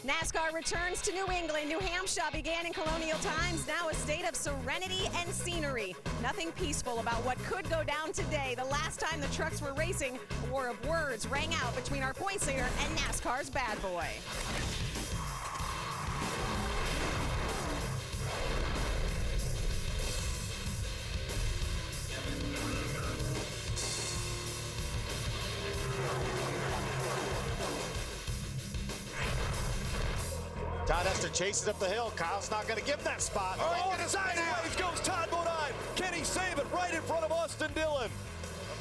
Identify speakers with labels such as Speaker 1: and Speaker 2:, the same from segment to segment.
Speaker 1: NASCAR returns to New England. New Hampshire began in colonial times, now a state of serenity and scenery. Nothing peaceful about what could go down today. The last time the trucks were racing, a war of words rang out between our points leader and NASCAR's bad boy.
Speaker 2: Todd Esther chases up the hill. Kyle's not going to give that spot.
Speaker 3: Oh, the sideways goes Todd Bodine. Can he save it right in front of Austin Dillon?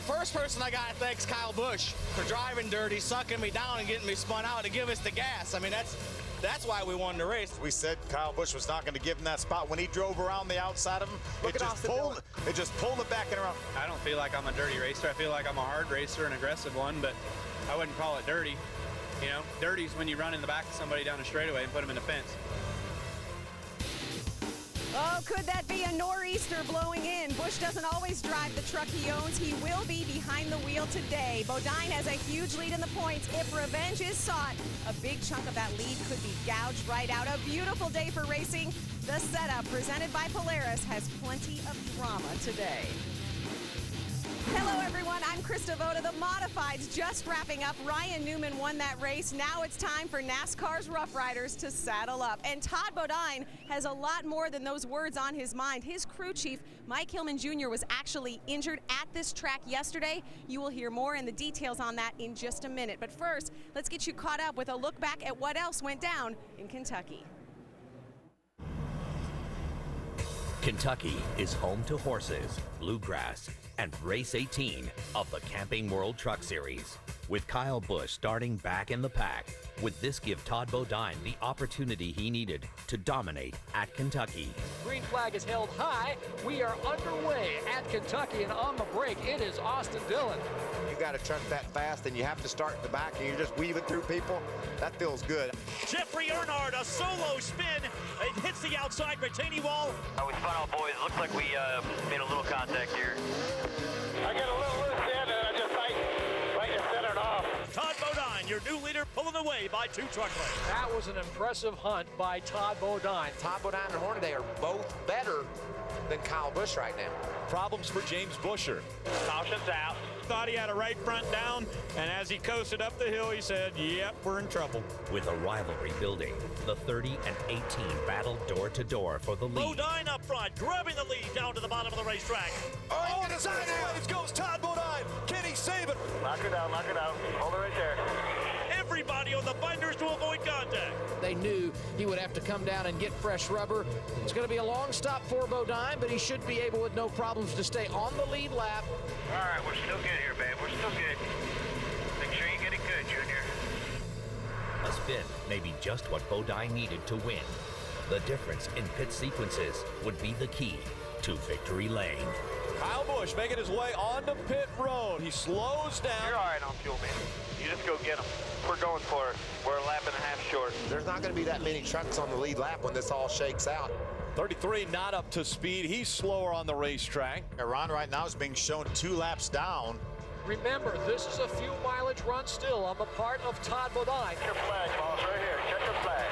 Speaker 4: First person I got to thank is Kyle Busch for driving dirty, sucking me down and getting me spun out to give us the gas. I mean, that's why we won the race.
Speaker 2: We said Kyle Busch was not going to give him that spot when he drove around the outside of him. It just pulled it back and around.
Speaker 5: I don't feel like I'm a dirty racer. I feel like I'm a hard racer, an aggressive one, but I wouldn't call it dirty. You know, dirty's when you run in the back of somebody down the straightaway and put them in the fence.
Speaker 1: Oh, could that be a nor'easter blowing in? Busch doesn't always drive the truck he owns. He will be behind the wheel today. Bodine has a huge lead in the points. If revenge is sought, a big chunk of that lead could be gouged right out. A beautiful day for racing. The setup presented by Polaris has plenty of drama today. Hello everyone, I'm Krista Voda. The Modifieds just wrapping up. Ryan Newman won that race. Now it's time for NASCAR's Rough Riders to saddle up. And Todd Bodine has a lot more than those words on his mind. His crew chief, Mike Hillman Jr., was actually injured at this track yesterday. You will hear more in the details on that in just a minute. But first, let's get you caught up with a look back at what else went down in Kentucky.
Speaker 6: Kentucky is home to horses, bluegrass, and race 18 of the Camping World Truck Series. With Kyle Busch starting back in the pack, would this give Todd Bodine the opportunity he needed to dominate at Kentucky?
Speaker 7: Green flag is held high. We are underway at Kentucky, and on the break, it is Austin Dillon.
Speaker 8: You got a truck that fast, and you have to start in the back, and you're just weaving through people. That feels good.
Speaker 9: Jeffrey Earnhardt, a solo spin. It hits the outside retaining wall.
Speaker 10: We spun out, boys. Looks like we made a little contact here.
Speaker 11: I got a little loose in, and I just like centered off.
Speaker 9: Todd Bodine, your new leader, pulling away by 2 truck lengths.
Speaker 7: That was an impressive hunt by Todd Bodine.
Speaker 8: Todd Bodine and Hornaday are both better than Kyle Busch right now.
Speaker 3: Problems for James Buescher.
Speaker 10: Caution's out.
Speaker 9: Thought he had a right front down, and as he coasted up the hill, he said, yep, we're in trouble.
Speaker 6: With a rivalry building, the 30 and 18 battle door-to-door for the lead.
Speaker 9: Bodine up front, grabbing the lead down to the bottom of the racetrack.
Speaker 3: Oh, the sideways goes Todd Bodine. Can he save it?
Speaker 11: Lock her down, lock her down. Hold her right there.
Speaker 9: Everybody on the binders to avoid contact.
Speaker 7: They knew he would have to come down and get fresh rubber. It's going to be a long stop for Bodine, but he should be able with no problems to stay on the lead lap.
Speaker 10: All right, we're still good here, babe. We're still good. Make sure you get it good, Junior.
Speaker 6: A spin may be just what Bodine needed to win. The difference in pit sequences would be the key to victory lane.
Speaker 3: Kyle Busch making his way onto pit road. He slows down.
Speaker 10: You're all right on fuel, man. You just go get them. We're going for it. We're a lap and a half short.
Speaker 8: There's not going to be that many trucks on the lead lap when this all shakes out.
Speaker 3: 33 not up to speed. He's slower on the racetrack.
Speaker 2: Ron right now is being shown 2 laps down.
Speaker 7: Remember, this is a fuel mileage run still on the part of Todd Bodine.
Speaker 11: Check your flag, boss, right here. Check your flag.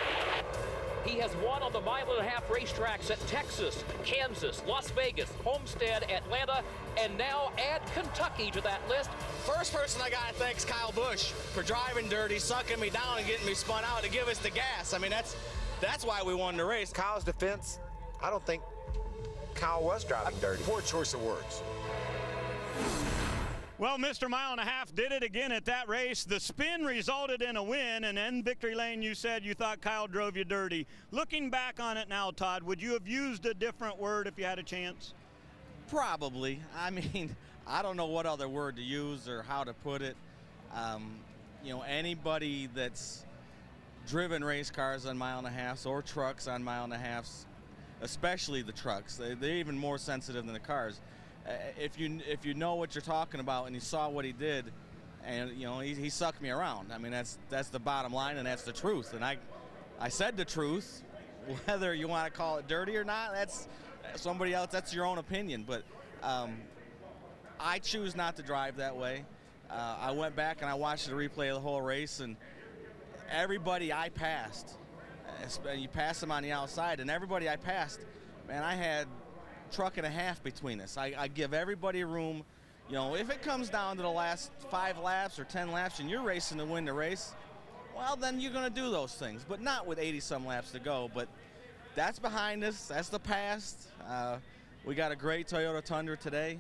Speaker 7: He has won on the mile-and-a-half racetracks at Texas, Kansas, Las Vegas, Homestead, Atlanta, and now add Kentucky to that list.
Speaker 4: First person I got to thank is Kyle Busch for driving dirty, sucking me down and getting me spun out to give us the gas. I mean, that's why we won the race.
Speaker 8: Kyle's defense, I don't think Kyle was driving dirty.
Speaker 2: Poor choice of words.
Speaker 9: Well, Mr. Mile and a Half did it again at that race. The spin resulted in a win, and in victory lane you said you thought Kyle drove you dirty. Looking back on it now, Todd, would you have used a different word if you had a chance?
Speaker 4: Probably. I mean, I don't know what other word to use or how to put it. You know, anybody that's driven race cars on mile and a halves or trucks on mile and a halves, especially the trucks, they're even more sensitive than the cars. If you know what you're talking about and you saw what he did, and you know he sucked me around. I mean that's the bottom line, and that's the truth. And I said the truth. Whether you want to call it dirty or not, that's somebody else. That's your own opinion. But I choose not to drive that way. I went back and I watched the replay of the whole race, and everybody I passed You pass them on the outside, and everybody I passed, man, I had truck and a half between us. I give everybody room. You know, if it comes down to the last 5 laps or 10 laps and you're racing to win the race, well, then you're going to do those things, but not with 80-some laps to go. But that's behind us. That's the past. We got a great Toyota Tundra today.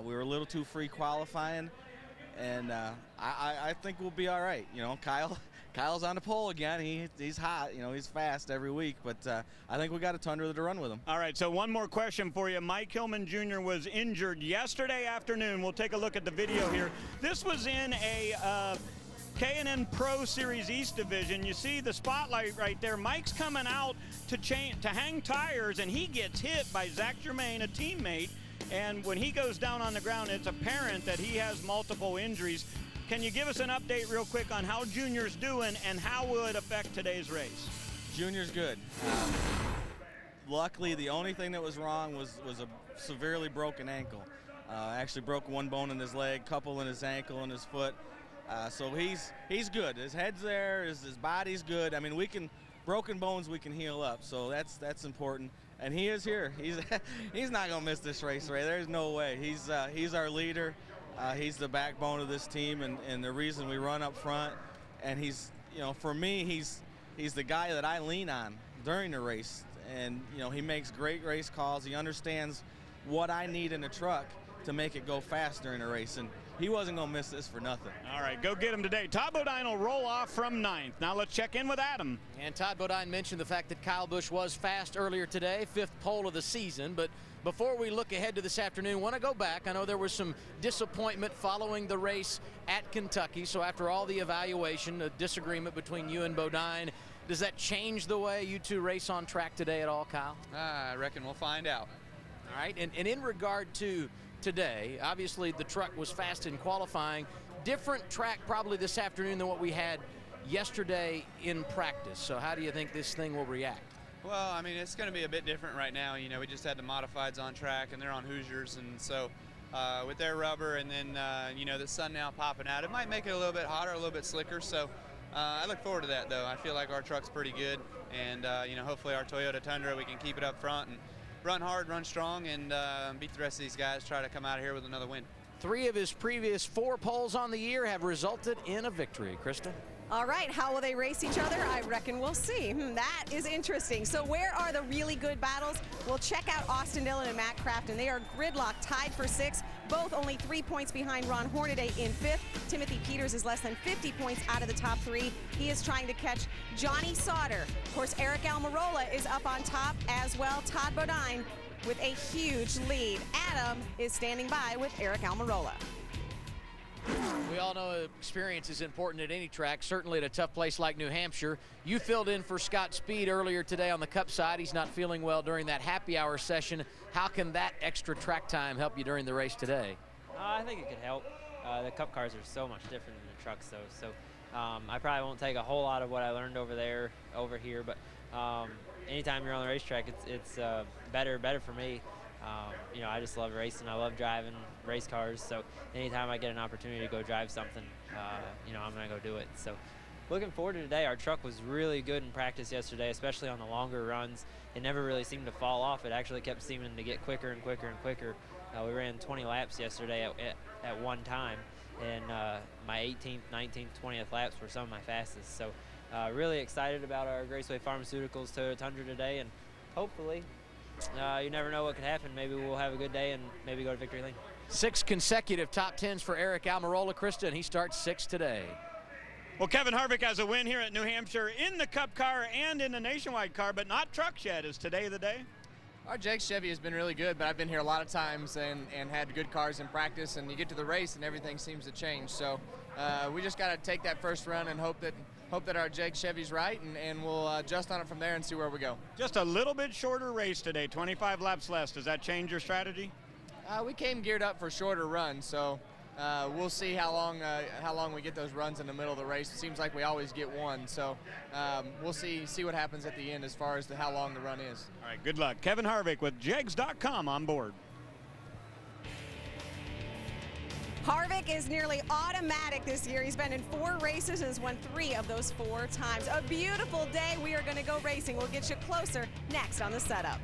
Speaker 4: We were a little too free qualifying, and I think we'll be all right. You know, Kyle's on the pole again. He's hot. You know, he's fast every week, but I think we got a Tundra to run with him.
Speaker 9: All right, so one more question for you. Mike Hillman Jr. was injured yesterday afternoon. To take a look at the video here. This was in a K&N Pro Series East Division. You see the spotlight right there. Mike's coming out to hang tires, and he gets hit by Zach Germain, a teammate. And when he goes down on the ground, it's apparent that he has multiple injuries. Can you give us an update real quick on how Junior's doing and how will it affect today's race?
Speaker 4: Junior's good. Luckily, the only thing that was wrong was a severely broken ankle. Actually broke one bone in his leg, couple in his ankle and his foot. So he's good. His head's there, his body's good. I mean, broken bones we can heal up, so that's important. And he is here. He's not gonna miss this race, Ray. There's no way. He's our leader. He's the backbone of this team and the reason we run up front. And he's, you know, for me, he's the guy that I lean on during the race. And, you know, he makes great race calls. He understands what I need in a truck to make it go fast during the race. And he wasn't going to miss this for nothing.
Speaker 9: All right, go get him today. Todd Bodine will roll off from 9th. Now let's check in with Adam.
Speaker 12: And Todd Bodine mentioned the fact that Kyle Busch was fast earlier today, 5th pole of the season. But before we look ahead to this afternoon, want to go back. I know there was some disappointment following the race at Kentucky. So after all the evaluation, a disagreement between you and Bodine, does that change the way you two race on track today at all, Kyle?
Speaker 13: I reckon we'll find out.
Speaker 12: All right, and in regard to today, obviously the truck was fast in qualifying. Different track probably this afternoon than what we had yesterday in practice. So how do you think this thing will react?
Speaker 13: Well, I mean, it's going to be a bit different right now. You know, we just had the modifieds on track, and they're on Hoosiers, and so with their rubber and then, you know, the sun now popping out, it might make it a little bit hotter, a little bit slicker. So I look forward to that, though. I feel like our truck's pretty good, and, you know, hopefully our Toyota Tundra, we can keep it up front and run hard, run strong, and beat the rest of these guys, try to come out of here with another win.
Speaker 12: 3 of his previous 4 poles on the year have resulted in a victory. Krista?
Speaker 1: All right, how will they race each other? I reckon we'll see. That is interesting. So where are the really good battles? We'll check out Austin Dillon and Matt Crafton. They are gridlocked, tied for 6th, both only 3 points behind Ron Hornaday in 5th. Timothy Peters is less than 50 points out of the top 3. He is trying to catch Johnny Sauter. Of course, Eric Almirola is up on top as well. Todd Bodine with a huge lead. Adam is standing by with Eric Almirola.
Speaker 12: We all know experience is important at any track, certainly at a tough place like New Hampshire. You filled in for Scott Speed earlier today on the Cup side. He's not feeling well during that happy hour session. How can that extra track time help you during the race today?
Speaker 14: I think it could help. The Cup cars are so much different than the trucks, though. So I probably won't take a whole lot of what I learned over here. But anytime you're on the racetrack, it's better for me. You know, I just love racing. I love driving race cars. So anytime I get an opportunity to go drive something, you know, I'm going to go do it. So looking forward to today. Our truck was really good in practice yesterday, especially on the longer runs. It never really seemed to fall off. It actually kept seeming to get quicker and quicker and quicker. We ran 20 laps yesterday at one time, and my 18th, 19th, 20th laps were some of my fastest. So really excited about our Graceway Pharmaceuticals Toyota Tundra today, and hopefully you never know what could happen. Maybe we'll have a good day and maybe go to victory lane.
Speaker 12: 6 consecutive top 10s for Eric Almirola, Krista, and he starts 6th today.
Speaker 9: Well, Kevin Harvick has a win here at New Hampshire in the Cup car and in the Nationwide car, but not trucks yet. Is today the day?
Speaker 15: Our Jake's Chevy has been really good, but I've been here a lot of times and had good cars in practice, and you get to the race and everything seems to change. So we just got to take that first run and hope that our Jake Chevy's right, and we'll adjust on it from there and see where we go.
Speaker 9: Just a little bit shorter race today, 25 laps less. Does that change your strategy?
Speaker 15: We came geared up for shorter runs, so we'll see how long we get those runs in the middle of the race. It seems like we always get one, so we'll see what happens at the end as far as how long the run is.
Speaker 9: All right, good luck. Kevin Harvick with Jegs.com on board.
Speaker 1: Harvick is nearly automatic this year. He's been in 4 races and has won 3 of those 4 times. A beautiful day. We are going to go racing. We'll get you closer next on The Setup.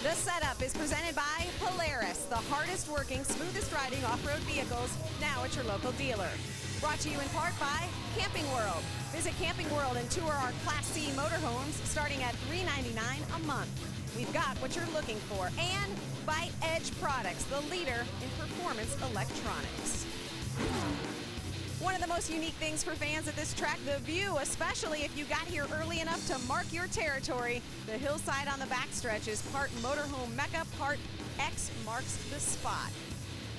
Speaker 1: The Setup is presented by Polaris, the hardest working, smoothest riding off-road vehicles, now at your local dealer. Brought to you in part by Camping World. Visit Camping World and tour our Class C motorhomes starting at $399 a month. We've got what you're looking for. And by Edge Products, the leader in performance electronics. One of the most unique things for fans at this track, the view, especially if you got here early enough to mark your territory. The hillside on the backstretch is part motorhome mecca, part X marks the spot.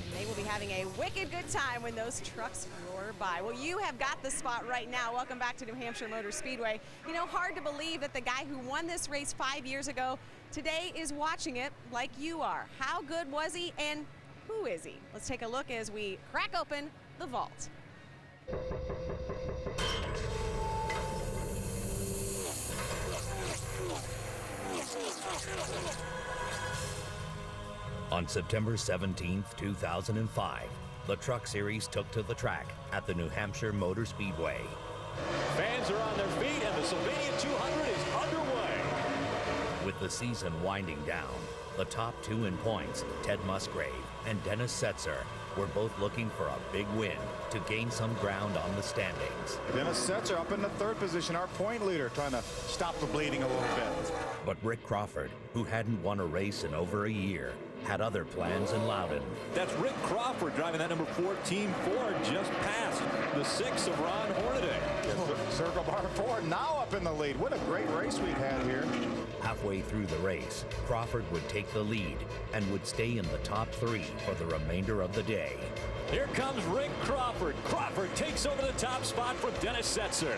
Speaker 1: And they will be having a wicked good time when those trucks roar by. Well, you have got the spot right now. Welcome back to New Hampshire Motor Speedway. You know, hard to believe that the guy who won this race 5 years ago today is watching it like you are. How good was he and who is he? Let's take a look as we crack open the vault.
Speaker 6: On September 17, 2005, the Truck Series took to the track at the New Hampshire Motor Speedway.
Speaker 3: Fans are on their feet and the Sylvania 200 is underway.
Speaker 6: With the season winding down, the top 2 in points, Ted Musgrave and Dennis Setzer, were both looking for a big win to gain some ground on the standings.
Speaker 2: Dennis Setzer up in the 3rd position, our point leader, trying to stop the bleeding a little bit.
Speaker 6: But Rick Crawford, who hadn't won a race in over a year, had other plans in Loudon.
Speaker 3: That's Rick Crawford driving that number 14 Ford just past the 6 of Ron Hornaday.
Speaker 2: Circle bar Ford now up in the lead. What a great race we've had here.
Speaker 6: Halfway through the race, Crawford would take the lead and would stay in the top 3 for the remainder of the day.
Speaker 3: Here comes Rick Crawford. Crawford takes over the top spot from Dennis Setzer.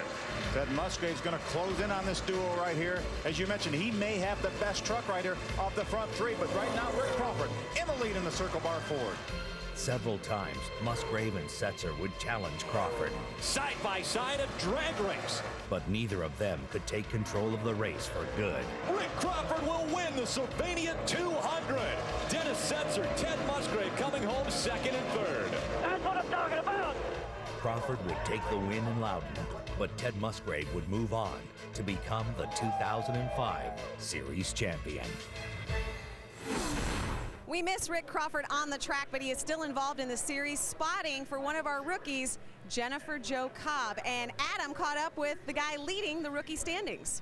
Speaker 2: Ted Musgrave's going to close in on this duo right here. As you mentioned, he may have the best truck rider off the front 3, but right now Rick Crawford in the lead in the Circle Bar Ford.
Speaker 6: Several times, Musgrave and Setzer would challenge Crawford.
Speaker 3: Side by side, a drag race.
Speaker 6: But neither of them could take control of the race for good.
Speaker 3: Rick Crawford will win the Sylvania 200. Dennis Setzer, Ted Musgrave coming home 2nd and 3rd.
Speaker 11: That's what I'm talking about.
Speaker 6: Crawford would take the win in Loudon, but Ted Musgrave would move on to become the 2005 Series champion.
Speaker 1: We miss Rick Crawford on the track, but he is still involved in the series, spotting for one of our rookies, Jennifer Jo Cobb. And Adam caught up with the guy leading the rookie standings.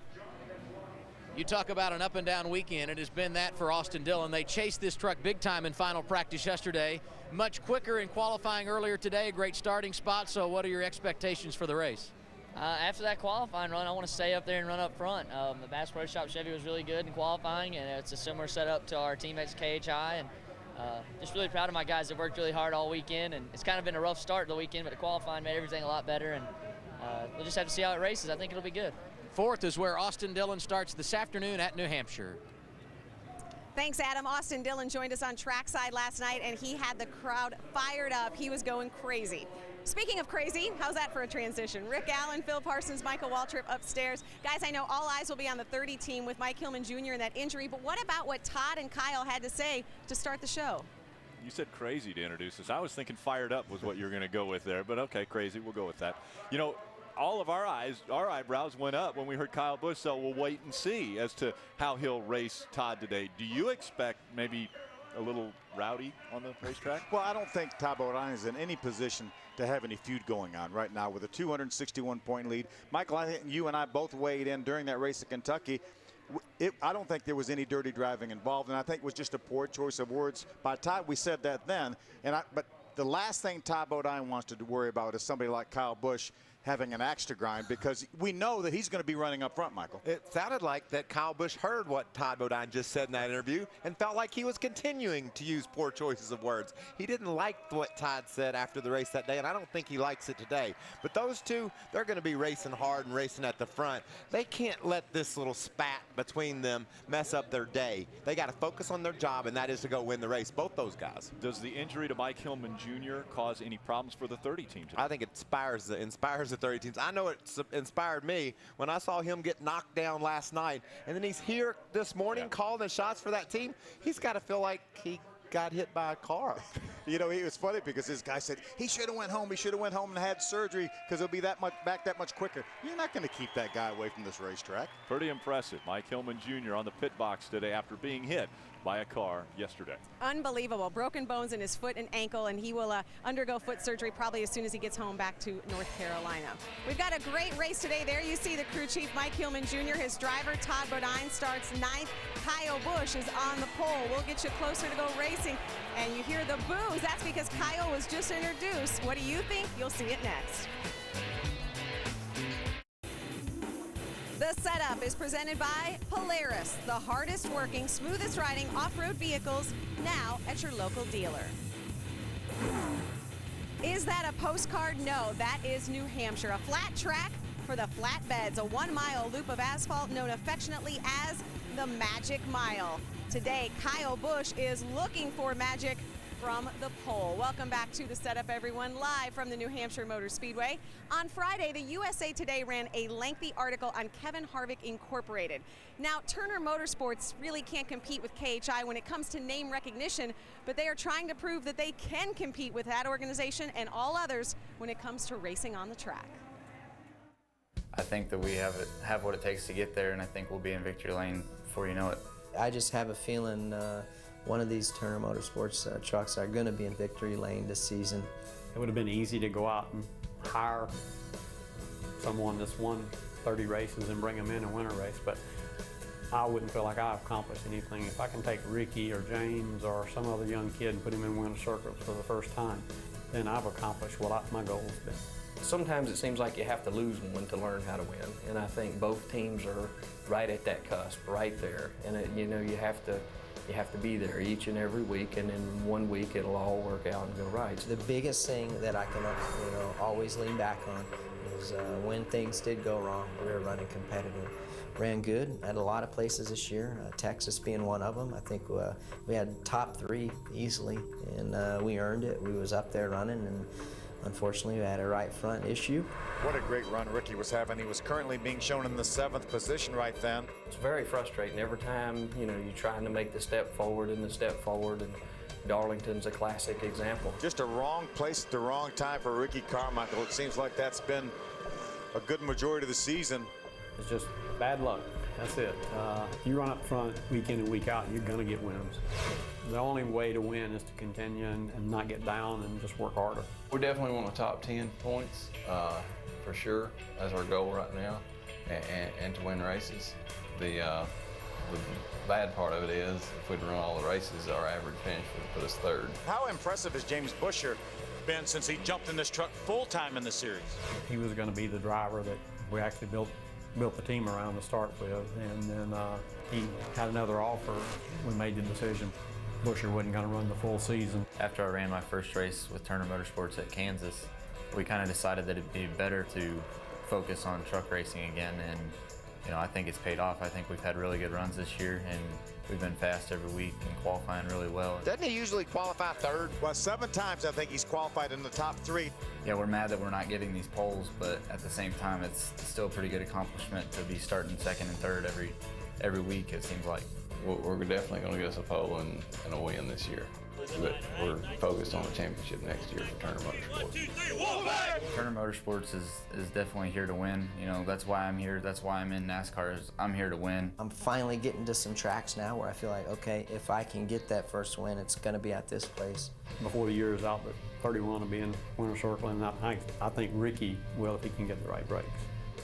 Speaker 12: You talk about an up-and-down weekend. It has been that for Austin Dillon. They chased this truck big time in final practice yesterday. Much quicker in qualifying earlier today. A great starting spot. So what are your expectations for the race?
Speaker 16: After that qualifying run, I want to stay up there and run up front. The Bass Pro Shop Chevy was really good in qualifying, and it's a similar setup to our teammates at KHI. And just really proud of my guys that worked really hard all weekend. And it's kind of been a rough start to the weekend, but the qualifying made everything a lot better. And we'll just have to see how it races. I think it'll be good.
Speaker 12: 4th is where Austin Dillon starts this afternoon at New Hampshire.
Speaker 1: Thanks, Adam. Austin Dillon joined us on trackside last night, and he had the crowd fired up. He was going crazy. Speaking of crazy, how's that for a transition? Rick Allen, Phil Parsons, Michael Waltrip upstairs. Guys, I know all eyes will be on the 30 team with Mike Hillman Jr. and that injury, but what about what Todd and Kyle had to say to start the show?
Speaker 17: You said crazy to introduce us. I was thinking fired up was what you were going to go with there, but okay, crazy, we'll go with that. You know, all of our eyebrows went up when we heard Kyle Busch, so we'll wait and see as to how he'll race Todd today. Do you expect maybe a little rowdy on the racetrack?
Speaker 2: Well, I don't think Todd Bodine is in any position to have any feud going on right now with a 261-point lead. Michael, I think you and I both weighed in during that race at Kentucky. I don't think there was any dirty driving involved, and I think it was just a poor choice of words by Todd. We said that then, but the last thing Todd Bodine wants to worry about is somebody like Kyle Busch having an axe to grind, because we know that he's going to be running up front, Michael.
Speaker 8: It sounded like that Kyle Busch heard what Todd Bodine just said in that interview and felt like he was continuing to use poor choices of words. He didn't like what Todd said after the race that day, and I don't think he likes it today. But those two, they're going to be racing hard and racing at the front. They can't let this little spat between them mess up their day. They got to focus on their job, and that is to go win the race, both those guys.
Speaker 17: Does the injury to Mike Hillman Jr. cause any problems for the 30 team today?
Speaker 8: I think it inspires the 30 teams. I know it inspired me when I saw him get knocked down last night, and then he's here this morning calling the shots for that team. He's got to feel like he got hit by a car.
Speaker 2: You know, it was funny because this guy said he should have went home. He should have went home and had surgery because it'll be that much quicker. You're not going to keep that guy away from this racetrack.
Speaker 17: Pretty impressive. Mike Hillman Jr. on the pit box today after being hit by a car yesterday.
Speaker 1: Unbelievable. Broken bones in his foot and ankle, and he will undergo foot surgery probably as soon as he gets home back to North Carolina. We've got a great race today. There you see the crew chief, Mike Hillman Jr. His driver, Todd Bodine, starts 9th. Kyle Busch is on the pole. We'll get you closer to go racing. And you hear the boos. That's because Kyle was just introduced. What do you think? You'll see it next. The setup is presented by Polaris, the hardest working, smoothest riding off-road vehicles, now at your local dealer. Is that a postcard? No, that is New Hampshire, a flat track for the flatbeds, a 1-mile loop of asphalt known affectionately as the Magic Mile. Today, Kyle Busch is looking for magic from the pole. Welcome back to the setup, everyone, live from the New Hampshire Motor Speedway. On Friday, the USA Today ran a lengthy article on Kevin Harvick Incorporated. Now, Turner Motorsports really can't compete with KHI when it comes to name recognition, but they are trying to prove that they can compete with that organization and all others when it comes to racing on the track.
Speaker 18: I think that we have what it takes to get there, and I think we'll be in victory lane before you know it.
Speaker 19: I just have a feeling one of these Turner Motorsports trucks are going to be in victory lane this season.
Speaker 20: It would have been easy to go out and hire someone that's won 30 races and bring them in and win a race, but I wouldn't feel like I've accomplished anything. If I can take Ricky or James or some other young kid and put him in winter circles for the first time, then I've accomplished what my goal has been.
Speaker 21: Sometimes it seems like you have to lose one to learn how to win, and I think both teams are right at that cusp, right there. And you know, you have to be there each and every week, and in one week it'll all work out and go right.
Speaker 19: The biggest thing that I can always lean back on is when things did go wrong, we were running competitive. Ran good at a lot of places this year, Texas being one of them. I think we had top 3 easily, and we earned it. We was up there running, and unfortunately, we had a right front issue.
Speaker 2: What a great run Ricky was having. He was currently being shown in the 7th position right then.
Speaker 21: It's very frustrating every time, you're trying to make the step forward, and Darlington's a classic example.
Speaker 2: Just a wrong place at the wrong time for Ricky Carmichael. It seems like that's been a good majority of the season.
Speaker 20: It's just bad luck. That's it. You run up front week in and week out, you're going to get wins. The only way to win is to continue and not get down and just work harder.
Speaker 22: We definitely want a top 10 points for sure. That's our goal right now, and to win races. The bad part of it is if we'd run all the races, our average finish would put us 3rd.
Speaker 2: How impressive has James Busher been since he jumped in this truck full-time in the series?
Speaker 20: He was going to be the driver that we actually built the team around to start with, and then he had another offer. We made the decision Busher wasn't going to run the full season.
Speaker 18: After I ran my first race with Turner Motorsports at Kansas, we kind of decided that it'd be better to focus on truck racing again, and I think it's paid off. I think we've had really good runs this year, and we've been fast every week and qualifying really well.
Speaker 8: Doesn't he usually qualify 3rd?
Speaker 2: Well, 7 times I think he's qualified in the top 3.
Speaker 18: Yeah, we're mad that we're not getting these poles, but at the same time, it's still a pretty good accomplishment to be starting 2nd and 3rd every week, it seems like.
Speaker 22: We're definitely going to get us a pole and a win this year. But we're focused on the championship next year for Turner Motorsports.
Speaker 18: Turner Motorsports is definitely here to win. That's why I'm here. That's why I'm in NASCAR. I'm here to win.
Speaker 19: I'm finally getting to some tracks now where I feel like, okay, if I can get that first win, it's going to be at this place.
Speaker 20: Before the year is out, but 31 will be in winter circle, and I think Ricky will if he can get the right brakes.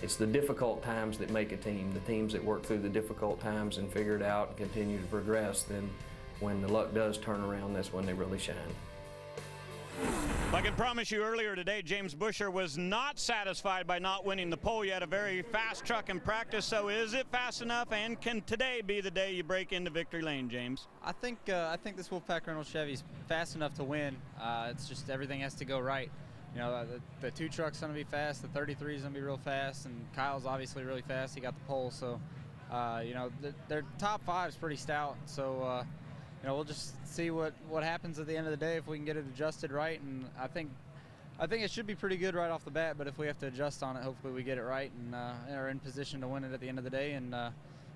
Speaker 21: It's the difficult times that make a team. The teams that work through the difficult times and figure it out and continue to progress, then when the luck does turn around, that's when they really shine.
Speaker 9: I can promise you earlier today, James Busher was not satisfied by not winning the pole. You had a very fast truck in practice, so is it fast enough, and can today be the day you break into victory lane, James?
Speaker 23: I think this Wolfpack Reynolds Chevy's fast enough to win. It's just everything has to go right. The 2 truck's going to be fast, the 33 is going to be real fast, and Kyle's obviously really fast. He got the pole, so, their top 5 is pretty stout. So, we'll just see what happens at the end of the day if we can get it adjusted right. And I think it should be pretty good right off the bat, but if we have to adjust on it, hopefully we get it right and are in position to win it at the end of the day. And,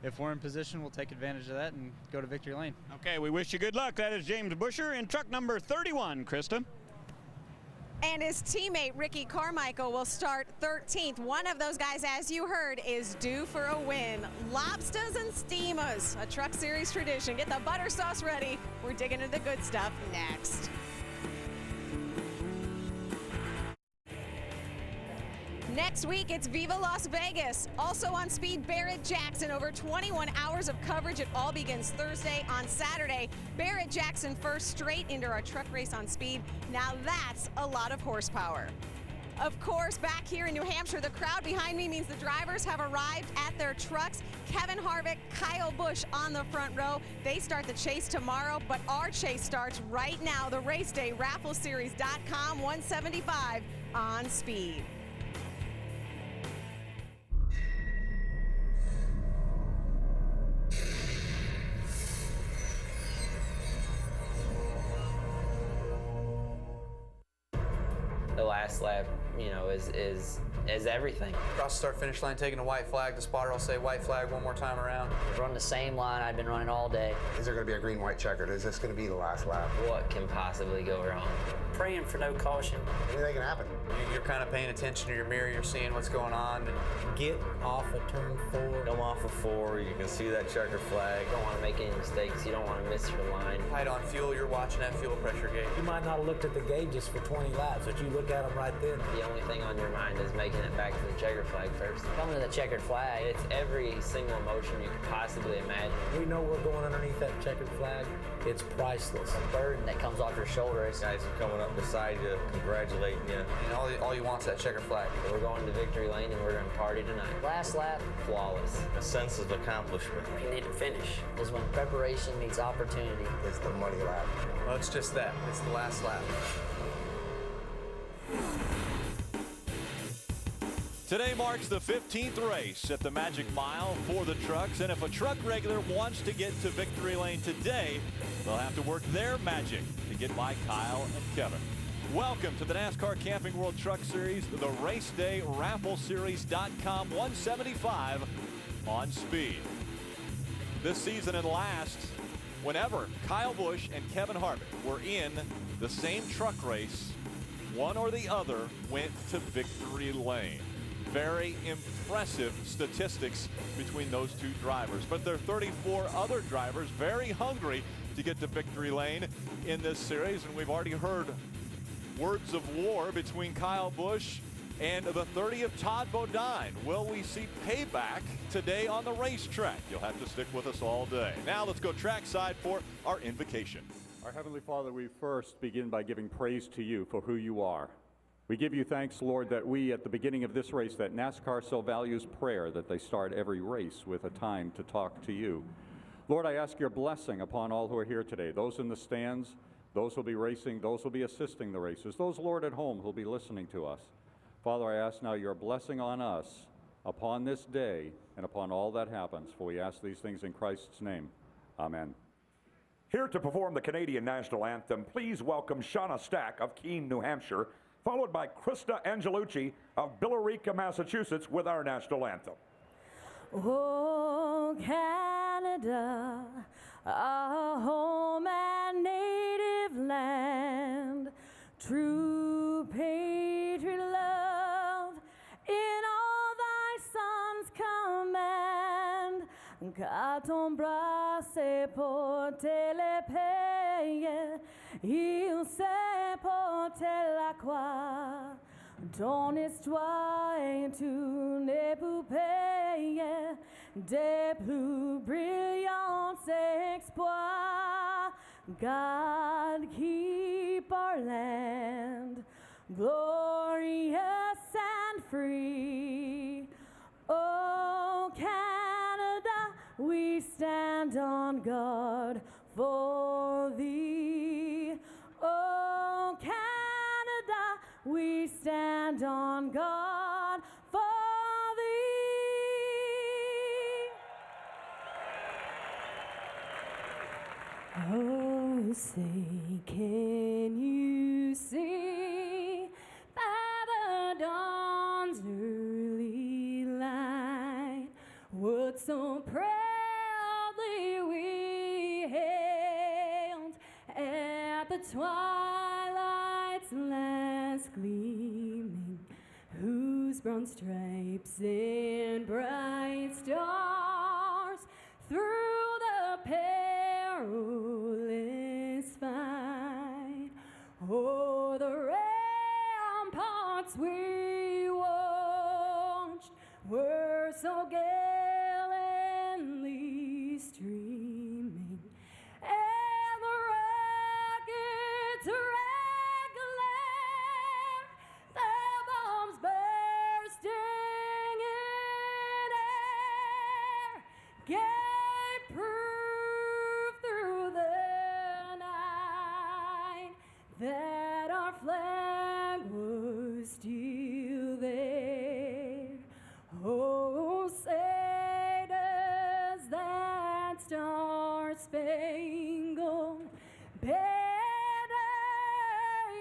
Speaker 23: if we're in position, we'll take advantage of that and go to victory lane.
Speaker 9: Okay, we wish you good luck. That is James Busher in truck number 31, Krista.
Speaker 1: And his teammate, Ricky Carmichael, will start 13th. One of those guys, as you heard, is due for a win. Lobsters and Steamers, a Truck Series tradition. Get the butter sauce ready. We're digging into the good stuff next. Next week, it's Viva Las Vegas. Also on speed, Barrett Jackson. Over 21 hours of coverage. It all begins Thursday. On Saturday, Barrett Jackson first straight into our truck race on speed. Now that's a lot of horsepower. Of course, back here in New Hampshire, the crowd behind me means the drivers have arrived at their trucks. Kevin Harvick, Kyle Busch on the front row. They start the chase tomorrow, but our chase starts right now. The race day, raffleseries.com, 175 on speed.
Speaker 5: The last lap, is everything.
Speaker 7: Across the start-finish line, taking a white flag. The spotter will say white flag one more time around.
Speaker 5: Run the same line I've been running all day.
Speaker 10: Is there going to be a green-white checkered? Is this going to be the last lap?
Speaker 5: What can possibly go wrong? Praying for no caution.
Speaker 10: Anything can happen.
Speaker 7: You're kind of paying attention to your mirror. You're seeing what's going on.
Speaker 24: Get off of turn 4.
Speaker 25: Come off of 4. You can see that checker flag.
Speaker 5: You don't want to make any mistakes. You don't want to miss your line.
Speaker 7: Tight on fuel. You're watching that fuel pressure gauge.
Speaker 24: You might not have looked at the gauges for 20 laps, but you look at them right then.
Speaker 5: The only thing on your mind is making it back to the checkered flag first. Coming to the checkered flag, it's every single emotion you could possibly imagine.
Speaker 24: We know we're going underneath that checkered flag. It's priceless.
Speaker 5: The burden that comes off your shoulders.
Speaker 25: Guys are coming up beside you, congratulating you.
Speaker 7: And all you want is that checkered flag.
Speaker 5: We're going to victory lane and we're going to party tonight. Last lap, flawless.
Speaker 25: A sense of accomplishment.
Speaker 5: We need to finish. Is when preparation meets opportunity.
Speaker 10: It's the money lap.
Speaker 7: Well, it's just that. It's the last lap.
Speaker 3: Today marks the 15th race at the Magic Mile for the trucks, and if a truck regular wants to get to victory lane today, they'll have to work their magic to get by Kyle and Kevin. Welcome to the NASCAR Camping World Truck Series, the race day, raffleseries.com, 175 on speed. This season and last, whenever Kyle Busch and Kevin Harvick were in the same truck race, one or the other went to victory lane. Very impressive statistics between those two drivers, but there are 34 other drivers very hungry to get to victory lane in this series, and we've already heard words of war between Kyle Busch and the 30 of Todd Bodine. Will we see payback today on the racetrack? You'll have to stick with us all day. Now let's go trackside for our invocation.
Speaker 26: Our Heavenly Father, we first begin by giving praise to you for who you are. We give you thanks, Lord, that we, at the beginning of this race, that NASCAR so values prayer, that they start every race with a time to talk to you. Lord, I ask your blessing upon all who are here today, those in the stands, those who will be racing, those who will be assisting the races, those, Lord, at home who will be listening to us. Father, I ask now your blessing on us, upon this day, and upon all that happens, for we ask these things in Christ's name. Amen.
Speaker 27: Here to perform the Canadian National Anthem, please welcome Shauna Stack of Keene, New Hampshire, followed by Krista Angelucci of Billerica, Massachusetts, with our national anthem.
Speaker 28: Oh, Canada, our home and native land, true patriot love in all thy son's command. Quand ton bras s'est porté l'épée, il s'est porté la croix. Ton histoire est une épopée des plus brillants exploits. God keep our land glorious and free. Oh, Canada, we stand on guard for thee. Oh, Canada, we stand on guard for thee. Oh, say, can you see by the dawn's early light what so precious the twilight's last gleaming, whose bronze stripes and bright stars through the perilous fight, o'er the ramparts we watched were so gallantly streaming, and the rockets regular, their bombs bursting in air, gave proof through the night that our flag was still there. Oh, say does that star-spangled banner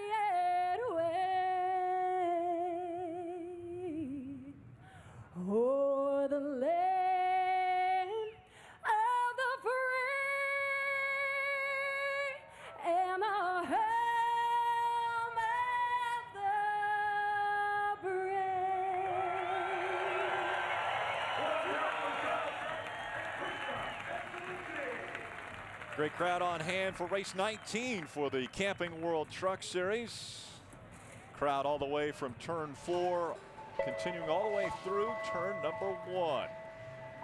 Speaker 28: yet wave o'er the land of the free and the home of the
Speaker 3: Great crowd on hand for race 19 for the Camping World Truck Series. Crowd all the way from turn 4, continuing all the way through turn number 1.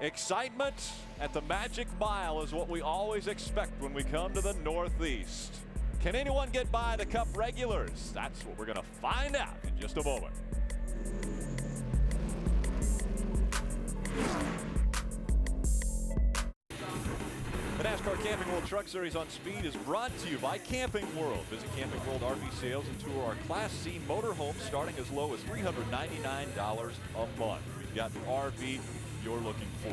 Speaker 3: Excitement at the Magic Mile is what we always expect when we come to the Northeast. Can anyone get by the Cup regulars? That's what we're going to find out in just a moment. The NASCAR Camping World Truck Series on Speed is brought to you by Camping World. Visit Camping World RV sales and tour our Class C motorhomes starting as low as $399 a month. We've got the RV you're looking for.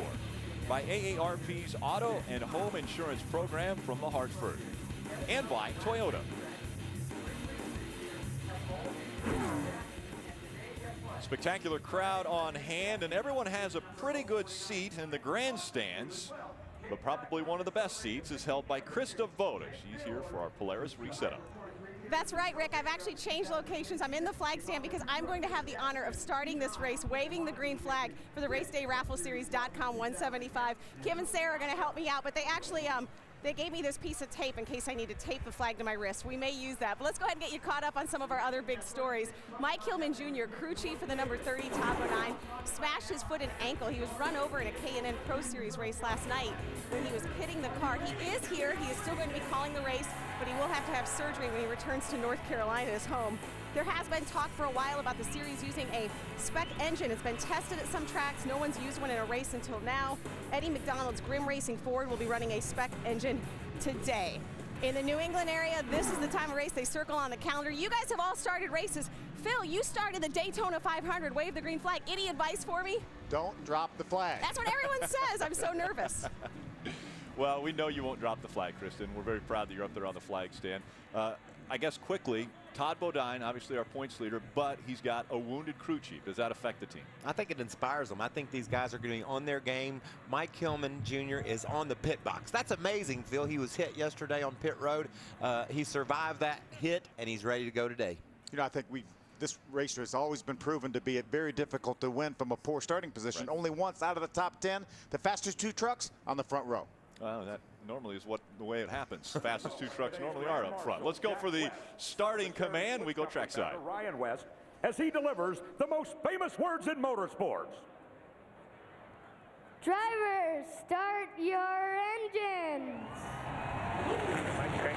Speaker 3: By AARP's Auto and Home Insurance Program from the Hartford. And by Toyota. Spectacular crowd on hand, and everyone has a pretty good seat in the grandstands. But probably one of the best seats is held by Krista Voda. She's here for our Polaris resetup.
Speaker 1: That's right, Rick. I've actually changed locations. I'm in the flag stand because I'm going to have the honor of starting this race, waving the green flag for the Race Day Raffle Series.com 175. Kim and Sarah are going to help me out, but they actually they gave me this piece of tape in case I need to tape the flag to my wrist. We may use that, but let's go ahead and get you caught up on some of our other big stories. Mike Hillman Jr., crew chief for the number 30 Todd Bodine, smashed his foot and ankle. He was run over in a K&N Pro Series race last night when he was pitting the car. He is here. He is still going to be calling the race, but he will have to have surgery when he returns to North Carolina, his home. There has been talk for a while about the series using a spec engine. It's been tested at some tracks. No one's used one in a race until now. Eddie McDonald's Grimm Racing Ford will be running a spec engine today. In the New England area, this is the time of race they circle on the calendar. You guys have all started races. Phil, you started the Daytona 500. Wave the green flag. Any advice for me?
Speaker 2: Don't drop the flag.
Speaker 1: That's what everyone says. I'm so nervous.
Speaker 3: Well, we know you won't drop the flag, Kristen. We're very proud that you're up there on the flag stand. I guess quickly, Todd Bodine, obviously our points leader, but he's got a wounded crew chief. Does that affect the team?
Speaker 8: I think it inspires them. I think these guys are going to be on their game. Mike Hillman Jr. is on the pit box. That's amazing, Phil. He was hit yesterday on pit road. He survived that hit, and he's ready to go today.
Speaker 2: You know, I think this racer has always been proven to be very difficult to win from a poor starting position. Right. Only once out of the top 10, the fastest 2 trucks on the front row.
Speaker 3: Well, that normally is the way it happens. Fastest 2 trucks normally are up front. Let's go for the starting command. We go trackside.
Speaker 27: Ryan West, as he delivers the most famous words in motorsports.
Speaker 28: Drivers, start your engines.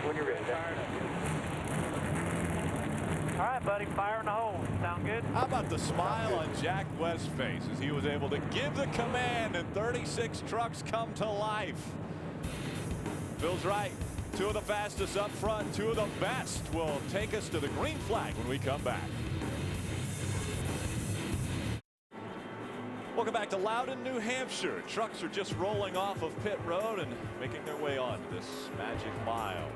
Speaker 4: When you're ready. All right, buddy, fire in the hole. Sound good?
Speaker 3: How about the smile on Jack West's face as he was able to give the command and 36 trucks come to life? Phil's right. 2 of the fastest up front, 2 of the best will take us to the green flag when we come back. Welcome back to Loudon, New Hampshire. Trucks are just rolling off of pit road and making their way on to this Magic Mile.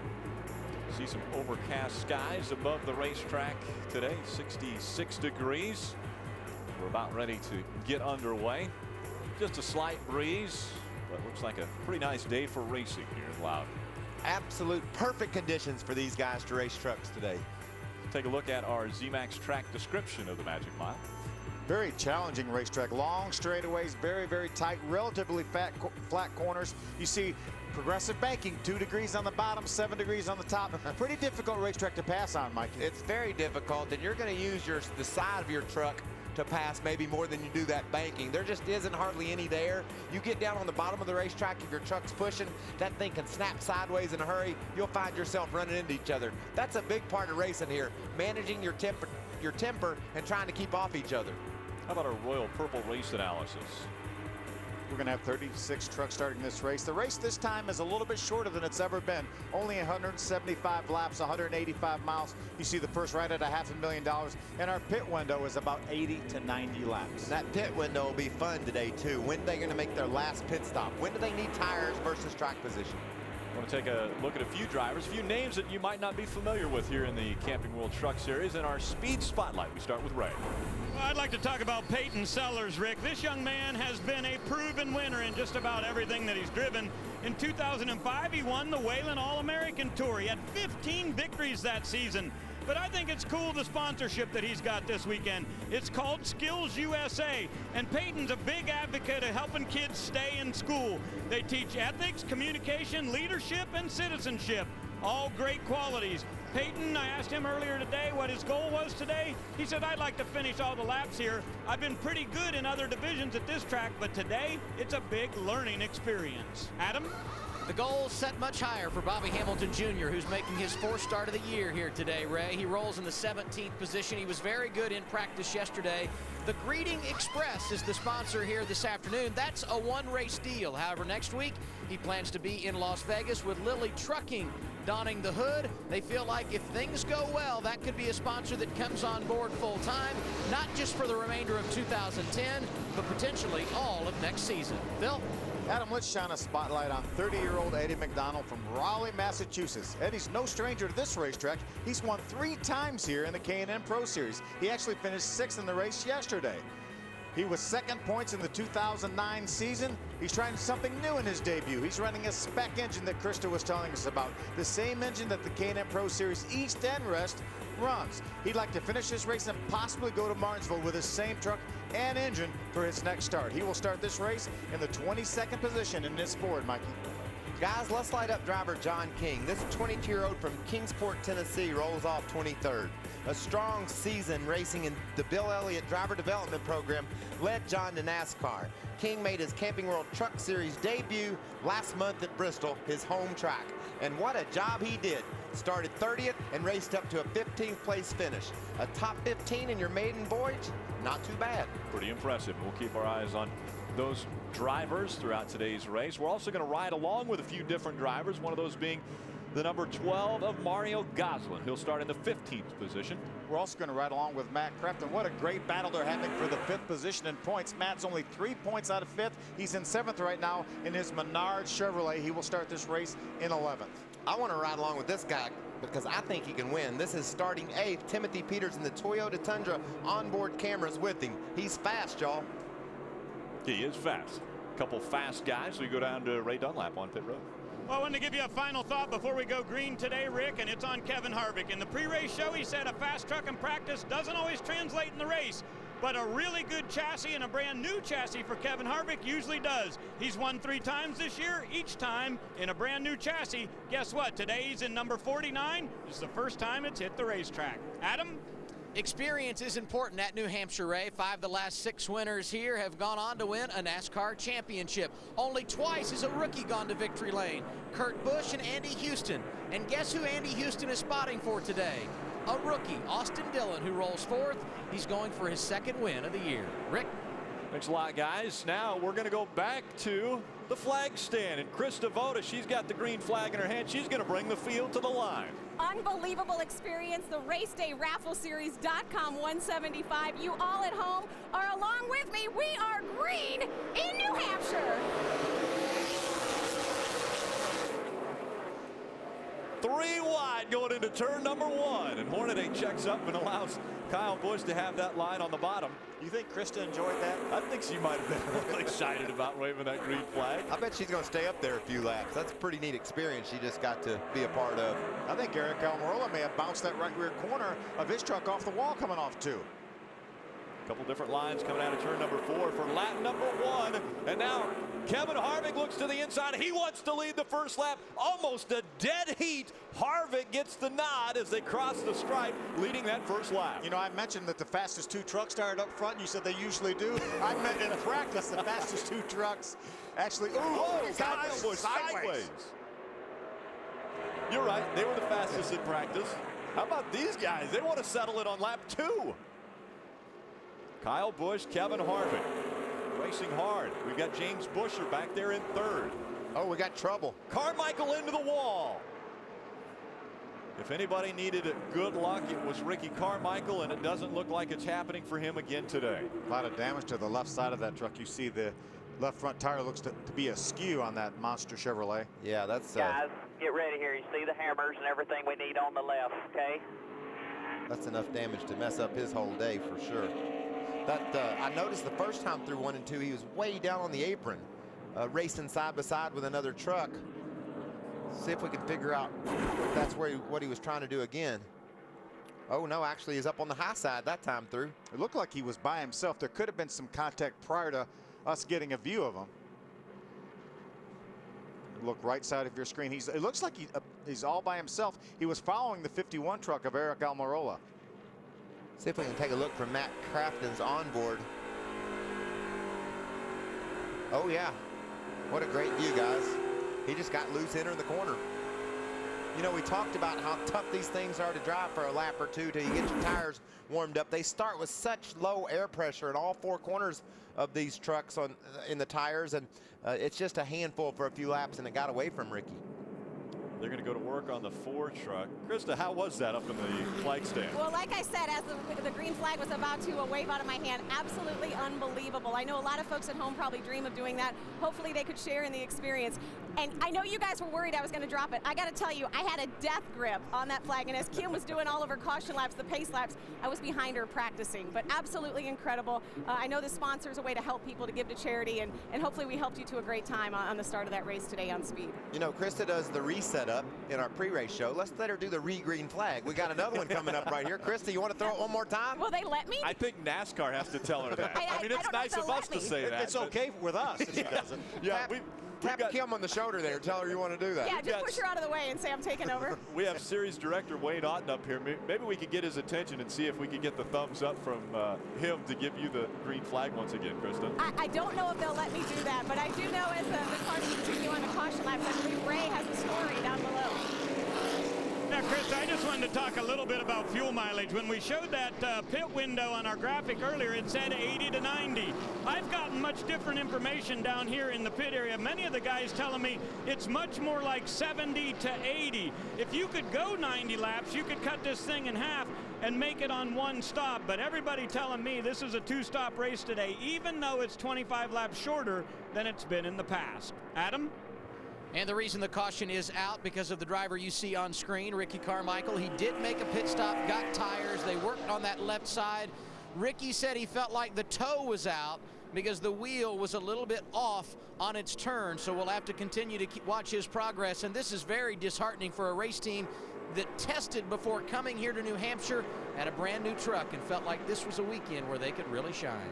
Speaker 3: See some overcast skies above the racetrack today, 66 degrees. We're about ready to get underway. Just a slight breeze, but looks like a pretty nice day for racing here in Loudon.
Speaker 8: absolute perfect conditions for these guys to race trucks today.
Speaker 3: Take a look at our ZMAX track description of the Magic Mile.
Speaker 2: Very challenging racetrack. Long straightaways, very, very tight, relatively flat corners. You see progressive banking, 2 degrees on the bottom, 7 degrees on the top. Pretty difficult racetrack to pass on, Mike.
Speaker 8: It's very difficult, and you're going to use the side of your truck to pass maybe more than you do that banking. There just isn't hardly any there. You get down on the bottom of the racetrack, if your truck's pushing, that thing can snap sideways in a hurry. You'll find yourself running into each other. That's a big part of racing here, managing your temper and trying to keep off each other.
Speaker 3: How about a Royal Purple race analysis?
Speaker 2: We're going to have 36 trucks starting this race. The race this time is a little bit shorter than it's ever been. Only 175 laps, 185 miles. You see the first right at $500,000, and our pit window is about 80 to 90 laps.
Speaker 8: That pit window will be fun today, too. When are they going to make their last pit stop? When do they need tires versus track position?
Speaker 3: I want to take a look at a few drivers, a few names that you might not be familiar with here in the Camping World Truck Series. In our Speed Spotlight, we start with Ray.
Speaker 9: Well, I'd like to talk about Peyton Sellers, Rick. This young man has been a proven winner in just about everything that he's driven. In 2005, he won the Whalen All-American Tour. He had 15 victories that season. But I think it's cool, the sponsorship that he's got this weekend. It's called Skills USA, and Peyton's a big advocate of helping kids stay in school. They teach ethics, communication, leadership, and citizenship. All great qualities. Peyton, I asked him earlier today what his goal was today. He said, I'd like to finish all the laps here. I've been pretty good in other divisions at this track, but today it's a big learning experience. Adam?
Speaker 6: The goal set much higher for Bobby Hamilton Jr., who's making his 4th start of the year here today, Ray. He rolls in the 17th position. He was very good in practice yesterday. The Greeting Express is the sponsor here this afternoon. That's a one-race deal. However, next week, he plans to be in Las Vegas with Lilly Trucking donning the hood. They feel like if things go well, that could be a sponsor that comes on board full-time, not just for the remainder of 2010, but potentially all of next season. Phil?
Speaker 2: Adam, let's shine a spotlight on 30-year-old Eddie McDonald from Raleigh, Massachusetts. Eddie's no stranger to this racetrack. He's won 3 times here in the K&N Pro Series. He actually finished 6th in the race yesterday. He was 2nd points in the 2009 season. He's trying something new in his debut. He's running a spec engine that Krista was telling us about, the same engine that the K&N Pro Series East and West runs. He'd like to finish this race and possibly go to Martinsville with his same truck and engine for his next start. He will start this race in the 22nd position in this Ford, Mikey.
Speaker 8: Guys, let's light up driver John King. This 22-year-old from Kingsport, Tennessee rolls off 23rd. A strong season racing in the Bill Elliott Driver Development Program led John to NASCAR. King made his Camping World Truck Series debut last month at Bristol, his home track. And what a job he did. Started 30th and raced up to a 15th place finish. A top 15 in your maiden voyage? Not too bad.
Speaker 3: Pretty impressive. We'll keep our eyes on those drivers throughout today's race. We're also going to ride along with a few different drivers, one of those being the number 12 of Mario Goslin. He'll start in the 15th position.
Speaker 2: We're also going to ride along with Matt Crafton. What a great battle they're having for the 5th position in points. Matt's only 3 points out of 5th. He's in 7th right now in his Menard Chevrolet. He will start this race in 11th.
Speaker 8: I want to ride along with this guy because I think he can win. This is starting 8th, Timothy Peters in the Toyota Tundra, onboard cameras with him. He's fast, y'all.
Speaker 3: He is fast. A couple fast guys. So you go down to Ray Dunlap on pit road.
Speaker 9: Well, I wanted to give you a final thought before we go green today, Rick, and it's on Kevin Harvick. In the pre-race show, he said a fast truck in practice doesn't always translate in the race, but a really good chassis and a brand new chassis for Kevin Harvick usually does. He's won 3 times this year, each time in a brand new chassis. Guess what? Today he's in number 49. This is the first time it's hit the racetrack. Adam?
Speaker 6: Experience is important at New Hampshire, Ray. 5 of the last 6 winners here have gone on to win a NASCAR championship. Only twice has a rookie gone to victory lane. Kurt Busch and Andy Houston. And guess who Andy Houston is spotting for today? A rookie, Austin Dillon, who rolls 4th. He's going for his 2nd win of the year. Rick?
Speaker 3: Thanks a lot, guys. Now we're going to go back to the flag stand. And Chris Devoda, she's got the green flag in her hand. She's going to bring the field to the line.
Speaker 1: Unbelievable experience. The Race Day Raffle Series.com 175. You all at home are along with me. We are green in New Hampshire.
Speaker 3: 3 wide going into turn number 1. And Hornaday checks up and allows Kyle Busch to have that line on the bottom.
Speaker 2: You think Krista enjoyed that?
Speaker 3: I think she might have been a little excited about waving that green flag.
Speaker 8: I bet she's going to stay up there a few laps. That's a pretty neat experience she just got to be a part of.
Speaker 2: I think Eric Almirola may have bounced that right rear corner of his truck off the wall coming off too.
Speaker 3: A couple different lines coming out of turn number 4 for lap number 1. And now Kevin Harvick looks to the inside. He wants to lead the first lap. Almost a dead heat. Harvick gets the nod as they cross the stripe, leading that first lap.
Speaker 2: You know, I mentioned that the fastest 2 trucks started up front. You said they usually do. I meant in practice the fastest 2 trucks actually.
Speaker 3: Oh, Kyle Busch sideways. You're right. They were the fastest in practice. How about these guys? They want to settle it on lap 2. Kyle Busch, Kevin Harvick racing hard. We've got James Busher back there in 3rd.
Speaker 8: Oh, we got trouble.
Speaker 3: Carmichael into the wall. If anybody needed good luck, it was Ricky Carmichael, and it doesn't look like it's happening for him again today.
Speaker 2: A lot of damage to the left side of that truck. You see the left front tire looks to be askew on that monster Chevrolet.
Speaker 8: Yeah, that's
Speaker 11: guys, get ready here. You see the hammers and everything we need on the left, okay?
Speaker 8: That's enough damage to mess up his whole day for sure. I noticed the first time through 1 and 2, he was way down on the apron, racing side by side with another truck. See if we can figure out if that's what he was trying to do again. Oh no, actually he's up on the high side that time through.
Speaker 2: It looked like he was by himself. There could have been some contact prior to us getting a view of him. Look right side of your screen. It looks like he's all by himself. He was following the 51 truck of Eric Almirola.
Speaker 8: See if we can take a look from Matt Crafton's onboard. Oh yeah, what a great view, guys. He just got loose entering the corner. You know, we talked about how tough these things are to drive for a lap or 2 till you get your tires warmed up. They start with such low air pressure in all 4 corners of these trucks in the tires, and it's just a handful for a few laps, and it got away from Ricky.
Speaker 3: They're going to go to work on the 4 truck. Krista, how was that up in the flag stand?
Speaker 1: Well, like I said, as the green flag was about to wave out of my hand, absolutely unbelievable. I know a lot of folks at home probably dream of doing that. Hopefully they could share in the experience. And I know you guys were worried I was going to drop it. I got to tell you, I had a death grip on that flag. And as Kim was doing all of her caution laps, the pace laps, I was behind her practicing. But absolutely incredible. I know the sponsor is a way to help people to give to charity. And hopefully we helped you to a great time on the start of that race today on Speed.
Speaker 8: You know, Krista does the reset up in our pre-race show. Let's let her do the green flag. We got another one coming up right here. Krista, you want to throw it one more time?
Speaker 1: Will they let me?
Speaker 3: I think NASCAR has to tell her that. I mean, it's nice of us to say that.
Speaker 2: It's okay with us if she doesn't.
Speaker 3: Yeah,
Speaker 8: Tap Kim on the shoulder there. Tell her you want to do that.
Speaker 1: Yeah, just push her out of the way and say I'm taking over.
Speaker 3: We have series director Wayne Otten up here. Maybe we could get his attention and see if we could get the thumbs up from him to give you the green flag once again, Krista.
Speaker 1: I don't know if they'll let me do that, but I do know as the cars continue on the caution laps, I believe Ray has a story down below.
Speaker 9: Now, Chris, I just wanted to talk a little bit about fuel mileage. When we showed that pit window on our graphic earlier, it said 80 to 90. I've gotten much different information down here in the pit area. Many of the guys telling me it's much more like 70 to 80. If you could go 90 laps, you could cut this thing in half and make it on 1 stop. But everybody telling me this is a 2-stop race today, even though it's 25 laps shorter than it's been in the past. Adam?
Speaker 6: And the reason the caution is out because of the driver you see on screen, Ricky Carmichael. He did make a pit stop, got tires. They worked on that left side. Ricky said he felt like the toe was out because the wheel was a little bit off on its turn. So we'll have to continue to watch his progress. And this is very disheartening for a race team that tested before coming here to New Hampshire at a brand new truck and felt like this was a weekend where they could really shine.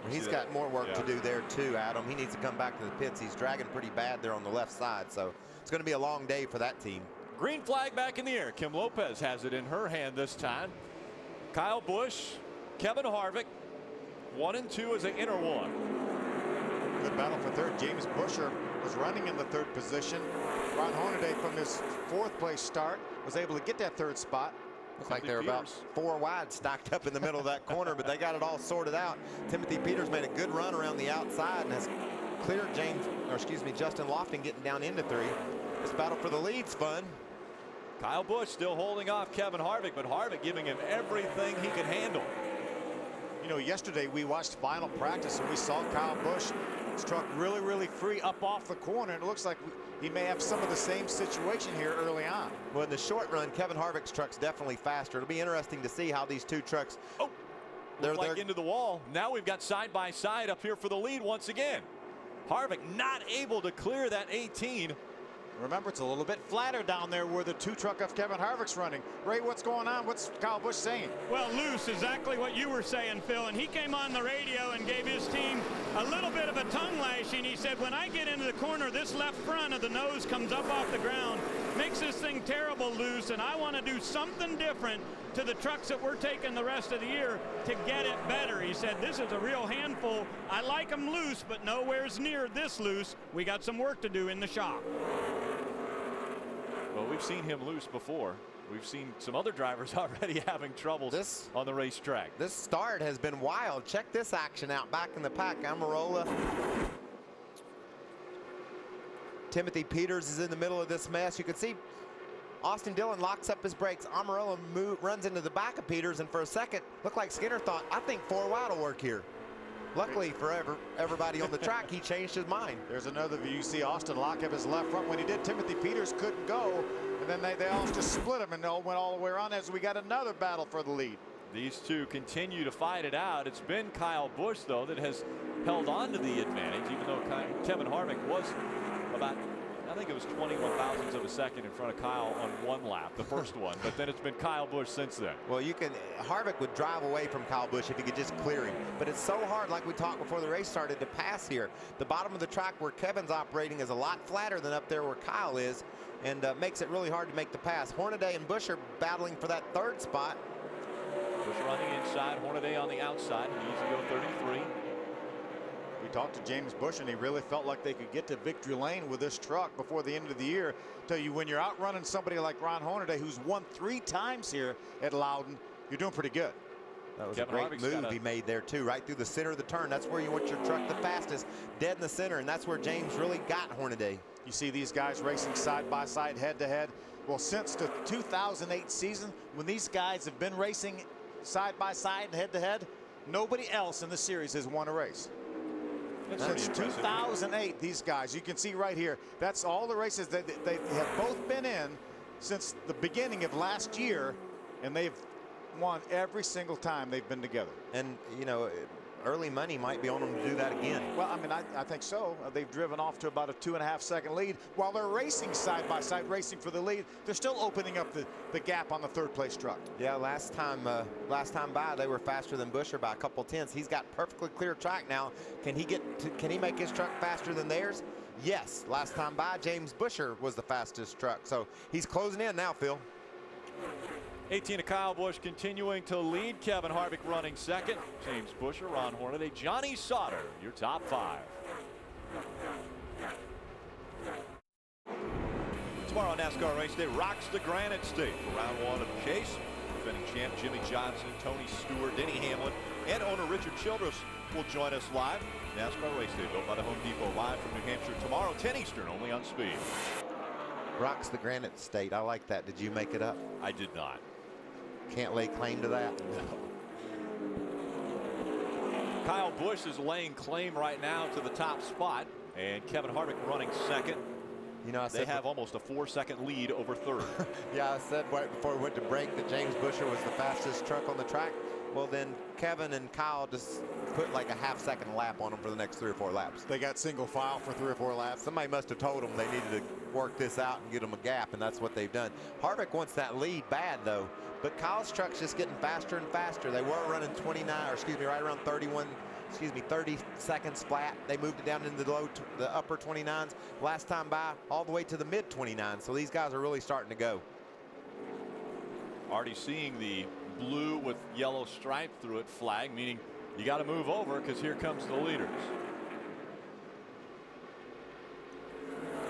Speaker 8: He's got more work to do there too, Adam. He needs to come back to the pits. He's dragging pretty bad there on the left side, so it's going to be a long day for that team.
Speaker 3: Green flag back in the air. Kim Lopez has it in her hand this time. Kyle Busch, Kevin Harvick, 1 and 2 as an inner one.
Speaker 2: Good battle for 3rd. James Busher was running in the 3rd position. Ron Hornaday from his 4th place start was able to get that 3rd spot.
Speaker 8: Looks like they're about 4 wide stacked up in the middle of that corner, but they got it all sorted out. Timothy Peters made a good run around the outside and has cleared Justin Lofton getting down into 3. This battle for the lead's fun.
Speaker 3: Kyle Busch still holding off Kevin Harvick, but Harvick giving him everything he can handle.
Speaker 2: You know, yesterday we watched final practice and we saw Kyle Busch, his truck really free up off the corner, and it looks like he may have some of the same situation here early on.
Speaker 8: Well, in the short run, Kevin Harvick's truck's definitely faster. It'll be interesting to see how these two trucks.
Speaker 3: They're into the wall. Now we've got side by side up here for the lead once again. Harvick not able to clear that 18.
Speaker 2: Remember, it's a little bit flatter down there where the two truck of Kevin Harvick's running. Ray, what's going on? What's Kyle Busch saying?
Speaker 9: Well, loose, exactly what you were saying, Phil. And he came on the radio and gave his team a little bit of a tongue lashing. He said, when I get into the corner, this left front of the nose comes up off the ground, makes this thing terrible loose, and I want to do something different to the trucks that we're taking the rest of the year to get it better. He said, this is a real handful. I like them loose, but nowhere's near this loose. We got some work to do in the shop.
Speaker 3: Well, we've seen him loose before. We've seen some other drivers already having troubles on the racetrack.
Speaker 8: This start has been wild. Check this action out back in the pack. Amarola. Timothy Peters is in the middle of this mess. You can see Austin Dillon locks up his brakes. Amarola runs into the back of Peters, and for a second, looked like Skinner thought, I think 4 wide will work here. Luckily for everybody on the track, he changed his mind.
Speaker 2: There's another view. You see Austin lock up his left front. When he did, Timothy Peters couldn't go, and then they all just split him and all went all the way around as we got another battle for the lead.
Speaker 3: These two continue to fight it out. It's been Kyle Busch, though, that has held on to the advantage, even though Kevin Harvick was about, I think it was 21 thousandths of a second in front of Kyle on one lap, the first one, but then it's been Kyle Busch since then.
Speaker 8: Well, Harvick would drive away from Kyle Busch if he could just clear him, but it's so hard, like we talked before the race started, to pass here. The bottom of the track where Kevin's operating is a lot flatter than up there where Kyle is, and makes it really hard to make the pass. Hornaday and Busch are battling for that third spot.
Speaker 3: Busch running inside, Hornaday on the outside. He needs to go 33.
Speaker 2: We talked to James Busch, and he really felt like they could get to victory lane with this truck before the end of the year. Tell you, when you're outrunning somebody like Ron Hornaday, who's won 3 times here at Loudon, you're doing pretty good.
Speaker 8: That was a great move he made there, too, right through the center of the turn. That's where you want your truck the fastest, dead in the center, and that's where James really got Hornaday.
Speaker 2: You see these guys racing side by side, head to head. Well, since the 2008 season, when these guys have been racing side by side and head to head, nobody else in the series has won a race. Since 2008, these guys, you can see right here, that's all the races that they have both been in since the beginning of last year, and they've won every single time they've been together.
Speaker 8: And, you know, early money might be on them to do that again.
Speaker 2: Well, I mean, I think so. They've driven off to about a 2.5-second lead. While they're racing side by side, racing for the lead, they're still opening up the gap on the third place truck.
Speaker 8: Yeah, last time by, they were faster than Buescher by a couple tenths. He's got perfectly clear track now. Can he make his truck faster than theirs? Yes. Last time by, James Buescher was the fastest truck. So he's closing in now, Phil.
Speaker 3: 18 of Kyle Busch continuing to lead. Kevin Harvick running second. James Buescher, Ron Hornaday, Johnny Sauter, your top 5. Tomorrow, NASCAR race day rocks the Granite State for round 1 of the chase. Defending champ Jimmy Johnson, Tony Stewart, Denny Hamlin, and owner Richard Childress will join us live. NASCAR race day built by the Home Depot, live from New Hampshire tomorrow, 10 Eastern, only on Speed.
Speaker 8: Rocks the Granite State. I like that. Did you make it up?
Speaker 3: I did not.
Speaker 8: Can't lay claim to that.
Speaker 3: No. Kyle Busch is laying claim right now to the top spot, and Kevin Harvick running second.
Speaker 8: You know,
Speaker 3: they have almost a 4-second lead over third.
Speaker 8: Yeah, I said right before we went to break that James Buescher was the fastest truck on the track. Well, then Kevin and Kyle just put like a half-second lap on them for the next 3 or 4 laps.
Speaker 2: They got single file for 3 or 4 laps.
Speaker 8: Somebody must have told them they needed to work this out and get them a gap, and that's what they've done. Harvick wants that lead bad, though. But Kyle's truck's just getting faster and faster. They were running 30 seconds flat. They moved it down into the upper 29s. Last time by, all the way to the mid 29s. So these guys are really starting to go.
Speaker 3: Already seeing the blue with yellow stripe through it flag, meaning you got to move over because here comes the leaders.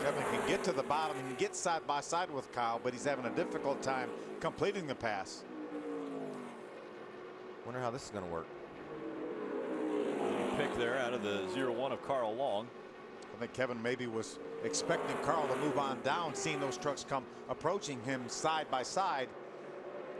Speaker 2: Kevin can get to the bottom and get side by side with Kyle, but he's having a difficult time completing the pass.
Speaker 8: Wonder how this is going to work.
Speaker 3: Pick there out of the 0-1 of Carl Long.
Speaker 2: I think Kevin maybe was expecting Carl to move on down, seeing those trucks come approaching him side by side.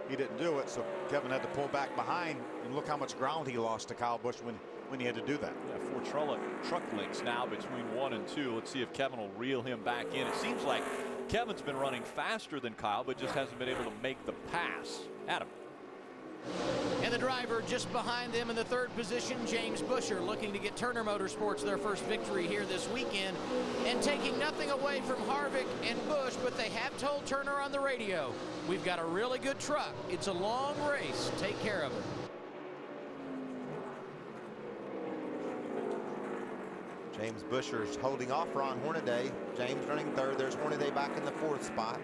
Speaker 2: He didn't do it, so Kevin had to pull back behind, and look how much ground he lost to Kyle Busch when when he had to do that.
Speaker 3: Yeah, 4 truck links now between 1 and 2. Let's see if Kevin will reel him back in. It seems like Kevin's been running faster than Kyle, but just hasn't been able to make the pass. Adam.
Speaker 6: And the driver just behind them in the 3rd position, James Busher, looking to get Turner Motorsports their first victory here this weekend, and taking nothing away from Harvick and Busch, but they have told Turner on the radio, we've got a really good truck. It's a long race. Take care of it.
Speaker 8: James Busher's holding off Ron Hornaday. James running 3rd. There's Hornaday back in the 4th spot.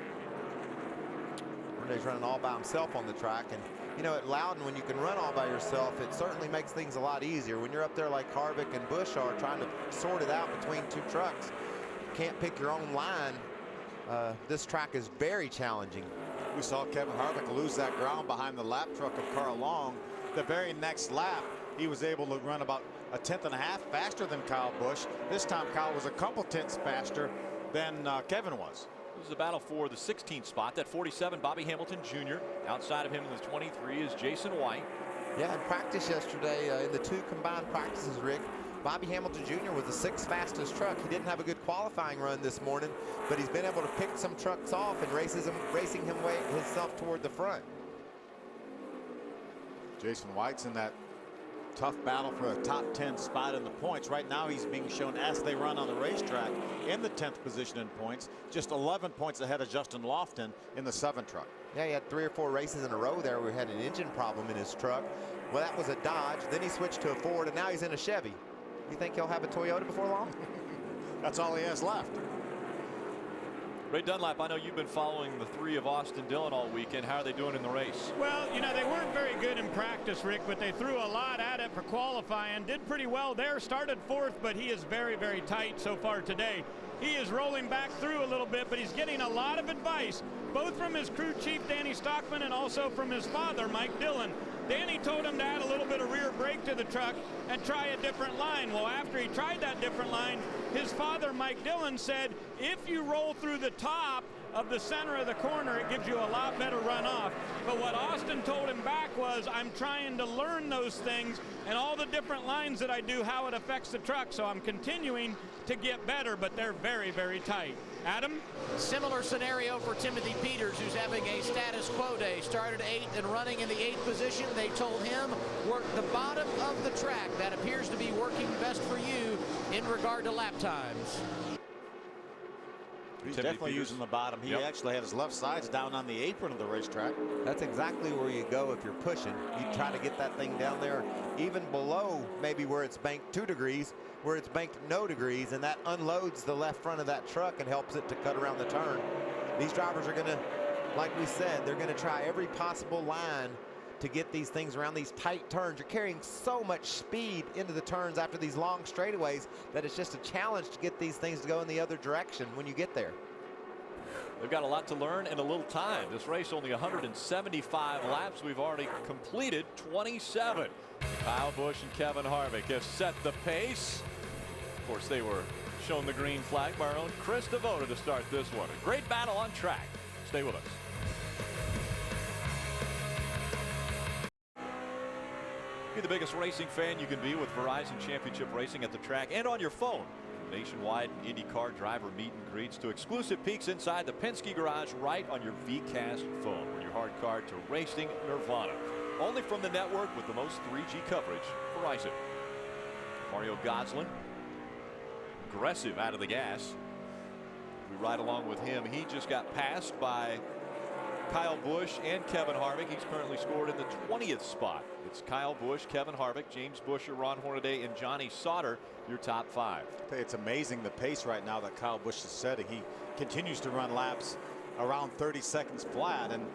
Speaker 8: Hornaday's running all by himself on the track. And, you know, at Loudon, when you can run all by yourself, it certainly makes things a lot easier. When you're up there like Harvick and Busch are trying to sort it out between 2 trucks, you can't pick your own line. This track is very challenging.
Speaker 2: We saw Kevin Harvick lose that ground behind the lap truck of Carl Long. The very next lap, he was able to run about a 1/10 faster than Kyle Busch. This time Kyle was a couple tenths faster than Kevin was.
Speaker 3: This is a battle for the 16th spot. That 47, Bobby Hamilton Jr. Outside of him in the 23 is Jason White.
Speaker 8: Yeah, in practice yesterday, in the 2 combined practices, Rick, Bobby Hamilton Jr. was the 6th fastest truck. He didn't have a good qualifying run this morning, but he's been able to pick some trucks off and racing himself toward the front.
Speaker 2: Jason White's in that tough battle for a top 10 spot in the points. Right now he's being shown as they run on the racetrack in the 10th position in points, just 11 points ahead of Justin Lofton in the 7 truck.
Speaker 8: Yeah, he had 3 or 4 races in a row there where he had an engine problem in his truck. Well, that was a Dodge. Then he switched to a Ford, and now he's in a Chevy. You think he'll have a Toyota before long?
Speaker 2: That's all he has left.
Speaker 3: Ray Dunlap, I know you've been following the 3 of Austin Dillon all weekend. How are they doing in the race?
Speaker 9: Well, you know, they weren't very good in practice, Rick, but they threw a lot at it for qualifying. Did pretty well there. Started 4th, but he is very, very tight so far today. He is rolling back through a little bit, but he's getting a lot of advice, both from his crew chief, Danny Stockman, and also from his father, Mike Dillon. Danny told him to add a little bit of rear brake to the truck and try a different line. Well, after he tried that different line, his father, Mike Dillon, said, if you roll through the top of the center of the corner, it gives you a lot better runoff. But what Austin told him back was, I'm trying to learn those things and all the different lines that I do, how it affects the truck. So I'm continuing to get better, but they're very, very tight. Adam?
Speaker 6: Similar scenario for Timothy Peters, who's having a status quo day. Started 8th and running in the 8th position. They told him, work the bottom of the track. That appears to be working best for you in regard to lap times.
Speaker 2: He's definitely using the bottom. He actually had his left sides down on the apron of the racetrack.
Speaker 8: That's exactly where you go if you're pushing. You try to get that thing down there even below maybe where it's banked 2 degrees, where it's banked no degrees, and that unloads the left front of that truck and helps it to cut around the turn. These drivers are going to, like we said, they're going to try every possible line to get these things around these tight turns. You're carrying so much speed into the turns after these long straightaways that it's just a challenge to get these things to go in the other direction when you get there.
Speaker 3: They've got a lot to learn and a little time. This race only 175 laps. We've already completed 27. Kyle Busch and Kevin Harvick have set the pace. Of course, they were shown the green flag by our own Chris Devoto to start this one. A great battle on track. Stay with us. Be the biggest racing fan you can be with Verizon Championship Racing at the track and on your phone. Nationwide IndyCar driver meet and greets to exclusive peeks inside the Penske garage right on your VCast phone. Bring your hard card to Racing Nirvana. Only from the network with the most 3G coverage, Verizon. Mario Goslin, aggressive out of the gas. We ride along with him. He just got passed by Kyle Busch and Kevin Harvick. He's currently scored in the 20th spot. It's Kyle Busch, Kevin Harvick, James Busher, Ron Hornaday, and Johnny Sauter, your top 5.
Speaker 2: It's amazing the pace right now that Kyle Busch is setting. He continues to run laps around 30 seconds flat, and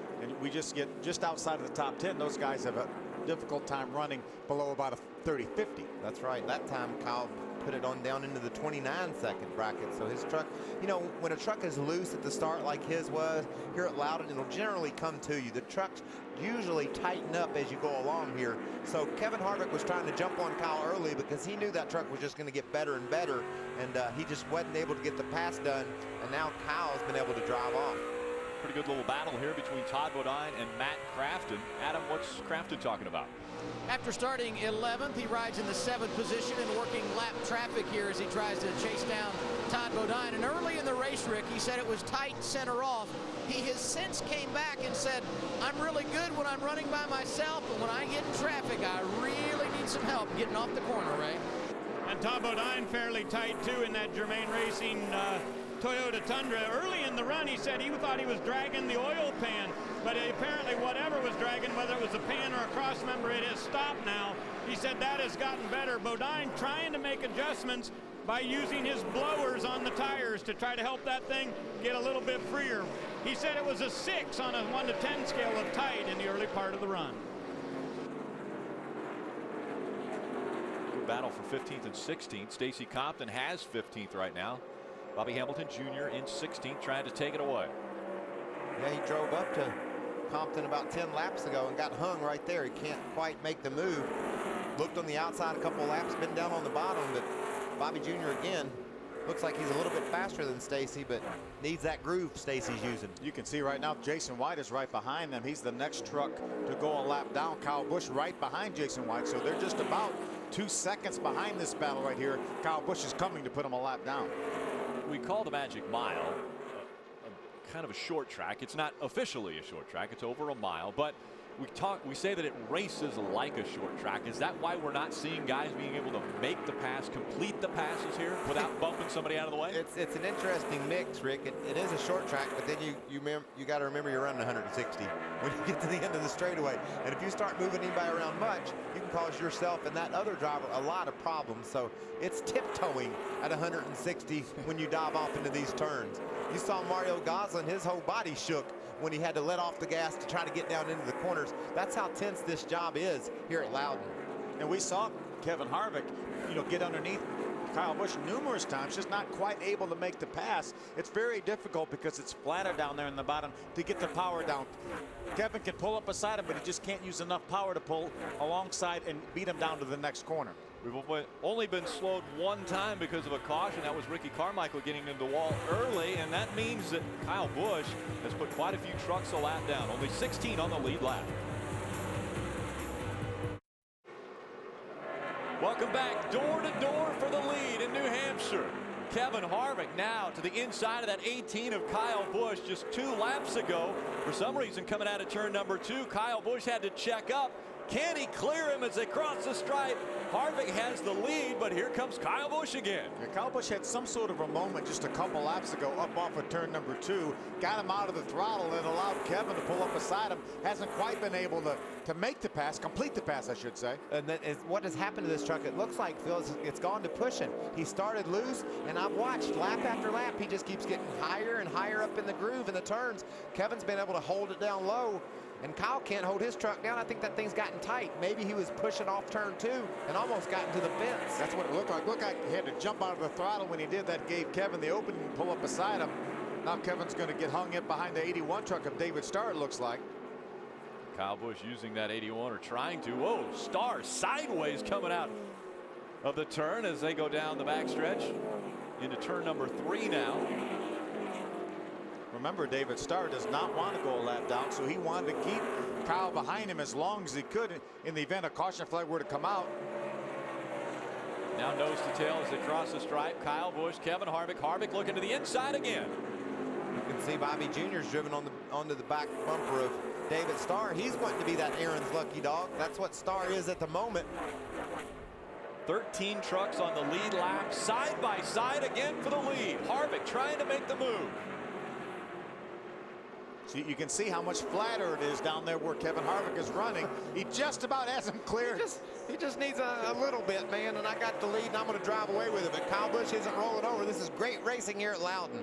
Speaker 2: we just get just outside of the top 10. Those guys have a difficult time running below about a 30-50.
Speaker 8: That's right. That time Kyle put it on down into the 29-second bracket. So his truck, you know, when a truck is loose at the start like his was here at Loudon, it'll generally come to you. The trucks usually tighten up as you go along here. So Kevin Harvick was trying to jump on Kyle early because he knew that truck was just going to get better and better, and he just wasn't able to get the pass done, and now Kyle's been able to drive off.
Speaker 3: Pretty good little battle here between Todd Bodine and Matt Crafton. Adam, what's Crafton talking about?
Speaker 6: After starting 11th, he rides in the 7th position and working lap traffic here as he tries to chase down Todd Bodine. And early in the race, Rick, he said it was tight center off. He has since came back and said, I'm really good when I'm running by myself, but when I get in traffic, I really need some help getting off the corner, Ray.
Speaker 9: And Todd Bodine fairly tight, too, in that Germain Racing Toyota Tundra. Early in the run, he said he thought he was dragging the oil pan, but apparently whatever was dragging, whether it was a pan or a cross member, it has stopped now. He said that has gotten better. Bodine trying to make adjustments by using his blowers on the tires to try to help that thing get a little bit freer. He said it was a 6 on a 1 to 10 scale of tight in the early part of the run.
Speaker 3: Good battle for 15th and 16th. Stacy Compton has 15th right now. Bobby Hamilton Jr. in 16th, trying to take it away.
Speaker 8: Yeah, he drove up to Compton about 10 laps ago and got hung right there. He can't quite make the move. Looked on the outside a couple of laps, been down on the bottom, but Bobby Jr. again looks like he's a little bit faster than Stacy, but needs that groove Stacy's using.
Speaker 2: You can see right now Jason White is right behind them. He's the next truck to go a lap down. Kyle Busch right behind Jason White, so they're just about 2 seconds behind this battle right here. Kyle Busch is coming to put him a lap down.
Speaker 3: We call the Magic Mile kind of a short track. It's not officially a short track. It's over a mile, but we say that it races like a short track. Is that why we're not seeing guys being able to make the pass, complete the passes here without bumping somebody out of the way?
Speaker 8: It's an interesting mix, Rick. It is a short track, but then you got to remember you're running 160 when you get to the end of the straightaway. And if you start moving anybody around much, you can cause yourself and that other driver a lot of problems. So it's tiptoeing at 160 when you dive off into these turns. You saw Mario Goslin, his whole body shook when he had to let off the gas to try to get down into the corners. That's how tense this job is here at Loudon.
Speaker 2: And we saw Kevin Harvick, get underneath Kyle Busch numerous times, just not quite able to make the pass. It's very difficult because it's flatter down there in the bottom to get the power down. Kevin can pull up beside him, but he just can't use enough power to pull alongside and beat him down to the next corner.
Speaker 3: We've only been slowed one time because of a caution. That was Ricky Carmichael getting into the wall early, and that means that Kyle Busch has put quite a few trucks a lap down. Only 16 on the lead lap. Welcome back, door to door for the lead in New Hampshire. Kevin Harvick now to the inside of that 18 of Kyle Busch just 2 laps ago. For some reason, coming out of turn number 2, Kyle Busch had to check up. Can he clear him as they cross the stripe? Harvick has the lead, but here comes Kyle Busch again.
Speaker 2: Yeah, Kyle Busch had some sort of a moment just a couple laps ago up off of turn number 2. Got him out of the throttle and allowed Kevin to pull up beside him. Hasn't quite been able to make the pass, complete the pass, I should say.
Speaker 8: And that is what has happened to this truck. It looks like, Phil, it's gone to pushing. He started loose, and I've watched lap after lap. He just keeps getting higher and higher up in the groove in the turns. Kevin's been able to hold it down low. And Kyle can't hold his truck down. I think that thing's gotten tight. Maybe he was pushing off turn 2 and almost got into the fence.
Speaker 2: That's what it looked like. Looked like he had to jump out of the throttle when he did that. Gave Kevin the opening to pull up beside him. Now Kevin's going to get hung in behind the 81 truck of David Starr, it looks like.
Speaker 3: Kyle Busch using that 81 or trying to. Whoa, Starr sideways coming out of the turn as they go down the backstretch into turn number 3 now.
Speaker 2: Remember, David Starr does not want to go a lap down, so he wanted to keep Kyle behind him as long as he could in the event a caution flag were to come out.
Speaker 3: Now nose to tail as they cross the stripe. Kyle Busch, Kevin Harvick. Harvick looking to the inside again.
Speaker 8: You can see Bobby Jr.'s driven onto the back bumper of David Starr. He's wanting to be that Aaron's lucky dog. That's what Starr is at the moment.
Speaker 3: 13 trucks on the lead lap, side by side again for the lead. Harvick trying to make the move.
Speaker 2: So you can see how much flatter it is down there where Kevin Harvick is running. He just about has him cleared.
Speaker 8: He just needs a little bit, man, and I got the lead, and I'm going to drive away with it. But Kyle Busch isn't rolling over. This is great racing here at Loudon.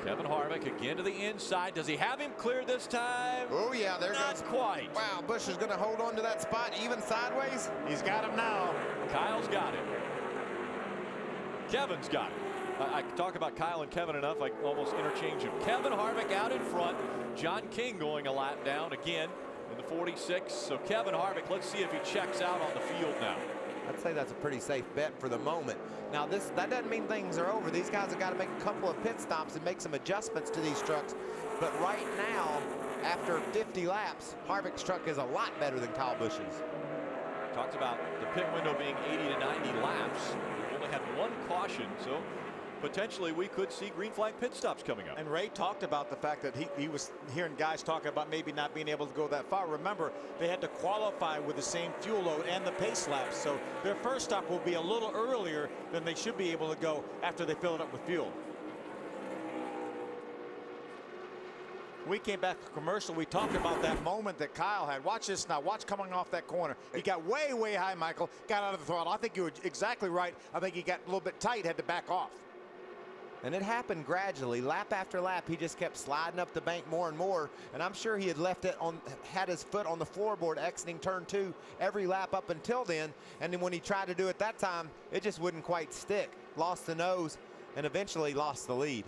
Speaker 3: Kevin Harvick again to the inside. Does he have him cleared this time?
Speaker 8: Oh, yeah, there
Speaker 3: Not
Speaker 8: goes.
Speaker 3: quite.
Speaker 8: Wow, Busch is going to hold on to that spot even sideways.
Speaker 2: He's got him now.
Speaker 3: Kyle's got him. Kevin's got him. I talk about Kyle and Kevin enough, I almost interchange them. Kevin Harvick out in front. John King going a lap down again in the 46. So Kevin Harvick, let's see if he checks out on the field now.
Speaker 8: I'd say that's a pretty safe bet for the moment. Now that doesn't mean things are over. These guys have got to make a couple of pit stops and make some adjustments to these trucks. But right now, after 50 laps, Harvick's truck is a lot better than Kyle Busch's.
Speaker 3: Talked about the pit window being 80 to 90 laps. We've only had one caution, so potentially we could see green flag pit stops coming up.
Speaker 2: And Ray talked about the fact that he was hearing guys talking about maybe not being able to go that far. Remember, they had to qualify with the same fuel load and the pace laps, so their first stop will be a little earlier than they should be able to go after they fill it up with fuel. We came back to commercial. We talked about that moment that Kyle had. Watch this now. Watch coming off that corner. He got way, way high, Michael. Got out of the throttle. I think you were exactly right. I think he got a little bit tight, had to back off.
Speaker 8: And it happened gradually. Lap after lap, he just kept sliding up the bank more and more. And I'm sure he had had his foot on the floorboard exiting turn 2 every lap up until then. And then when he tried to do it that time, it just wouldn't quite stick. Lost the nose and eventually lost the lead.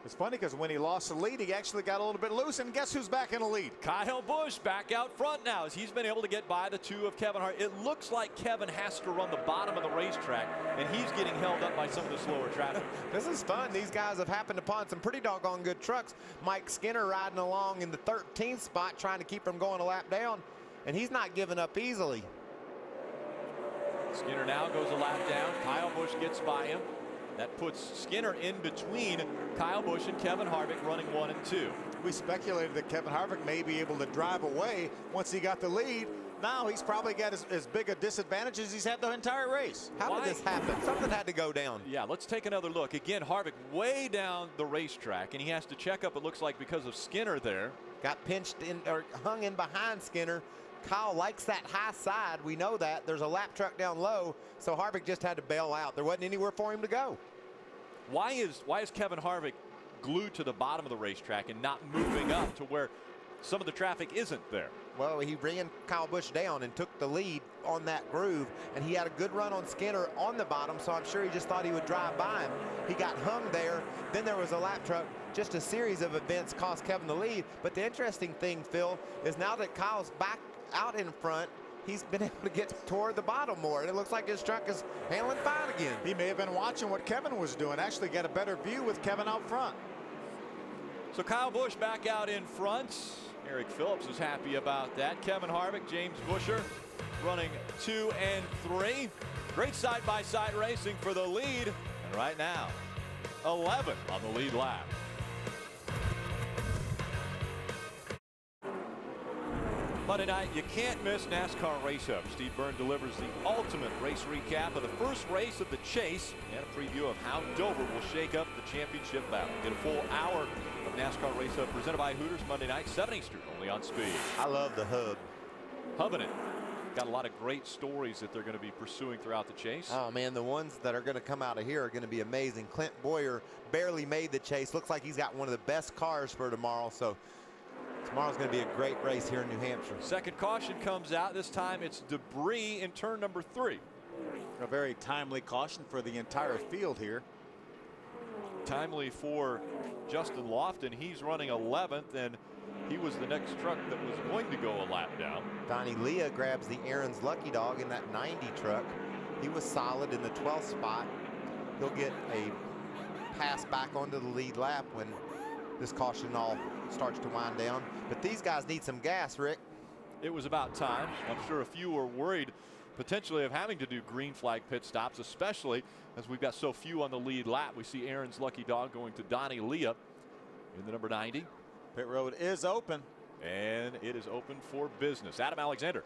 Speaker 2: It's funny because when he lost the lead, he actually got a little bit loose, and guess who's back in the lead?
Speaker 3: Kyle Busch back out front now as he's been able to get by the 2 of Kevin Harvick. It looks like Kevin has to run the bottom of the racetrack, and he's getting held up by some of the slower traffic.
Speaker 8: This is fun. These guys have happened upon some pretty doggone good trucks. Mike Skinner riding along in the 13th spot, trying to keep from going a lap down, and he's not giving up easily.
Speaker 3: Skinner now goes a lap down. Kyle Busch gets by him. That puts Skinner in between Kyle Busch and Kevin Harvick running 1 and 2.
Speaker 2: We speculated that Kevin Harvick may be able to drive away once he got the lead. Now he's probably got as big a disadvantage as he's had the entire race.
Speaker 8: How did this happen? Something had to go down.
Speaker 3: Yeah, let's take another look. Again, Harvick way down the racetrack, and he has to check up, it looks like, because of Skinner there.
Speaker 8: Got pinched in, or hung in behind Skinner. Kyle likes that high side. We know that. There's a lap truck down low, so Harvick just had to bail out. There wasn't anywhere for him to go.
Speaker 3: Why is Kevin Harvick glued to the bottom of the racetrack and not moving up to where some of the traffic isn't there?
Speaker 8: Well, he ran Kyle Busch down and took the lead on that groove, and he had a good run on Skinner on the bottom, so I'm sure he just thought he would drive by him. He got hung there. Then there was a lap truck. Just a series of events cost Kevin the lead. But the interesting thing, Phil, is now that Kyle's back out in front, he's been able to get toward the bottom more, and it looks like his truck is handling fine again.
Speaker 2: He may have been watching what Kevin was doing, actually got a better view with Kevin out front.
Speaker 3: So Kyle Busch back out in front. Eric Phillips is happy about that. Kevin Harvick, James Buescher running 2 and 3. Great side-by-side racing for the lead. And right now, 11 on the lead lap. Monday night, you can't miss NASCAR Race Up. Steve Byrne delivers the ultimate race recap of the first race of the chase and a preview of how Dover will shake up the championship battle. Get a full hour of NASCAR Race Up presented by Hooters Monday night, 7 Eastern, only on Speed.
Speaker 8: I love the hub.
Speaker 3: Hubbing it. Got a lot of great stories that they're going to be pursuing throughout the chase.
Speaker 8: Oh, man, the ones that are going to come out of here are going to be amazing. Clint Boyer barely made the chase. Looks like he's got one of the best cars for tomorrow, so tomorrow's going to be a great race here in New Hampshire.
Speaker 3: Second caution comes out. This time it's debris in turn number 3.
Speaker 2: A very timely caution for the entire field here.
Speaker 3: Timely for Justin Lofton. He's running 11th, and he was the next truck that was going to go a lap down.
Speaker 8: Donnie Leah grabs the Aaron's Lucky Dog in that 90 truck. He was solid in the 12th spot. He'll get a pass back onto the lead lap when this caution all starts to wind down. But these guys need some gas, Rick.
Speaker 3: It was about time. I'm sure a few were worried potentially of having to do green flag pit stops, especially as we've got so few on the lead lap. We see Aaron's Lucky Dog going to Donnie Leah in the number 90.
Speaker 2: Pit road is open.
Speaker 3: And it is open for business. Adam Alexander.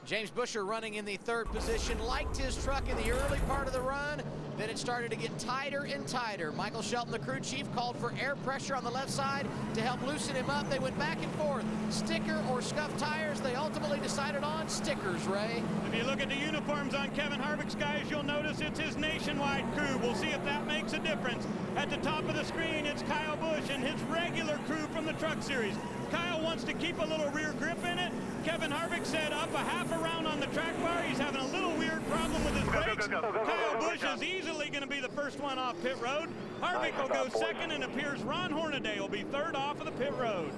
Speaker 6: James Buescher running in the 3rd position. Liked his truck in the early part of the run. Then it started to get tighter and tighter. Michael Shelton, the crew chief, called for air pressure on the left side to help loosen him up. They went back and forth. Sticker or scuffed tires. They ultimately decided on stickers, Ray.
Speaker 9: If you look at the uniforms on Kevin Harvick's guys, you'll notice it's his nationwide crew. We'll see if that makes a difference. At the top of the screen, it's Kyle Busch and his regular crew from the Truck Series. Kyle wants to keep a little rear grip in it. Kevin Harvick said up a half a round on the track bar. He's having a little weird problem with his brakes. Kyle Busch is easily going to be the first one off pit road. Harvick will go second, and appears Ron Hornaday will be 3rd off of the pit road.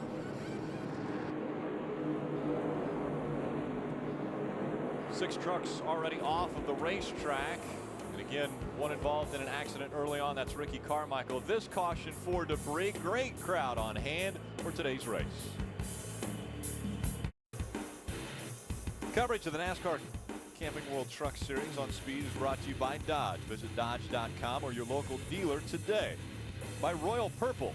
Speaker 3: 6 trucks already off of the racetrack. And again, one involved in an accident early on. That's Ricky Carmichael. This caution for debris. Great crowd on hand for today's race. Coverage of the NASCAR Camping World Truck Series on Speed is brought to you by Dodge. Visit Dodge.com or your local dealer today. By Royal Purple,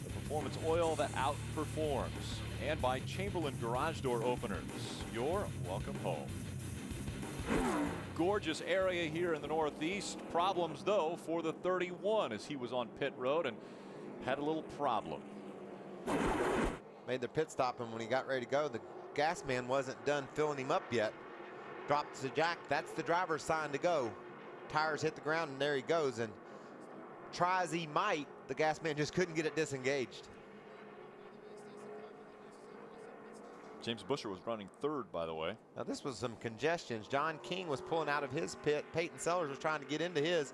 Speaker 3: the performance oil that outperforms. And by Chamberlain Garage Door Openers. You're welcome home. Gorgeous area here in the Northeast. Problems, though, for the 31 as he was on pit road and had a little problem.
Speaker 8: Made the pit stop, and when he got ready to go, the gas man wasn't done filling him up yet. Drops the jack. That's the driver's sign to go. Tires hit the ground, and there he goes. And try as he might, the gas man just couldn't get it disengaged.
Speaker 3: James Busher was running 3rd, by the way.
Speaker 8: Now this was some congestion. John King was pulling out of his pit. Peyton Sellers was trying to get into his.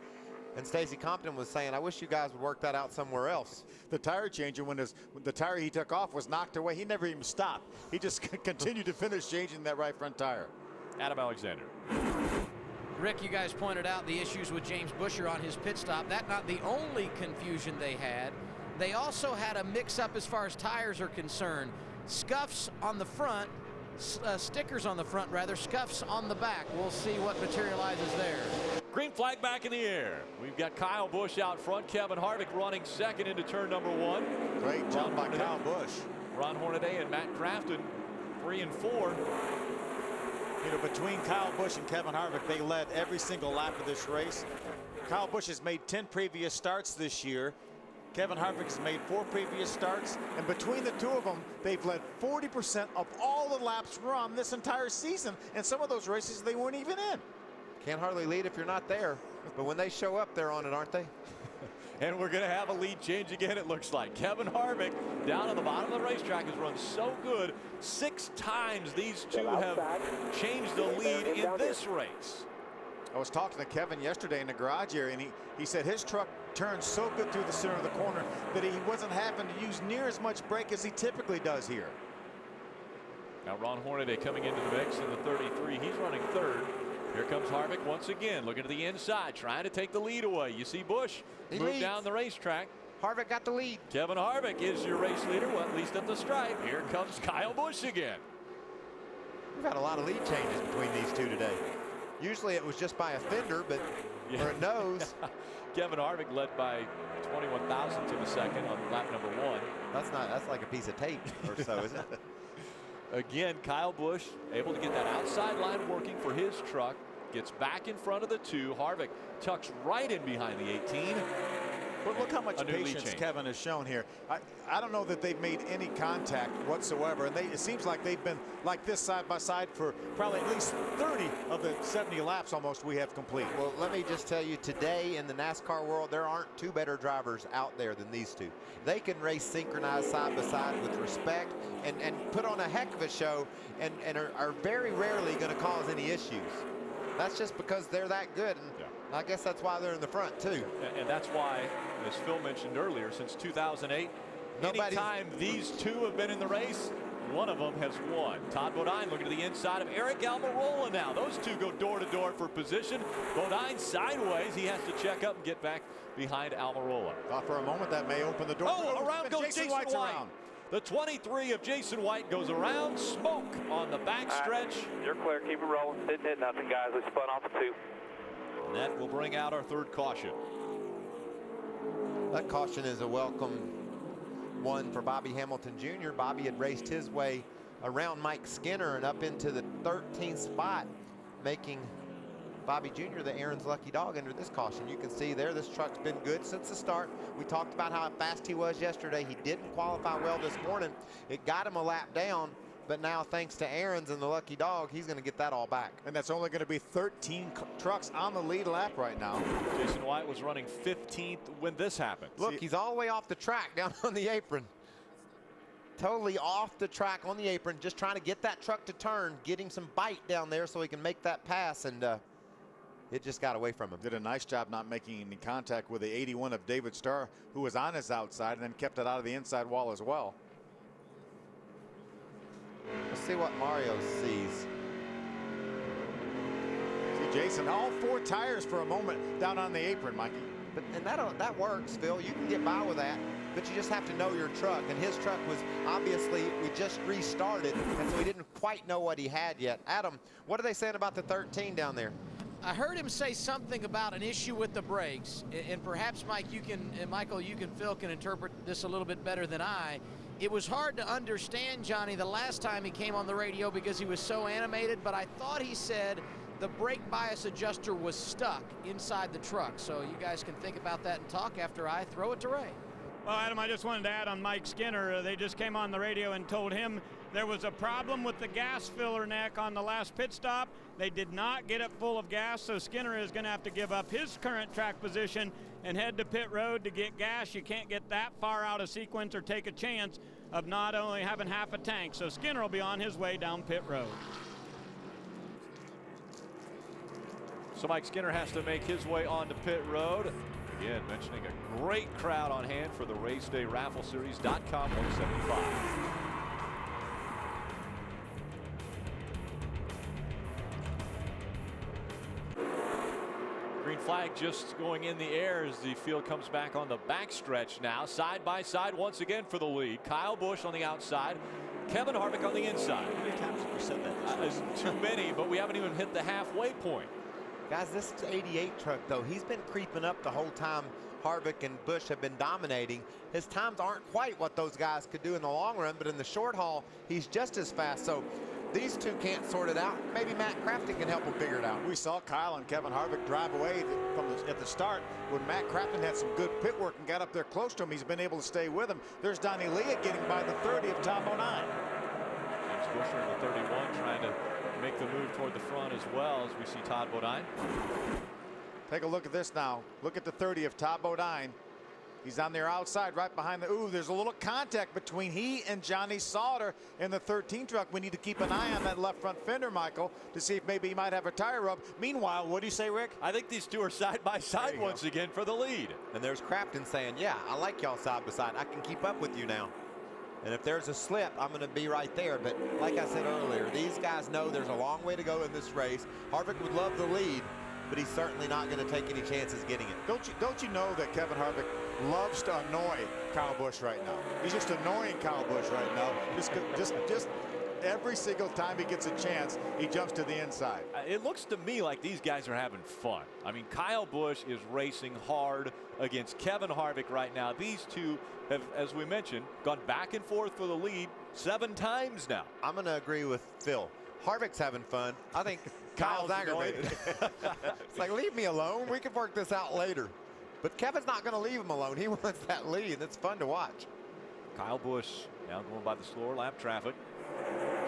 Speaker 8: And Stacy Compton was saying, I wish you guys would work that out somewhere else.
Speaker 2: The tire changer, when the tire he took off was knocked away, he never even stopped. He just continued to finish changing that right front tire.
Speaker 3: Adam Alexander.
Speaker 6: Rick, you guys pointed out the issues with James Busher on his pit stop. That's not the only confusion they had. They also had a mix-up as far as tires are concerned. Scuffs on the front, stickers on the front rather, scuffs on the back. We'll see what materializes there.
Speaker 3: Green flag back in the air. We've got Kyle Busch out front. Kevin Harvick running 2nd into turn number 1.
Speaker 2: Great jump by Kyle Busch.
Speaker 3: Ron Hornaday and Matt Crafton 3 and 4.
Speaker 2: You know, between Kyle Busch and Kevin Harvick, they led every single lap of this race. Kyle Busch has made 10 previous starts this year. Kevin Harvick has made 4 previous starts, and between the two of them, they've led 40% of all the laps run this entire season, and some of those races they weren't even in.
Speaker 8: Can't hardly lead if you're not there, but when they show up, they're on it, aren't they?
Speaker 3: And we're going to have a lead change again, it looks like. Kevin Harvick down at the bottom of the racetrack has run so good. 6 times these two have changed the lead in this race.
Speaker 2: I was talking to Kevin yesterday in the garage area, and he said his truck turned so good through the center of the corner that he wasn't having to use near as much brake as he typically does here.
Speaker 3: Now Ron Hornaday coming into the mix in the 33. He's running 3rd. Here comes Harvick once again, looking to the inside, trying to take the lead away. You see Busch move down the racetrack.
Speaker 8: Harvick got the lead.
Speaker 3: Kevin Harvick is your race leader, well, at least at the stripe. Here comes Kyle Busch again.
Speaker 8: We've had a lot of lead changes between these two today. Usually it was just by a fender, but or a nose.
Speaker 3: Kevin Harvick led by 21 thousandths of a second on lap number 1.
Speaker 8: That's like a piece of tape or so, isn't it?
Speaker 3: Again, Kyle Busch able to get that outside line working for his truck. Gets back in front of the 2. Harvick tucks right in behind the 18.
Speaker 2: But look how much patience Kevin has shown here. I don't know that they've made any contact whatsoever, and it seems like they've been like this side by side for probably at least 30 of the 70 laps almost we have complete.
Speaker 8: Well, let me just tell you, today in the NASCAR world, there aren't 2 better drivers out there than these 2. They can race synchronized side by side with respect and put on a heck of a show and are very rarely going to cause any issues. That's just because they're that good. And I guess that's why they're in the front, too.
Speaker 3: And that's why, as Phil mentioned earlier, since 2008, anytime these 2 have been in the race, one of them has won. Todd Bodine looking to the inside of Eric Almirola now. Those 2 go door to door for position. Bodine sideways. He has to check up and get back behind Almirola.
Speaker 2: Thought for a moment that may open the door.
Speaker 3: Oh, around goes Jason White. Around. The 23 of Jason White goes around. Smoke on the backstretch.
Speaker 4: Right, you're clear. Keep it rolling. Didn't hit nothing, guys. We spun off the 2.
Speaker 3: And that will bring out our 3rd caution.
Speaker 8: That caution is a welcome one for Bobby Hamilton Jr. Bobby had raced his way around Mike Skinner and up into the 13th spot, making Bobby Jr. the Aaron's lucky dog under this caution. You can see there, this truck's been good since the start. We talked about how fast he was yesterday. He didn't qualify well this morning. It got him a lap down, but now thanks to Aaron's and the lucky dog, he's going to get that all back.
Speaker 2: And that's only going to be 13 trucks on the lead lap right now.
Speaker 3: Jason White was running 15th when this happened.
Speaker 8: Look, he's all the way off the track down on the apron. Totally off the track on the apron, just trying to get that truck to turn, get him some bite down there so he can make that pass, and it just got away from him.
Speaker 2: Did a nice job not making any contact with the 81 of David Starr, who was on his outside and then kept it out of the inside wall as well.
Speaker 8: Let's see what Mario sees.
Speaker 2: Jason. All 4 tires for a moment down on the apron, Mikey.
Speaker 8: And that works, Phil. You can get by with that, but you just have to know your truck. And his truck was obviously, we just restarted, and so he didn't quite know what he had yet. Adam, what are they saying about the 13 down there?
Speaker 6: I heard him say something about an issue with the brakes, and perhaps Mike, you can, and Michael, Phil can interpret this a little bit better than I. It was hard to understand Johnny the last time he came on the radio because he was so animated, but I thought he said the brake bias adjuster was stuck inside the truck. So you guys can think about that and talk after I throw it to Ray.
Speaker 9: Well, Adam, I just wanted to add on Mike Skinner. They just came on the radio and told him there was a problem with the gas filler neck on the last pit stop. They did not get it full of gas, so Skinner is going to have to give up his current track position and head to pit road to get gas. You can't get that far out of sequence or take a chance of not only having half a tank. So Skinner will be on his way down pit road.
Speaker 3: So Mike Skinner has to make his way onto pit road. Again, mentioning a great crowd on hand for the Race Day Raffle Series.com 175. Green flag just going in the air as the field comes back on the backstretch now. Side by side once again for the lead. Kyle Busch on the outside. Kevin Harvick on the inside.
Speaker 2: How many times have you said that?
Speaker 3: Too many, but we haven't even hit the halfway point.
Speaker 8: Guys, this 88 truck, though, he's been creeping up the whole time Harvick and Busch have been dominating. His times aren't quite what those guys could do in the long run, but in the short haul, he's just as fast. So these two can't sort it out. Maybe Matt Crafton can help them figure it out.
Speaker 2: We saw Kyle and Kevin Harvick drive away at the start when Matt Crafton had some good pit work and got up there close to him. He's been able to stay with him. There's Donnie Leah getting by the 30 of Tom 09.
Speaker 3: James Busher in the 31 trying to make the move toward the front as well as we see Todd Bodine.
Speaker 2: Take a look at this now. Look at the 30 of Todd Bodine. He's on their outside right behind the, ooh, there's a little contact between he and Johnny Sauter in the 13 truck. We need to keep an eye on that left front fender, Michael, to see if maybe he might have a tire rub. Meanwhile, what do you say, Rick?
Speaker 3: I think these two are side by side once again for the lead.
Speaker 8: And there's Crafton saying, yeah, I like y'all side by side. I can keep up with you now. And if there's a slip, I'm going to be right there. But like I said earlier, these guys know there's a long way to go in this race. Harvick would love the lead, but he's certainly not going to take any chances getting it.
Speaker 2: Don't you know that Kevin Harvick loves to annoy Kyle Busch right now? He's just annoying Kyle Busch right now. Just every single time he gets a chance, he jumps to the inside.
Speaker 3: It looks to me like these guys are having fun. I mean, Kyle Busch is racing hard against Kevin Harvick right now. These two have, as we mentioned, gone back and forth for the lead 7 times now.
Speaker 8: I'm going to agree with Phil. Harvick's having fun. I think Kyle's aggravated. It's like, leave me alone. We can work this out later. But Kevin's not going to leave him alone. He wants that lead. It's fun to watch.
Speaker 3: Kyle Busch now going by the slower lap traffic.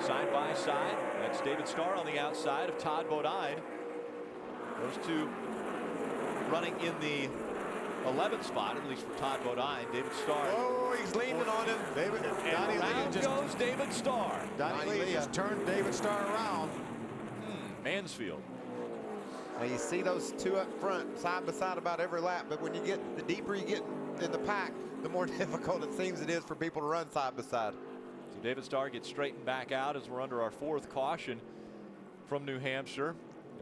Speaker 3: Side by side. That's David Starr on the outside of Todd Bodine. Those two running in the 11th spot, at least for Todd Bodine. David Starr.
Speaker 8: Oh, he's leaning on him.
Speaker 3: Goes David Starr.
Speaker 2: Donnie Lee just turned David Starr around.
Speaker 3: Mansfield.
Speaker 8: Now you see those two up front, side by side about every lap, but when you get, the deeper you get in the pack, the more difficult it seems it is for people to run side by side.
Speaker 3: So David Starr gets straightened back out as we're under our 4th caution from New Hampshire.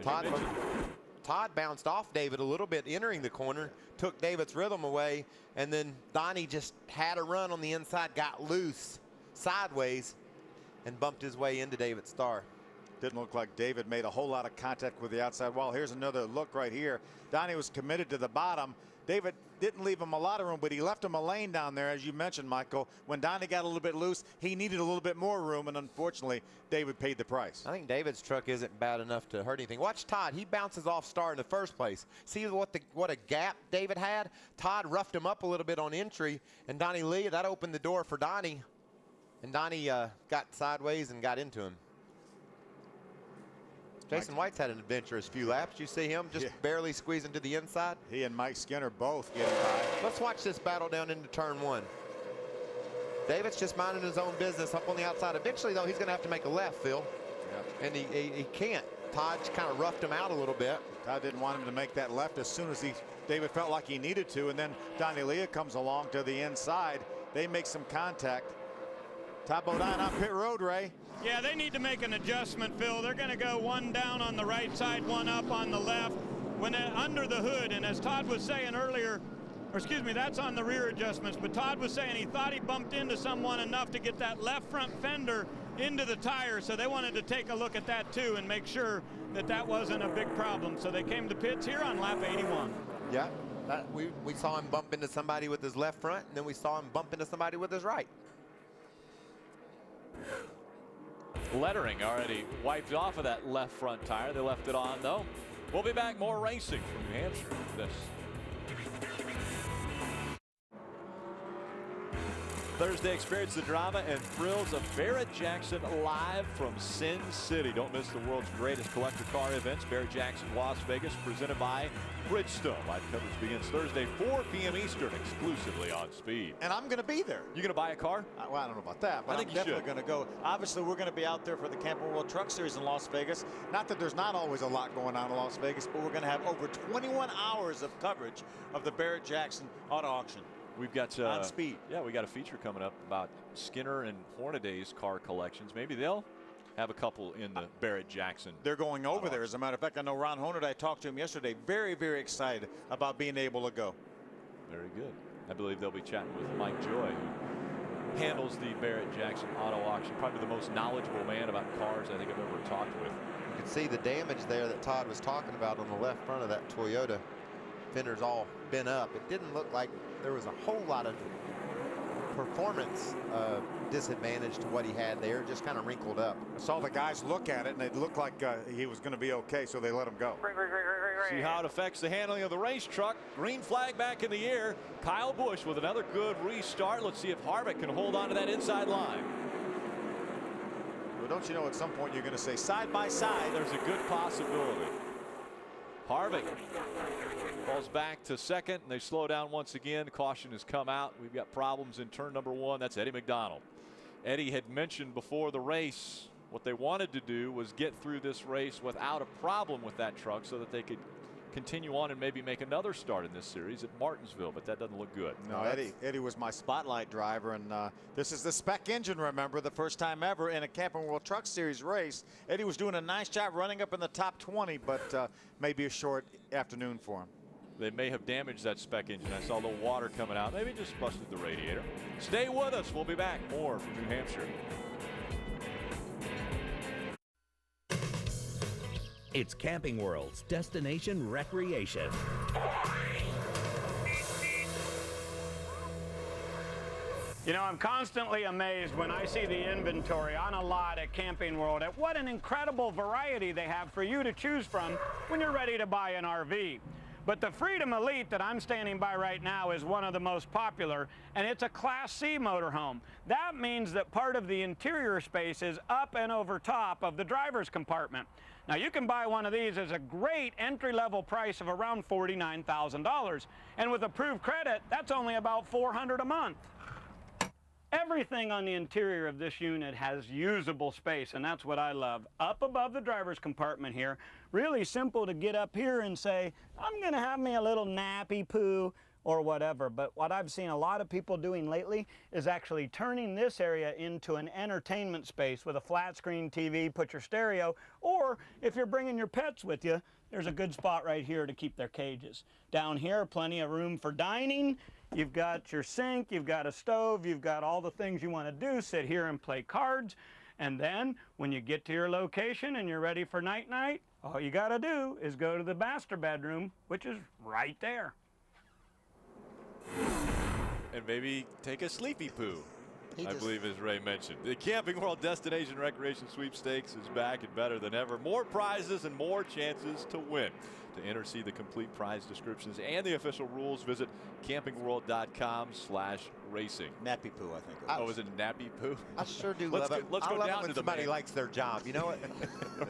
Speaker 8: Todd bounced off David a little bit entering the corner, took David's rhythm away, and then Donnie just had a run on the inside, got loose sideways, and bumped his way into David Starr.
Speaker 2: Didn't look like David made a whole lot of contact with the outside wall. Here's another look right here. Donnie was committed to the bottom. David didn't leave him a lot of room, but he left him a lane down there, as you mentioned, Michael. When Donnie got a little bit loose, he needed a little bit more room, and unfortunately, David paid the price.
Speaker 8: I think David's truck isn't bad enough to hurt anything. Watch Todd. He bounces off Starr in the first place. See what a gap David had? Todd roughed him up a little bit on entry, and Donnie Lee, that opened the door for Donnie. And Donnie got sideways and got into him. Jason White's had an adventurous few laps. You see him just barely squeezing to the inside.
Speaker 2: He and Mike Skinner both getting by.
Speaker 8: Let's watch this battle down into turn 1. David's just minding his own business up on the outside. Eventually, though, he's going to have to make a left, Phil. And he can't. Todd just kind of roughed him out a little bit.
Speaker 2: Todd didn't want him to make that left as soon as David felt like he needed to. And then Donnie Leah comes along to the inside. They make some contact. Todd Bodine on pit road, Ray.
Speaker 9: Yeah, they need to make an adjustment, Phil. They're going to go one down on the right side, one up on the left, when under the hood. And as Todd was saying earlier, or excuse me, that's on the rear adjustments, but Todd was saying he thought he bumped into someone enough to get that left front fender into the tire, so they wanted to take a look at that too and make sure that that wasn't a big problem. So they came to pits here on lap 81.
Speaker 8: Yeah, we saw him bump into somebody with his left front, and then we saw him bump into somebody with his right.
Speaker 3: Lettering already wiped off of that left front tire. They left it on, though. We'll be back. More racing from New Hampshire. This Thursday, experience the drama and thrills of Barrett-Jackson live from Sin City. Don't miss the world's greatest collector car events. Barrett-Jackson Las Vegas, presented by Bridgestone. Live coverage begins Thursday, 4 p.m. Eastern, exclusively on Speed.
Speaker 2: And I'm going to be there.
Speaker 3: You going to buy a car?
Speaker 2: Well, I don't know about that, but
Speaker 3: I think
Speaker 2: I'm definitely going to go. Obviously, we're going to be out there for the Camping World Truck Series in Las Vegas. Not that there's not always a lot going on in Las Vegas, but we're going to have over 21 hours of coverage of the Barrett-Jackson Auto Auction.
Speaker 3: We've got
Speaker 2: on Speed.
Speaker 3: Yeah, we got a feature coming up about Skinner and Hornaday's car collections. Maybe they'll have a couple in the Barrett-Jackson.
Speaker 2: They're going over there. As a matter of fact, I know Ron Hornaday, I talked to him yesterday, very, very excited about being able to go.
Speaker 3: Very good. I believe they'll be chatting with Mike Joy, who handles the Barrett-Jackson Auto Auction. Probably the most knowledgeable man about cars I think I've ever talked with.
Speaker 8: You can see the damage there that Todd was talking about on the left front of that Toyota. Fender's all bent up. It didn't look like there was a whole lot of performance disadvantage to what he had there, just kind of wrinkled up.
Speaker 2: I saw the guys look at it, and it looked like he was going to be okay, so they let him go.
Speaker 3: See how it affects the handling of the race truck. Green flag back in the air. Kyle Busch with another good restart. Let's see if Harvick can hold on to that inside line.
Speaker 2: Well, don't you know at some point you're going to say side by side?
Speaker 3: There's a good possibility. Harvick falls back to second, and they slow down once again. Caution has come out. We've got problems in turn number 1. That's Eddie McDonald. Eddie had mentioned before the race what they wanted to do was get through this race without a problem with that truck so that they could continue on and maybe make another start in this series at Martinsville, but that doesn't look good.
Speaker 2: No, Eddie was my spotlight driver, and this is the spec engine, remember, the first time ever in a Camping World Truck Series race. Eddie was doing a nice job running up in the top 20, but maybe a short afternoon for him.
Speaker 3: They may have damaged that spec engine. I saw a little water coming out. Maybe just busted the radiator. Stay with us. We'll be back. More from New Hampshire.
Speaker 12: It's Camping World's Destination Recreation.
Speaker 9: You know, I'm constantly amazed when I see the inventory on a lot at Camping World at what an incredible variety they have for you to choose from when you're ready to buy an RV. But the Freedom Elite that I'm standing by right now is one of the most popular, and it's a Class C motorhome. That means that part of the interior space is up and over top of the driver's compartment. Now, you can buy one of these as a great entry-level price of around $49,000, and with approved credit, that's only about $400 a month. Everything on the interior of this unit has usable space, and that's what I love. Up above the driver's compartment here, really simple to get up here and say, I'm gonna have me a little nappy poo or whatever. But what I've seen a lot of people doing lately is actually turning this area into an entertainment space with a flat screen TV, put your stereo, or if you're bringing your pets with you, there's a good spot right here to keep their cages. Down here, plenty of room for dining. You've got your sink, you've got a stove, you've got all the things you want to do, sit here and play cards. And then when you get to your location and you're ready for night-night, all you got to do is go to the master bedroom, which is right there.
Speaker 3: And maybe take a sleepy poo, I believe, as Ray mentioned. The Camping World Destination Recreation Sweepstakes is back and better than ever. More prizes and more chances to win. To enter, see the complete prize descriptions and the official rules, visit campingworld.com/racing.
Speaker 2: Nappy poo, I think.
Speaker 3: Oh, is it nappy poo?
Speaker 8: I sure do love it.
Speaker 3: Let's go down to the
Speaker 8: somebody likes their job. You know what?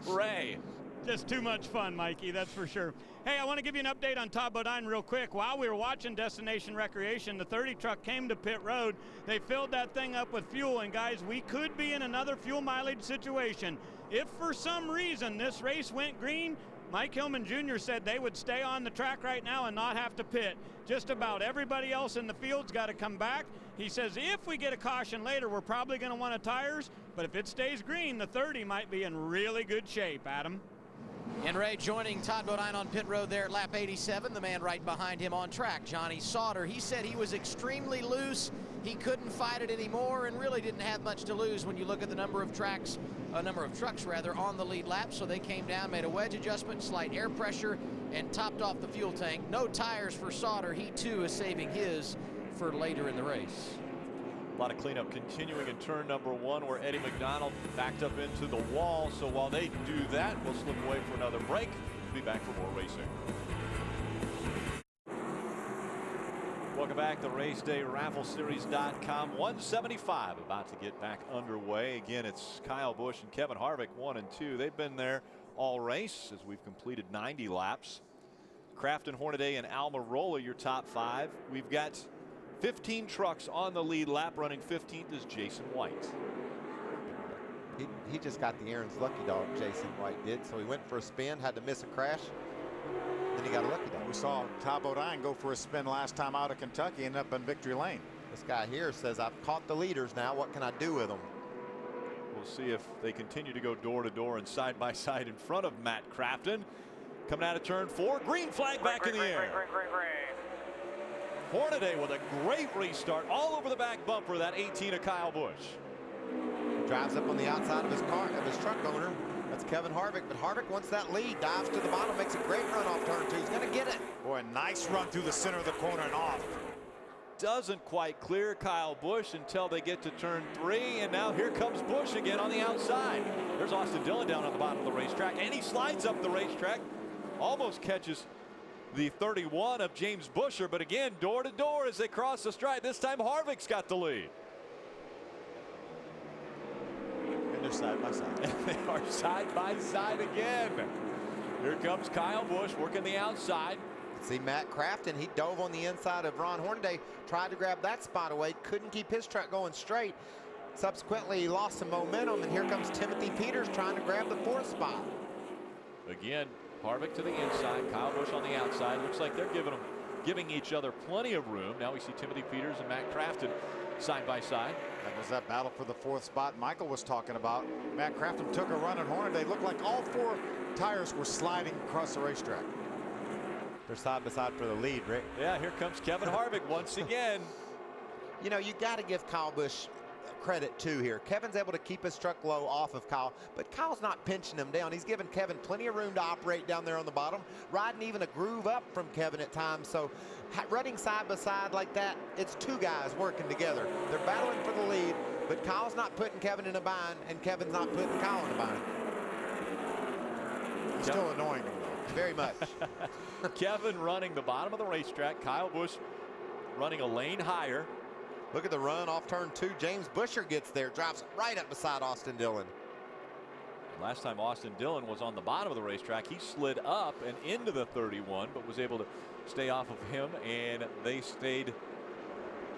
Speaker 3: Ray.
Speaker 9: Just too much fun, Mikey, that's for sure. Hey, I want to give you an update on Todd Bodine real quick. While we were watching Destination Recreation, the 30 truck came to pit road. They filled that thing up with fuel, and guys, we could be in another fuel mileage situation. If for some reason this race went green, Mike Hillman Jr. said they would stay on the track right now and not have to pit. Just about everybody else in the field's got to come back. He says if we get a caution later, we're probably going to want tires, but if it stays green, the 30 might be in really good shape, Adam.
Speaker 6: And Ray joining Todd Bodine on pit road there at lap 87. The man right behind him on track, Johnny Sauter. He said he was extremely loose. He couldn't fight it anymore and really didn't have much to lose when you look at the number of trucks on the lead lap. So they came down, made a wedge adjustment, slight air pressure, and topped off the fuel tank. No tires for Sauter. He too is saving his for later in the race.
Speaker 3: A lot of cleanup continuing in turn number 1 where Eddie McDonald backed up into the wall. So while they do that, we'll slip away for another break. We'll be back for more racing. Welcome back to Race Day RaffleSeries.com. 175 about to get back underway. Again, it's Kyle Busch and Kevin Harvick 1 and 2. They've been there all race as we've completed 90 laps. Crafton, Hornaday, and Almirola your top 5. We've got 15 trucks on the lead lap. Running 15th is Jason White.
Speaker 8: He just got the Aaron's lucky dog, Jason White did. So he went for a spin, had to miss a crash. Then he got a lucky dog.
Speaker 2: We saw Todd Bodine go for a spin last time out of Kentucky, ended up in victory lane.
Speaker 8: This guy here says, I've caught the leaders now. What can I do with them?
Speaker 3: We'll see if they continue to go door to door and side by side in front of Matt Crafton. Coming out of turn 4, green flag back in the air. Hornaday with a great restart all over the back bumper, that 18 of Kyle Busch.
Speaker 8: Drives up on the outside of his truck owner. That's Kevin Harvick, but Harvick wants that lead, dives to the bottom, makes a great run off turn 2. He's going to get it.
Speaker 2: Boy, a nice run through the center of the corner and off.
Speaker 3: Doesn't quite clear Kyle Busch until they get to turn 3, and now here comes Busch again on the outside. There's Austin Dillon down on the bottom of the racetrack, and he slides up the racetrack, almost catches the 31 of James Buescher, but again, door to door as they cross the stripe. This time Harvick's got the lead.
Speaker 2: And they're side by side.
Speaker 3: And they are side by side again. Here comes Kyle Busch working the outside.
Speaker 8: See Matt Crafton, he dove on the inside of Ron Hornaday, tried to grab that spot away, couldn't keep his truck going straight. Subsequently, he lost some momentum, and here comes Timothy Peters trying to grab the 4th spot.
Speaker 3: Again, Harvick to the inside, Kyle Busch on the outside. Looks like they're giving each other plenty of room. Now we see Timothy Peters and Matt Crafton side by side.
Speaker 2: That was that battle for the 4th spot Michael was talking about. Matt Crafton took a run at Hornaday. Looked like all 4 tires were sliding across the racetrack.
Speaker 8: They're side by side for the lead, Rick.
Speaker 3: Yeah, here comes Kevin Harvick once again.
Speaker 8: You know, you got to give Kyle Busch credit too here. Kevin's able to keep his truck low off of Kyle, but Kyle's not pinching him down. He's giving Kevin plenty of room to operate down there on the bottom, riding even a groove up from Kevin at times. So running side by side like that, it's 2 guys working together. They're battling for the lead, but Kyle's not putting Kevin in a bind, and Kevin's not putting Kyle in a bind.
Speaker 2: He's still annoying him.
Speaker 8: Very much.
Speaker 3: Kevin running the bottom of the racetrack. Kyle Busch running a lane higher.
Speaker 8: Look at the run off turn 2. James Buescher gets there, drives right up beside Austin Dillon.
Speaker 3: Last time Austin Dillon was on the bottom of the racetrack, he slid up and into the 31, but was able to stay off of him, and they stayed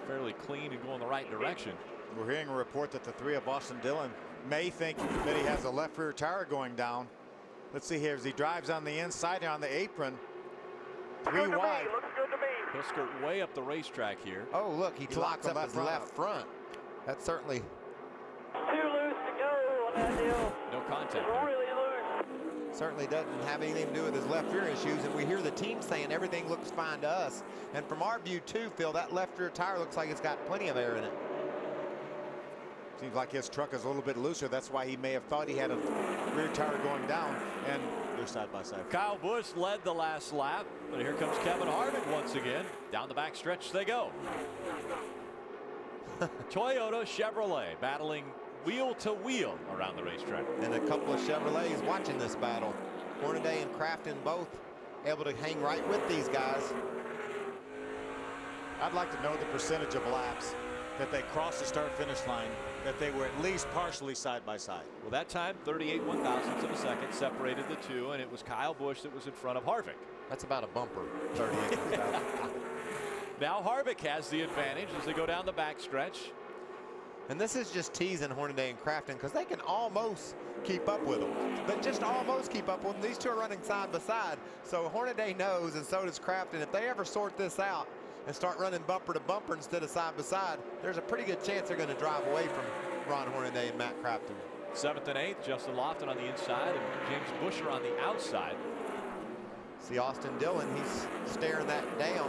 Speaker 3: fairly clean and go in the right direction.
Speaker 2: We're hearing a report that the 3 of Austin Dillon may think that he has a left rear tire going down. Let's see here as he drives on the inside on the apron. 3 wide.
Speaker 11: Looks good to me.
Speaker 3: He'll skirt way up the racetrack here.
Speaker 8: Oh, look, he locks up his left front. That's certainly
Speaker 11: Too loose to go on that deal.
Speaker 3: No contact.
Speaker 11: It's really loose.
Speaker 8: certainly doesn't have anything to do with his left rear issues, and we hear the team saying everything looks fine to us. And from our view too, Phil, that left rear tire looks like it's got plenty of air in it.
Speaker 2: Seems like his truck is a little bit looser. That's why he may have thought he had a rear tire going down, and they're side by side.
Speaker 3: Kyle Busch led the last lap, but here comes Kevin Harvick once again. Down the back stretch they go. Toyota Chevrolet battling wheel to wheel around the racetrack.
Speaker 8: And a couple of Chevrolets watching this battle. Hornaday and Crafton both able to hang right with these guys.
Speaker 2: I'd like to know the percentage of laps that they crossed the start-finish line, that they were at least partially side by side.
Speaker 3: Well, that time 38 1/1000ths of a second separated the two, and it was Kyle Busch that was in front of Harvick.
Speaker 8: That's about a bumper. 38 1/1000.
Speaker 3: Now Harvick has the advantage as they go down the back stretch.
Speaker 8: And this is just teasing Hornaday and Crafton because they can almost keep up with them, but just almost keep up with them. These two are running side by side. So Hornaday knows, and so does Crafton, if they ever sort this out and start running bumper to bumper instead of side by side, there's a pretty good chance they're going to drive away from Ron Hornaday and Matt Crafton.
Speaker 3: 7th and 8th, Justin Loudon on the inside and James Busher on the outside.
Speaker 8: See Austin Dillon, he's staring that down.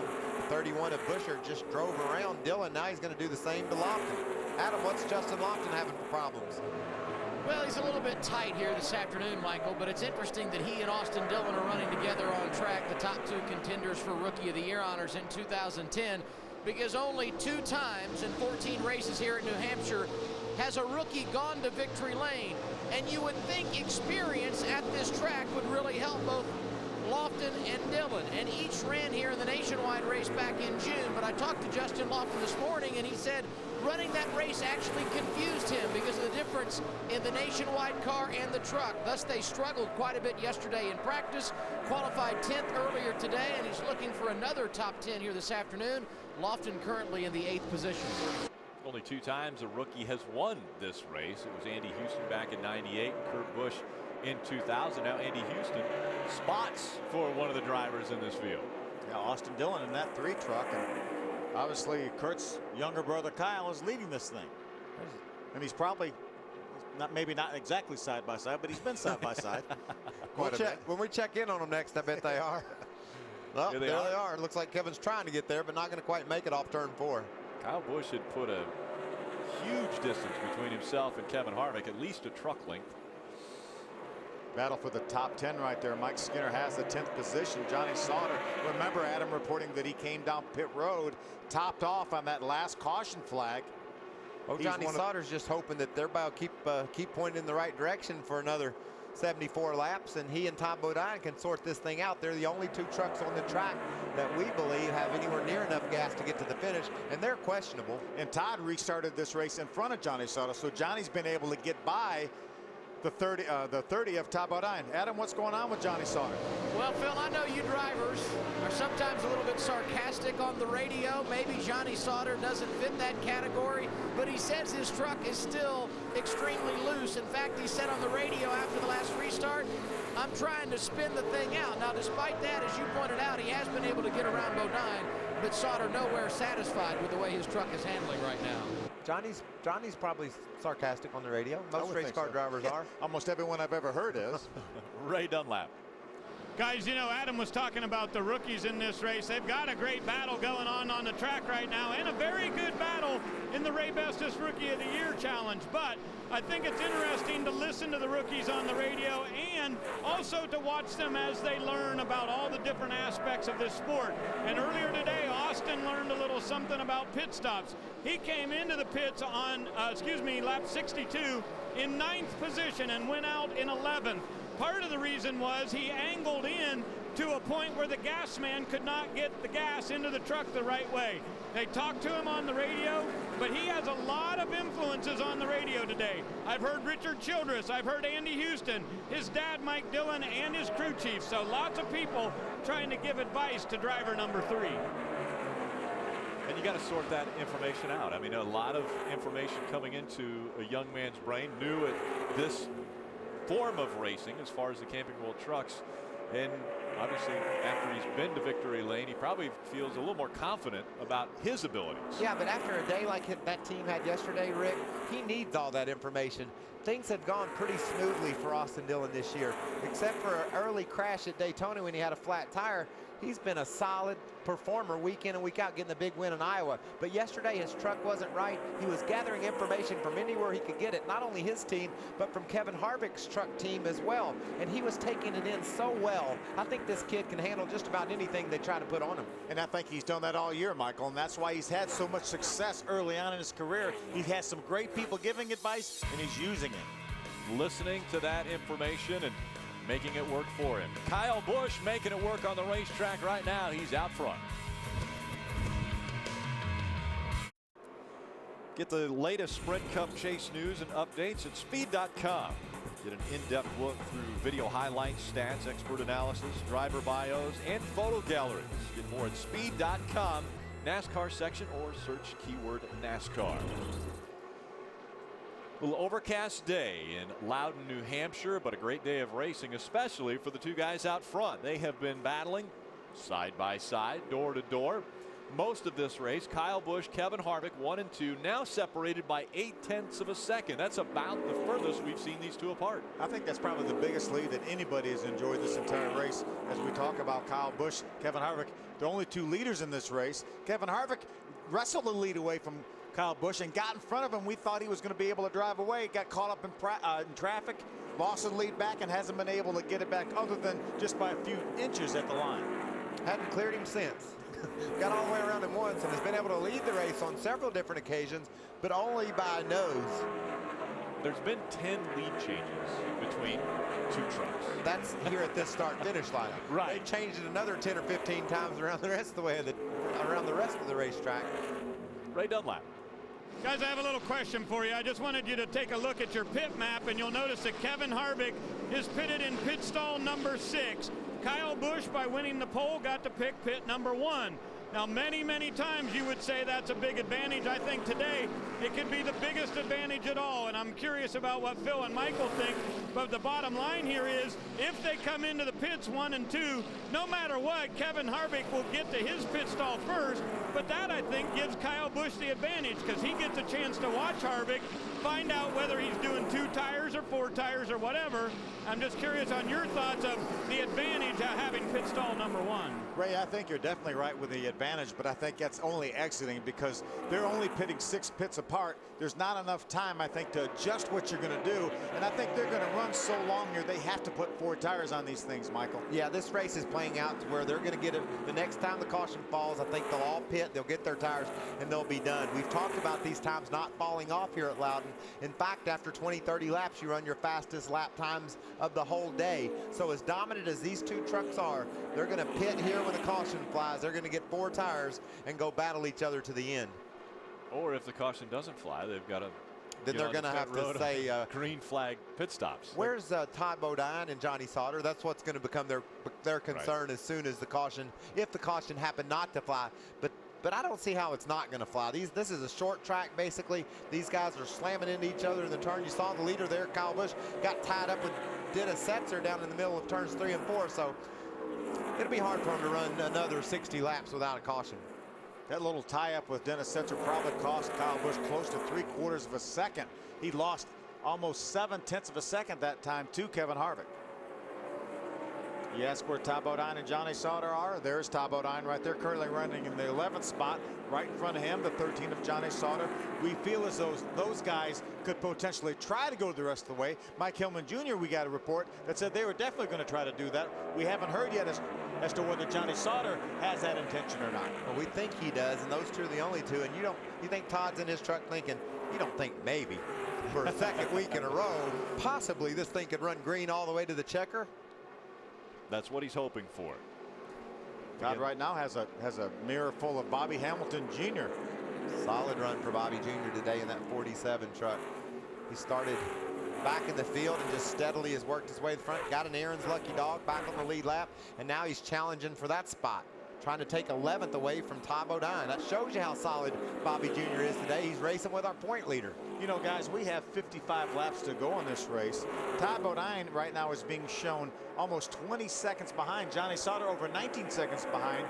Speaker 8: 31 of Busher just drove around Dillon. Now he's going to do the same to Loudon. Adam, what's Justin Loudon having for problems?
Speaker 6: Well, he's a little bit tight here this afternoon, Michael, but it's interesting that he and Austin Dillon are running together on track, the top two contenders for Rookie of the Year honors in 2010, because only 2 times in 14 races here at New Hampshire has a rookie gone to victory lane. And you would think experience at this track would really help both Loudon and Dillon, and each ran here in the nationwide race back in June. But I talked to Justin Loudon this morning, and he said running that race actually confused him because of the difference in the nationwide car and the truck. Thus, they struggled quite a bit yesterday in practice. Qualified 10th earlier today, and he's looking for another top 10 here this afternoon. Loudon currently in the 8th position.
Speaker 3: Only 2 times a rookie has won this race. It was Andy Houston back in '98 and Kurt Busch in 2000. Now Andy Houston spots for one of the drivers in this field.
Speaker 2: Yeah, Austin Dillon in that 3 truck, and obviously Kurt's younger brother Kyle is leading this thing, and he's probably maybe not exactly side by side, but he's been side by side.
Speaker 8: When we check in on them next, I bet they are. Oh, there they are. It looks like Kevin's trying to get there, but not going to quite make it off turn 4.
Speaker 3: Kyle Busch had put a huge distance between himself and Kevin Harvick, at least a truck length.
Speaker 2: Battle for the top 10 right there. Mike Skinner has the 10th position. Johnny Sauter, remember Adam reporting that he came down pit road, topped off on that last caution flag.
Speaker 8: Oh, Johnny Sauter's just hoping that their bow keep pointing in the right direction for another 74 laps, and he and Tom Bodine can sort this thing out. They're the only 2 trucks on the track that we believe have anywhere near enough gas to get to the finish, and they're questionable.
Speaker 2: And Todd restarted this race in front of Johnny Sauter, so Johnny's been able to get by the 30 of Todd Bodine. Adam, what's going on with Johnny Sauter?
Speaker 6: Well, Phil, I know you drivers are sometimes a little bit sarcastic on the radio. Maybe Johnny Sauter doesn't fit that category, but he says his truck is still extremely loose. In fact, he said on the radio after the last restart, I'm trying to spin the thing out. Now, despite that, as you pointed out, he has been able to get around Bodine, but Sauter nowhere satisfied with the way his truck is handling right now.
Speaker 8: Johnny's probably sarcastic on the radio. Most race car drivers are.
Speaker 2: Almost everyone I've ever heard is.
Speaker 3: Ray Dunlap.
Speaker 9: Guys, you know, Adam was talking about the rookies in this race. They've got a great battle going on the track right now, and a very good battle in the Ray Bestis Rookie of the Year Challenge. But I think it's interesting to listen to the rookies on the radio and also to watch them as they learn about all the different aspects of this sport. And earlier today, Austin learned a little something about pit stops. He came into the pits on, lap 62 in 9th position and went out in 11th. Part of the reason was he angled in to a point where the gas man could not get the gas into the truck the right way. They talked to him on the radio, but he has a lot of influences on the radio today. I've heard Richard Childress, I've heard Andy Houston, his dad Mike Dillon, and his crew chief. So lots of people trying to give advice to driver number 3.
Speaker 3: And you got to sort that information out. I mean, a lot of information coming into a young man's brain, new at this form of racing as far as the Camping World trucks. And obviously, after he's been to victory lane, he probably feels a little more confident about his abilities.
Speaker 8: Yeah, but after a day like that team had yesterday, Rick, he needs all that information. Things have gone pretty smoothly for Austin Dillon this year, except for an early crash at Daytona when he had a flat tire. He's been a solid performer week in and week out, getting the big win in Iowa. But yesterday his truck wasn't right. He was gathering information from anywhere he could get it, not only his team, but from Kevin Harvick's truck team as well. And he was taking it in so well. I think this kid can handle just about anything they try to put on him.
Speaker 2: And I think he's done that all year, Michael, and that's why he's had so much success early on in his career. He has some great people giving advice, and he's using it.
Speaker 3: Listening to that information and making it work for him. Kyle Busch making it work on the racetrack right now. He's out front. Get the latest Sprint Cup Chase news and updates at speed.com. Get an in-depth look through video highlights, stats, expert analysis, driver bios, and photo galleries. Get more at speed.com, NASCAR section, or search keyword NASCAR. little overcast day in Loudon, New Hampshire, but a great day of racing, especially for the two guys out front. They have been battling side by side, door to door. Most of this race, Kyle Busch, Kevin Harvick, 1 and 2, now separated by 0.8 of a second. That's about the furthest we've seen these two apart.
Speaker 2: I think that's probably the biggest lead that anybody has enjoyed this entire race. As we talk about Kyle Busch, Kevin Harvick, the only two leaders in this race. Kevin Harvick wrestled the lead away from Kyle Busch and got in front of him. We thought he was going to be able to drive away. Got caught up in traffic, lost the lead back, and hasn't been able to get it back other than just by a few inches at the line.
Speaker 8: Hadn't cleared him since. Got all the way around him once and has been able to lead the race on several different occasions, but only by a nose.
Speaker 3: There's been 10 lead changes between two trucks.
Speaker 8: That's here at this start-finish line.
Speaker 3: Right.
Speaker 8: They changed it another 10 or 15 times around the rest of the way around the rest of the racetrack.
Speaker 3: Ray Dunlap.
Speaker 9: Guys, I have a little question for you. I just wanted you to take a look at your pit map, and you'll notice that Kevin Harvick is pitted in pit stall number 6. Kyle Busch, by winning the pole, got to pick pit number 1. Now, many, many times you would say that's a big advantage. I think today it could be the biggest advantage at all, and I'm curious about what Phil and Michael think. But the bottom line here is, if they come into the pits 1 and 2, no matter what, Kevin Harvick will get to his pit stall first. But that, I think, gives Kyle Busch the advantage, because he gets a chance to watch Harvick, find out whether he's doing 2 tires or 4 tires or whatever. I'm just curious on your thoughts of the advantage of having pit stall number 1.
Speaker 2: Ray, I think you're definitely right with the advantage, but I think that's only exiting because they're only pitting 6 pits apart. There's not enough time, I think, to adjust what you're going to do, and I think they're going to run so long here they have to put 4 tires on these things, Michael.
Speaker 8: Yeah, this race is playing out to where they're going to get it. The next time the caution falls, I think they'll all pit, they'll get their tires, and they'll be done. We've talked about these times not falling off here at Loudon. In fact, after 20, 30 laps, you run your fastest lap times of the whole day. So as dominant as these two trucks are, they're going to pit here when the caution flies. They're going to get 4 tires and go battle each other to the end.
Speaker 3: Or if the caution doesn't fly, they've got to.
Speaker 8: Then they're going to have to say
Speaker 3: green flag pit stops.
Speaker 8: Where's Todd Bodine and Johnny Sauter? That's what's going to become their concern as soon as the caution, if the caution happened not to fly. But I don't see how it's not going to fly. This is a short track, basically. These guys are slamming into each other in the turn. You saw the leader there, Kyle Busch, got tied up with Dennis Setzer down in the middle of turns 3 and 4. So it'll be hard for him to run another 60 laps without a caution.
Speaker 2: That little tie-up with Dennis Setzer probably cost Kyle Busch close to 3/4 of a second. He lost almost 7/10 of a second that time to Kevin Harvick. You ask where Todd Bodine and Johnny Sauter are. There's Todd Bodine right there, currently running in the 11th spot, right in front of him, the 13 of Johnny Sauter. We feel as though those guys could potentially try to go the rest of the way. Mike Hillman Jr., we got a report that said they were definitely going to try to do that. We haven't heard yet as to whether Johnny Sauter has that intention or not.
Speaker 8: Well, we think he does, and those two are the only two. And you think Todd's in his truck thinking, you don't think maybe for a second week in a row, possibly this thing could run green all the way to the checker?
Speaker 3: That's what he's hoping for.
Speaker 2: Todd right now has a mirror full of Bobby Hamilton Jr.
Speaker 8: Solid run for Bobby Jr. today in that 47 truck. He started back in the field and just steadily has worked his way to the front. Got an Aaron's lucky dog back on the lead lap, and now he's challenging for that spot, trying to take 11th away from Todd Bodine. That shows you how solid Bobby Jr. is today. He's racing with our point leader.
Speaker 2: You know, guys, we have 55 laps to go in this race. Todd Bodine right now is being shown almost 20 seconds behind. Johnny Sauter over 19 seconds behind.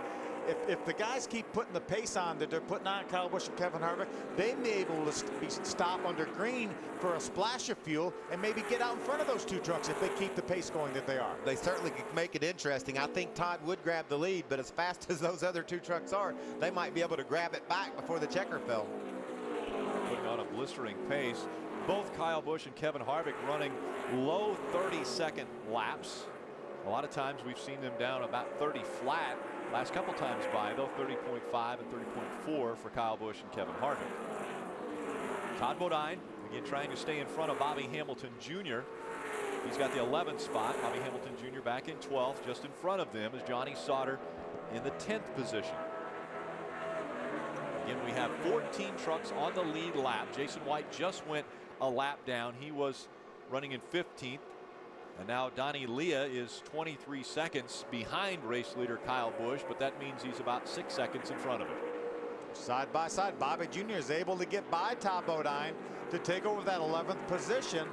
Speaker 2: If the guys keep putting the pace on that they're putting on Kyle Busch and Kevin Harvick, they may be able to stop under green for a splash of fuel and maybe get out in front of those two trucks if they keep the pace going that they are.
Speaker 8: They certainly could make it interesting. I think Todd would grab the lead, but as fast as those other two trucks are, they might be able to grab it back before the checker fell.
Speaker 3: Putting on a blistering pace. Both Kyle Busch and Kevin Harvick running low 30-second laps. A lot of times we've seen them down about 30 flat. Last couple times by, though, 30.5 and 30.4 for Kyle Busch and Kevin Harvick. Todd Bodine, again, trying to stay in front of Bobby Hamilton Jr. He's got the 11th spot. Bobby Hamilton Jr. back in 12th. Just in front of them is Johnny Sauter in the 10th position. Again, we have 14 trucks on the lead lap. Jason White just went a lap down. He was running in 15th. And now Donnie Leah is 23 seconds behind race leader Kyle Busch, but that means he's about 6 seconds in front of him.
Speaker 2: Side by side, Bobby Jr. is able to get by Todd Bodine to take over that 11th position.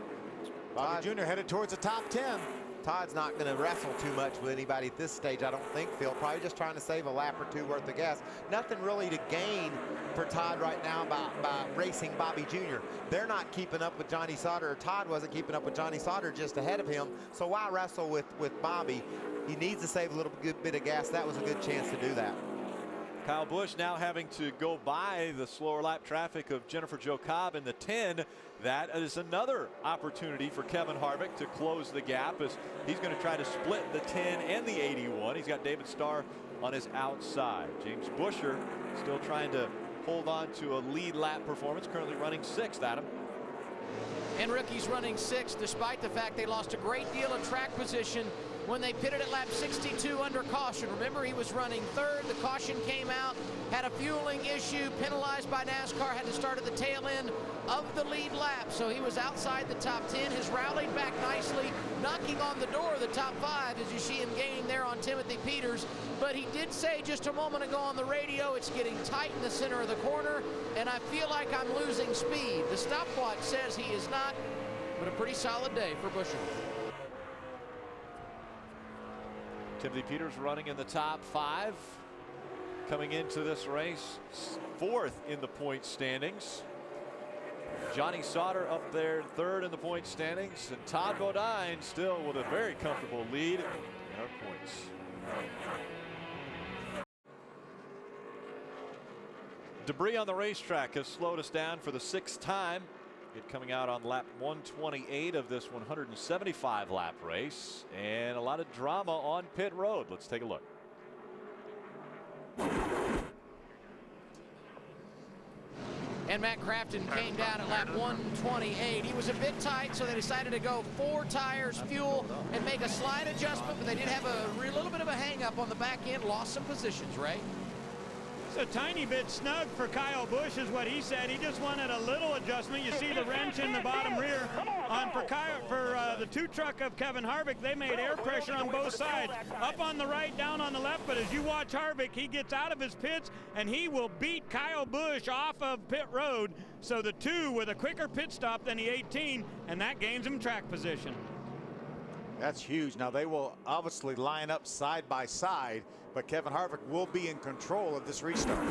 Speaker 2: Bobby Jr. headed towards the top 10.
Speaker 8: Todd's not going to wrestle too much with anybody at this stage, I don't think, Phil. Probably just trying to save a lap or two worth of gas. Nothing really to gain for Todd right now by racing Bobby Jr. They're not keeping up with Johnny Sauter, or Todd wasn't keeping up with Johnny Sauter just ahead of him. So why wrestle with Bobby? He needs to save a little good bit of gas. That was a good chance to do that.
Speaker 3: Kyle Busch now having to go by the slower lap traffic of Jennifer Jo Cobb in the 10. That is another opportunity for Kevin Harvick to close the gap, as he's going to try to split the 10 and the 81. He's got David Starr on his outside. James Buescher still trying to hold on to a lead lap performance, currently running 6th, Adam.
Speaker 6: And rookie's running 6th, despite the fact they lost a great deal of track position when they pitted at lap 62 under caution. Remember, he was running 3rd. The caution came out, had a fueling issue, penalized by NASCAR, had to start at the tail end of the lead lap. So he was outside the top 10, has rallied back nicely, knocking on the door of the top 5 as you see him gaining there on Timothy Peters. But he did say just a moment ago on the radio, it's getting tight in the center of the corner, and I feel like I'm losing speed. The stopwatch says he is not, but a pretty solid day for Buescher.
Speaker 3: Timothy Peters running in the top 5. Coming into this race, 4th in the point standings. Johnny Sauter up there 3rd in the point standings. And Todd Bodine still with a very comfortable lead in our points. Debris on the racetrack has slowed us down for the 6th time. It coming out on lap 128 of this 175 lap race, and a lot of drama on pit road. Let's take a look.
Speaker 6: And Matt Crafton came down at lap 128. He was a bit tight, so they decided to go 4 tires, fuel, and make a slight adjustment, but they did have a little bit of a hang up on the back end, lost some positions, Ray.
Speaker 9: It's a tiny bit snug for Kyle Busch is what he said. He just wanted a little adjustment. You see the wrench in the bottom rear on for the 2 truck of Kevin Harvick. They made air pressure on both sides, up on the right, down on the left. But as you watch Harvick, he gets out of his pits and he will beat Kyle Busch off of pit road. So the 2 with a quicker pit stop than the 18, and that gains him track position.
Speaker 2: That's huge. Now they will obviously line up side by side, but Kevin Harvick will be in control of this restart.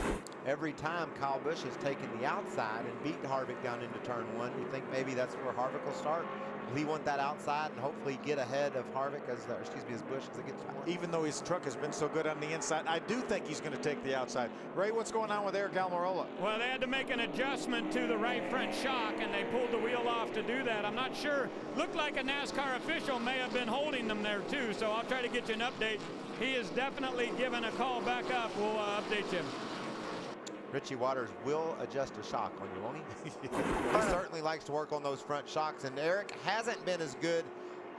Speaker 8: Every time Kyle Busch has taken the outside and beat Harvick down into turn 1, you think maybe that's where Harvick will start. Will he want that outside and hopefully get ahead of Harvick as Busch as it gets more?
Speaker 2: Even though his truck has been so good on the inside, I do think he's going to take the outside. Ray, what's going on with Eric Almirola?
Speaker 9: Well, they had to make an adjustment to the right front shock, and they pulled the wheel off to do that. I'm not sure. Looked like a NASCAR official may have been holding them there too, so I'll try to get you an update. He is definitely given a call back up. We'll update you.
Speaker 8: Richie Waters will adjust a shock on you, won't he? He certainly likes to work on those front shocks, and Eric hasn't been as good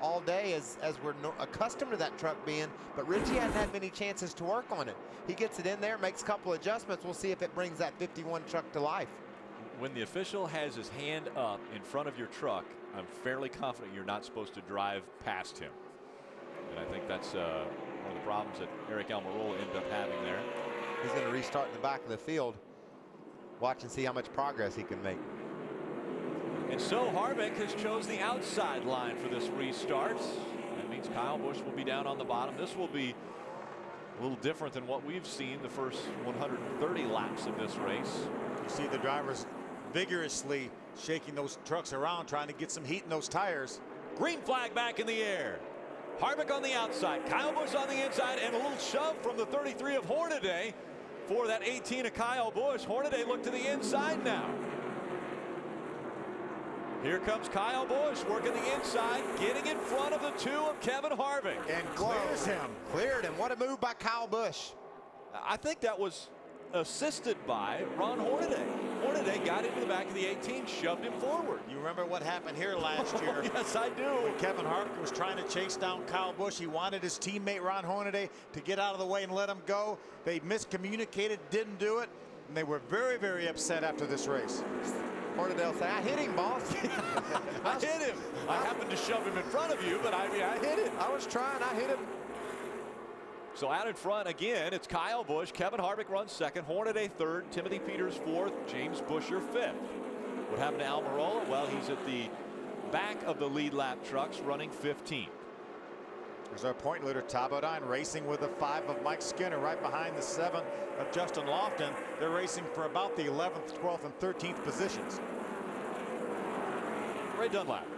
Speaker 8: all day as we're accustomed to that truck being, but Richie hasn't had many chances to work on it. He gets it in there, makes a couple adjustments. We'll see if it brings that 51 truck to life.
Speaker 3: When the official has his hand up in front of your truck, I'm fairly confident you're not supposed to drive past him. And I think that's one of the problems that Eric Almirola ended up having there.
Speaker 8: He's going to restart in the back of the field. Watch and see how much progress he can make.
Speaker 3: And so Harvick has chose the outside line for this restart. That means Kyle Busch will be down on the bottom. This will be a little different than what we've seen the first 130 laps of this race.
Speaker 2: You see the drivers vigorously shaking those trucks around, trying to get some heat in those tires.
Speaker 3: Green flag back in the air. Harvick on the outside, Kyle Busch on the inside, and a little shove from the 33 of Hornaday for that 18 of Kyle Busch. Hornaday look to the inside now. Here comes Kyle Busch working the inside, getting in front of the 2 of Kevin Harvick.
Speaker 2: And clears him.
Speaker 8: Cleared him. What a move by Kyle Busch.
Speaker 3: I think that was assisted by Ron Hornaday. Hornaday got into the back of the 18, shoved him forward.
Speaker 2: You remember what happened here last year?
Speaker 3: Yes, I do.
Speaker 2: When Kevin Harvick was trying to chase down Kyle Busch, he wanted his teammate Ron Hornaday to get out of the way and let him go. They miscommunicated, didn't do it, and they were very, very upset after this race.
Speaker 8: Hornaday say, I hit him, boss.
Speaker 3: I hit him. I happened to shove him in front of you, but I hit him.
Speaker 8: I was trying, I hit him.
Speaker 3: So out in front again, it's Kyle Busch. Kevin Harvick runs second. Hornaday third. Timothy Peters fourth. James Busher fifth. What happened to Almirola? Well, he's at the back of the lead lap trucks running 15th.
Speaker 2: There's our point leader, Todd Bodine, racing with the 5 of Mike Skinner, right behind the 7 of Justin Loudon. They're racing for about the 11th, 12th, and 13th positions.
Speaker 3: Ray Dunlap.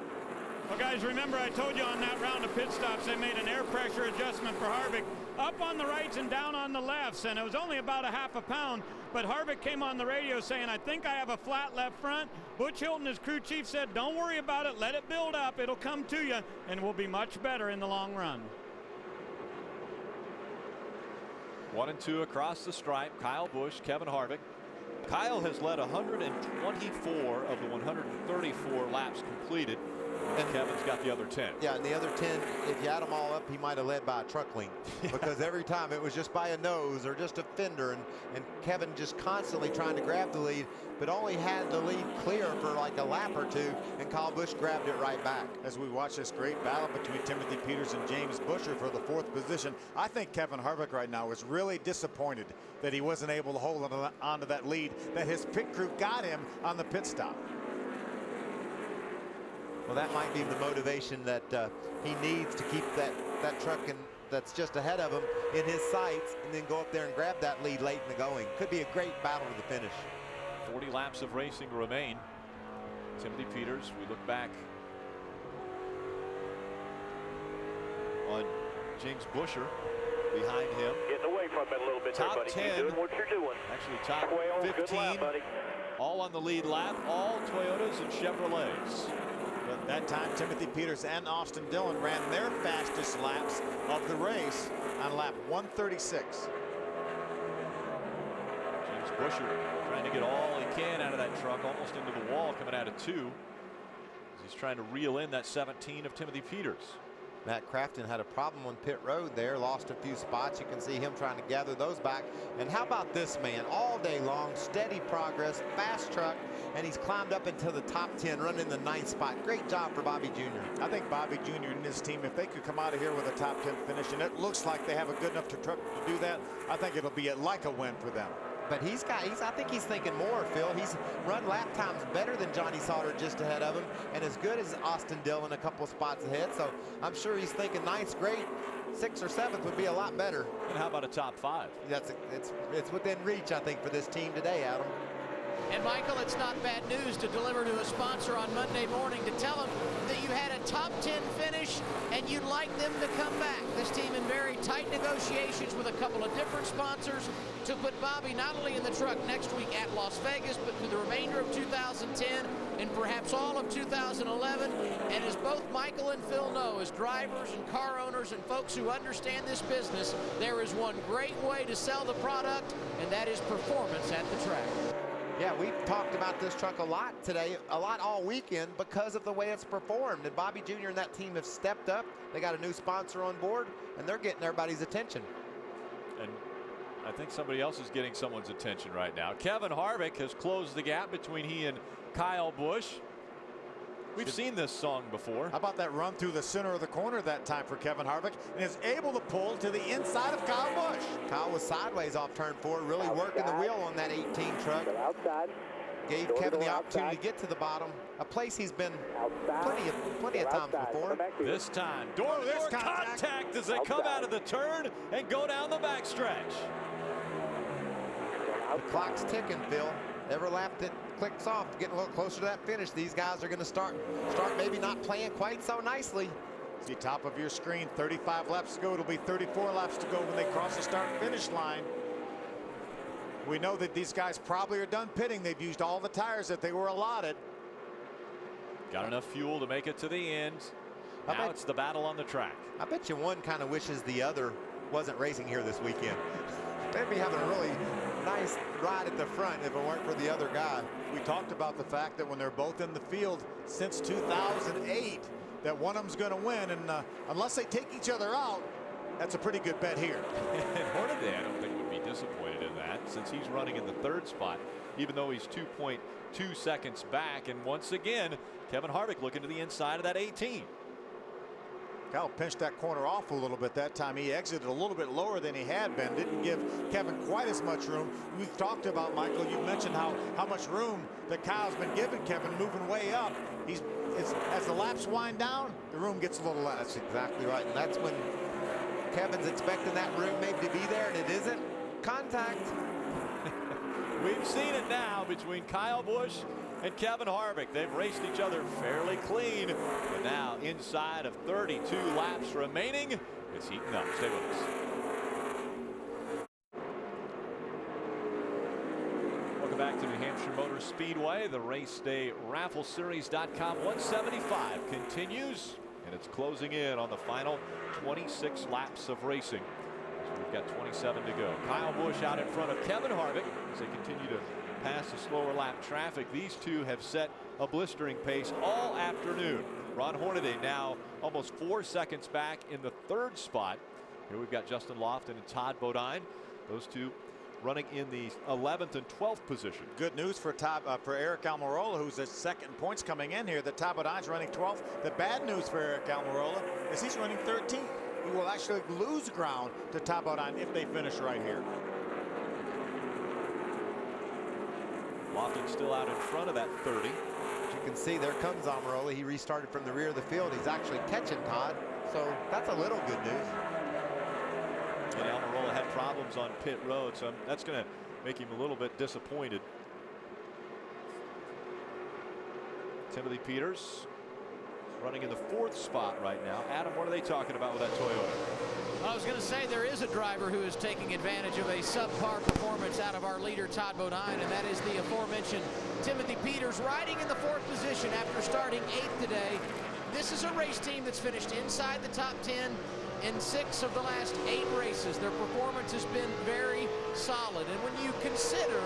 Speaker 9: Well, guys, remember I told you on that round of pit stops they made an air pressure adjustment for Harvick up on the rights and down on the lefts, and it was only about a half a pound, but Harvick came on the radio saying, I think I have a flat left front. Butch Hilton, his crew chief, said, don't worry about it, let it build up, it'll come to you, and we'll be much better in the long run.
Speaker 3: 1 and 2 across the stripe. Kyle Busch, Kevin Harvick. Kyle has led 124 of the 134 laps completed. And Kevin's got the other 10.
Speaker 8: Yeah, and the other 10, if you add them all up, he might have led by a truck length. Because every time it was just by a nose or just a fender, and Kevin just constantly trying to grab the lead, but only had the lead clear for like a lap or two, and Kyle Busch grabbed it right back.
Speaker 2: As we watch this great battle between Timothy Peters and James Busher for the 4th position, I think Kevin Harvick right now is really disappointed that he wasn't able to hold on to that lead that his pit crew got him on the pit stop.
Speaker 8: Well, that might be the motivation that he needs to keep that truck that's just ahead of him in his sights, and then go up there and grab that lead late in the going. Could be a great battle to the finish.
Speaker 3: 40 laps of racing remain. Timothy Peters, we look back on James Busher behind him.
Speaker 4: Getting away from it a little bit there,
Speaker 3: Top
Speaker 4: buddy.
Speaker 3: 10.
Speaker 4: Keep doing what you're doing.
Speaker 3: Actually, top
Speaker 4: 12,
Speaker 3: 15.
Speaker 4: good lap, buddy.
Speaker 3: All on the lead lap, all Toyotas and Chevrolets.
Speaker 2: But that time, Timothy Peters and Austin Dillon ran their fastest laps of the race on lap 136.
Speaker 3: James Busher trying to get all he can out of that truck, almost into the wall, coming out of 2. He's trying to reel in that 17 of Timothy Peters.
Speaker 8: Matt Crafton had a problem on pit road there, lost a few spots. You can see him trying to gather those back. And how about this man? All day long, steady progress, fast truck, and he's climbed up into the top 10, running the 9th spot. Great job for Bobby Jr.
Speaker 2: I think Bobby Jr. and his team, if they could come out of here with a top 10 finish, and it looks like they have a good enough truck to do that, I think it'll be like a win for them.
Speaker 8: But I think he's thinking more, Phil. He's run lap times better than Johnny Sauter just ahead of him, and as good as Austin Dillon a couple of spots ahead. So I'm sure he's thinking 9th's great. 6th or 7th would be a lot better.
Speaker 3: And how about a top 5?
Speaker 8: It's within reach, I think, for this team today, Adam.
Speaker 6: And Michael, it's not bad news to deliver to a sponsor on Monday morning to tell them that you had a top 10 finish and you'd like them to come back. This team in very tight negotiations with a couple of different sponsors to put Bobby not only in the truck next week at Las Vegas, but through the remainder of 2010 and perhaps all of 2011. And as both Michael and Phil know, as drivers and car owners and folks who understand this business, there is one great way to sell the product, and that is performance at the track.
Speaker 8: Yeah, we've talked about this truck a lot today, a lot all weekend because of the way it's performed. And Bobby Jr. and that team have stepped up. They got a new sponsor on board, and they're getting everybody's attention.
Speaker 3: And I think somebody else is getting someone's attention right now. Kevin Harvick has closed the gap between he and Kyle Busch. We've seen this song before.
Speaker 2: How about that run through the center of the corner that time for Kevin Harvick, and is able to pull to the inside of Kyle Busch.
Speaker 8: Kyle was sideways off turn 4, really working the wheel on that 18 truck.
Speaker 11: Outside.
Speaker 8: Gave Kevin the opportunity to get to the bottom, a place he's been plenty of times before.
Speaker 3: This time, door-to-door contact as they come out of the turn and go down the backstretch.
Speaker 8: The clock's ticking, Phil. Every lap that clicks off, getting a little closer to that finish, these guys are going to start maybe not playing quite so nicely.
Speaker 2: See, top of your screen, 35 laps to go. It'll be 34 laps to go when they cross the start and finish line. We know that these guys probably are done pitting. They've used all the tires that they were allotted.
Speaker 3: Got enough fuel to make it to the end. Now it's the battle on the track.
Speaker 8: I bet you one kind of wishes the other wasn't racing here this weekend. They'd be having a really nice ride at the front if it weren't for the other guy.
Speaker 2: We talked about the fact that when they're both in the field since 2008, that one of them's going to win, and unless they take each other out, that's a pretty good bet here.
Speaker 3: And Hornaday, I don't think would be disappointed in that, since he's running in the 3rd spot, even though he's 2.2 seconds back. And once again, Kevin Harvick looking to the inside of that 18.
Speaker 2: Kyle pinched that corner off a little bit that time. He exited a little bit lower than he had been. Didn't give Kevin quite as much room. We've talked about, Michael, you mentioned how much room that Kyle's been giving Kevin moving way up. As the laps wind down, the room gets a little less.
Speaker 8: That's exactly right. And that's when Kevin's expecting that room maybe to be there, and it isn't. Contact.
Speaker 3: We've seen it now between Kyle Busch and Kevin Harvick. They've raced each other fairly clean, but now inside of 32 laps remaining, it's heating up. Stay with us. Welcome back to New Hampshire Motor Speedway. The race day raffleseries.com 175 continues, and it's closing in on the final 26 laps of racing. We've got 27 to go. Kyle Busch out in front of Kevin Harvick as they continue to pass the slower lap traffic. These two have set a blistering pace all afternoon. Ron Hornaday now almost 4 seconds back in the 3rd spot. Here we've got Justin Lofton and Todd Bodine. Those two running in the 11th and 12th position.
Speaker 2: Good news for Eric Almirola, who's at 2nd points coming in here. The Todd Bodine's running 12th. The bad news for Eric Almirola is he's running 13th. He will actually lose ground to Todd Bodine if they finish right here.
Speaker 3: Lofton still out in front of that 30.
Speaker 8: As you can see, there comes Almirola. He restarted from the rear of the field. He's actually catching Todd, so that's a little good news.
Speaker 3: And Almirola had problems on pit road, so that's going to make him a little bit disappointed. Timothy Peters running in the 4th spot right now. Adam, what are they talking about with that Toyota?
Speaker 6: I was going to say there is a driver who is taking advantage of a subpar performance out of our leader Todd Bodine, and that is the aforementioned Timothy Peters, riding in the 4th position after starting 8th today. This is a race team that's finished inside the top 10 in 6 of the last 8 races. Their performance has been very solid, and when you consider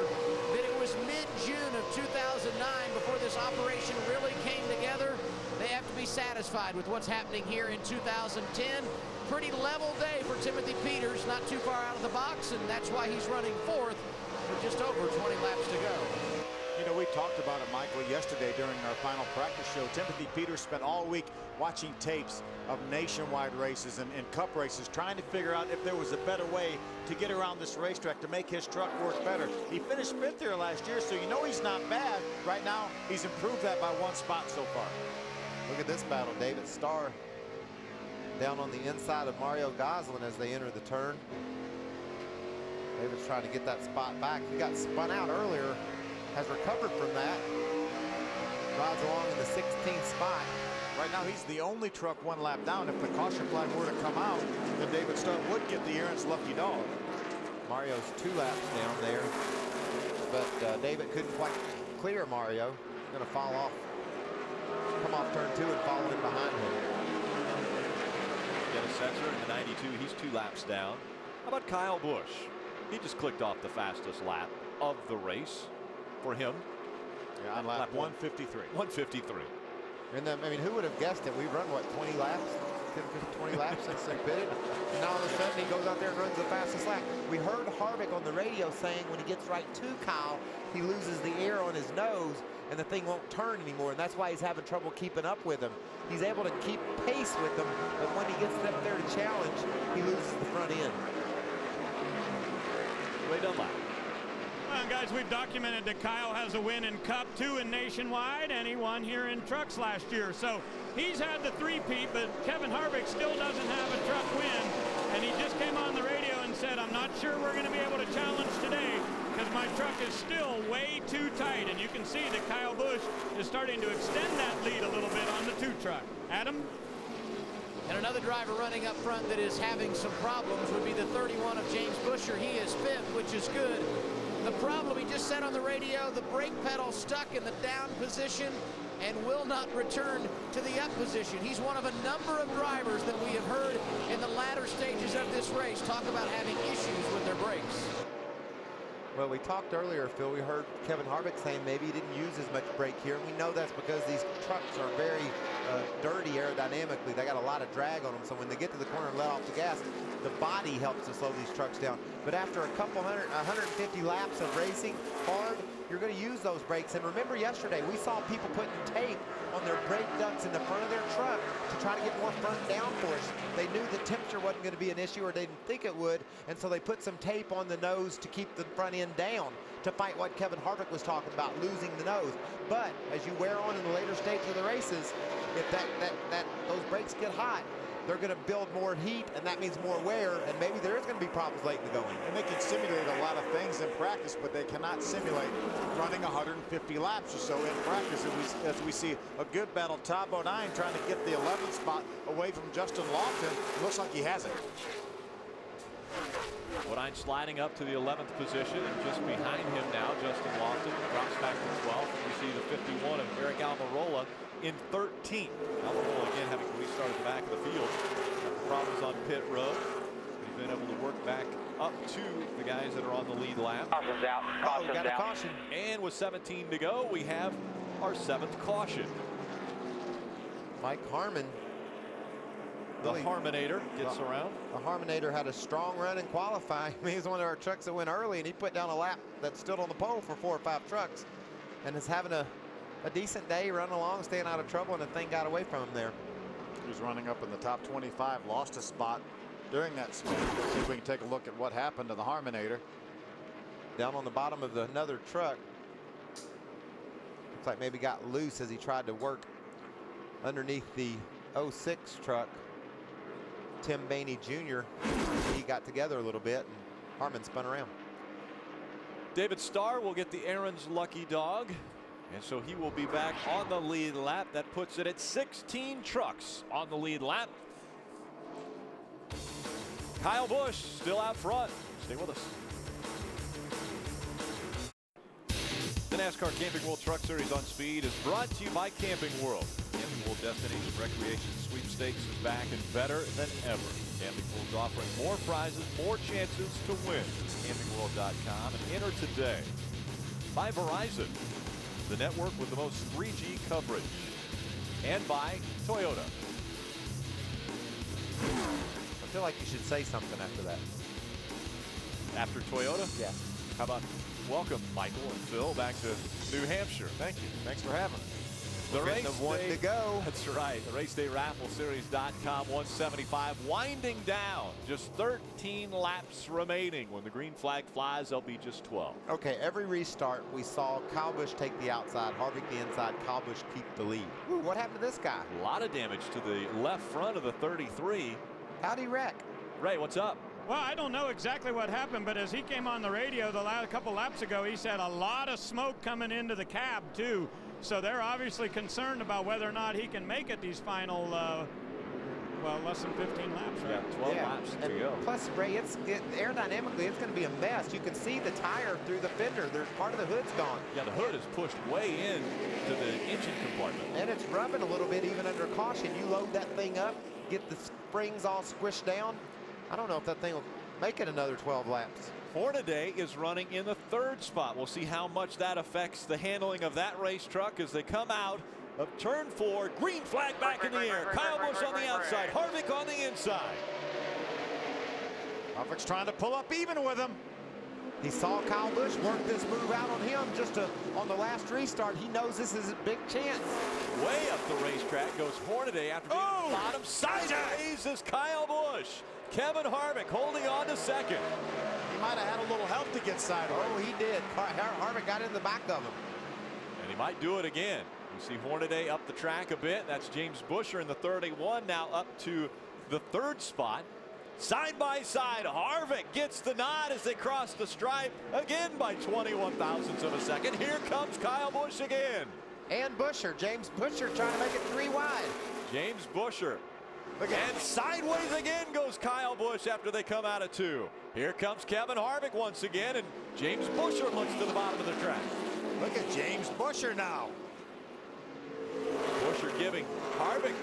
Speaker 6: that it was mid-June of 2009 before this operation really came together, they have to be satisfied with what's happening here in 2010. Pretty level day for Timothy Peters, not too far out of the box, and that's why he's running 4th with just over 20 laps to go.
Speaker 2: You know, we talked about it, Michael, yesterday during our final practice show. Timothy Peters spent all week watching tapes of nationwide races and cup races, trying to figure out if there was a better way to get around this racetrack to make his truck work better. He finished 5th here last year, so you know he's not bad. Right now, he's improved that by 1 spot so far.
Speaker 8: Look at this battle. David Starr down on the inside of Mario Goslin as they enter the turn. David's trying to get that spot back. He got spun out earlier, has recovered from that. Rides along in the 16th spot.
Speaker 2: Right now, he's the only truck 1 lap down. If the caution flag were to come out, then David Starr would get the Aaron's lucky dog.
Speaker 8: Mario's 2 laps down there, but David couldn't quite clear Mario. Going to fall off. Come off turn 2 and follow in behind him.
Speaker 3: Dennis Setzer in the 92, he's 2 laps down. How about Kyle Busch? He just clicked off the fastest lap of the race for him.
Speaker 2: Yeah, on lap 153.
Speaker 3: 153.
Speaker 8: And then, I mean, who would have guessed it? We've run, what, 20 laps? 20 laps since they pitted. And now all of a sudden he goes out there and runs the fastest lap. We heard Harvick on the radio saying when he gets right to Kyle, he loses the air on his nose and the thing won't turn anymore, and that's why he's having trouble keeping up with him. He's able to keep pace with them, but when he gets up there to challenge, he loses the front end.
Speaker 3: Ray Dunlap.
Speaker 9: Well, guys, we've documented that Kyle has a win in Cup, 2 in Nationwide, and he won here in Trucks last year. So he's had the 3-peat, but Kevin Harvick still doesn't have a truck win. And he just came on the radio and said, I'm not sure we're going to be able to challenge today because my truck is still way too tight. And you can see that Kyle Busch is starting to extend that lead a little bit on the 2 truck. Adam?
Speaker 6: And another driver running up front that is having some problems would be the 31 of James Busher. He is 5th, which is good. The problem, he just said on the radio, the brake pedal stuck in the down position and will not return to the up position. He's one of a number of drivers that we have heard in the latter stages of this race talk about having issues with their brakes.
Speaker 8: Well, we talked earlier, Phil, we heard Kevin Harvick saying maybe he didn't use as much brake here, and we know that's because these trucks are very dirty aerodynamically. They got a lot of drag on them, so when they get to the corner and let off the gas, the body helps to slow these trucks down. But after a couple 150 laps of racing hard, you're going to use use those brakes. And remember yesterday, we saw people putting tape on their brake ducts in the front of their truck to try to get more front downforce. They knew the temperature wasn't going to be an issue, or they didn't think it would, and so they put some tape on the nose to keep the front end down to fight what Kevin Harvick was talking about, losing the nose. But as you wear on in the later stage of the races, if those brakes get hot, they're going to build more heat, and that means more wear, and maybe there is going to be problems late in the going.
Speaker 2: And they can simulate a lot of things in practice, but they cannot simulate running 150 laps or so in practice. As we see a good battle, Todd Bodine trying to get the 11th spot away from Justin Loudon. Looks like he has it.
Speaker 3: Bodine sliding up to the 11th position, and just behind him now, Justin Loudon drops back to 12th. And we see the 51 of Eric Almirola in 13th. Almirola again having to restart at the back of the field. Problems on pit road. He's been able to work back up to the guys that are on the lead lap.
Speaker 11: Caution's out. Caution's
Speaker 8: got a
Speaker 11: out.
Speaker 8: caution.
Speaker 3: And with 17 to go, we have our 7th caution.
Speaker 8: Mike Harmon.
Speaker 3: The Harmonator gets around.
Speaker 8: The Harmonator had a strong run in qualifying. He was one of our trucks that went early, and he put down a lap that stood on the pole for 4 or 5 trucks, and is having a decent day, running along, staying out of trouble, and the thing got away from him there.
Speaker 2: He was running up in the top 25, lost a spot during that spin. See if we can take a look at what happened to the Harmonator.
Speaker 8: Down on the bottom of another truck. Looks like maybe got loose as he tried to work underneath the 06 truck. Tim Bainey Jr. He got together a little bit, and Harmon spun around.
Speaker 3: David Starr will get the Aaron's lucky dog, and so he will be back on the lead lap. That puts it at 16 trucks on the lead lap. Kyle Busch still out front. Stay with us. The NASCAR Camping World Truck Series on Speed is brought to you by Camping World. Camping World Destination Recreation Sweepstakes is back and better than ever. Camping World's offering more prizes, more chances to win. CampingWorld.com and enter today. By Verizon, the network with the most 3G coverage. And by Toyota.
Speaker 8: I feel like you should say something after that.
Speaker 3: After Toyota?
Speaker 8: Yeah.
Speaker 3: How about welcome Michael and Phil back to New Hampshire. Thank you.
Speaker 2: Thanks for having us.
Speaker 3: The race
Speaker 8: one to go.
Speaker 3: That's right. The Race Day Raffle Series.com 175 winding down. Just 13 laps remaining. When the green flag flies, there'll be just 12.
Speaker 8: Okay, every restart we saw Kyle Busch take the outside, Harvick the inside, Kyle Busch keep the lead. Ooh, what happened to this guy?
Speaker 3: A lot of damage to the left front of the 33.
Speaker 8: How'd he wreck?
Speaker 3: Ray, what's up?
Speaker 9: Well, I don't know exactly what happened, but as he came on the radio a couple laps ago, he said a lot of smoke coming into the cab, too. So they're obviously concerned about whether or not he can make it these final, well, less than 15 laps, right?
Speaker 3: Yeah, 12 laps to go.
Speaker 8: Plus, Ray, aerodynamically, it's going to be a mess. You can see the tire through the fender. There's part of the hood's gone.
Speaker 3: Yeah, the hood is pushed way in to the engine compartment.
Speaker 8: And it's rubbing a little bit even under caution. You load that thing up, get the springs all squished down. I don't know if that thing will make it another 12 laps.
Speaker 3: Hornaday is running in the 3rd spot. We'll see how much that affects the handling of that race truck as they come out of turn 4. Green flag back in the air. Kyle Busch on the outside. Harvick on the inside.
Speaker 2: Harvick's trying to pull up even with him.
Speaker 8: He saw Kyle Busch work this move out on him just on the last restart. He knows this is a big chance.
Speaker 3: Way up the racetrack goes Hornaday after being bottom. Sideways is Kyle Busch. Kevin Harvick holding on to 2nd.
Speaker 2: He might have had a little help to get sideways.
Speaker 8: Oh, he did. Harvick got in the back of him.
Speaker 3: And he might do it again. You see Hornaday up the track a bit. That's James Buescher in the 31, now up to the 3rd spot. Side by side, Harvick gets the nod as they cross the stripe again by 21 thousandths of a second. Here comes Kyle Busch again.
Speaker 8: And Buescher, James Buescher trying to make it 3 wide.
Speaker 3: James Buescher. And sideways again goes Kyle Busch after they come out of 2. Here comes Kevin Harvick once again, and James Buescher looks to the bottom of the track.
Speaker 2: Look at James Buescher now.
Speaker 3: Buescher giving Harvick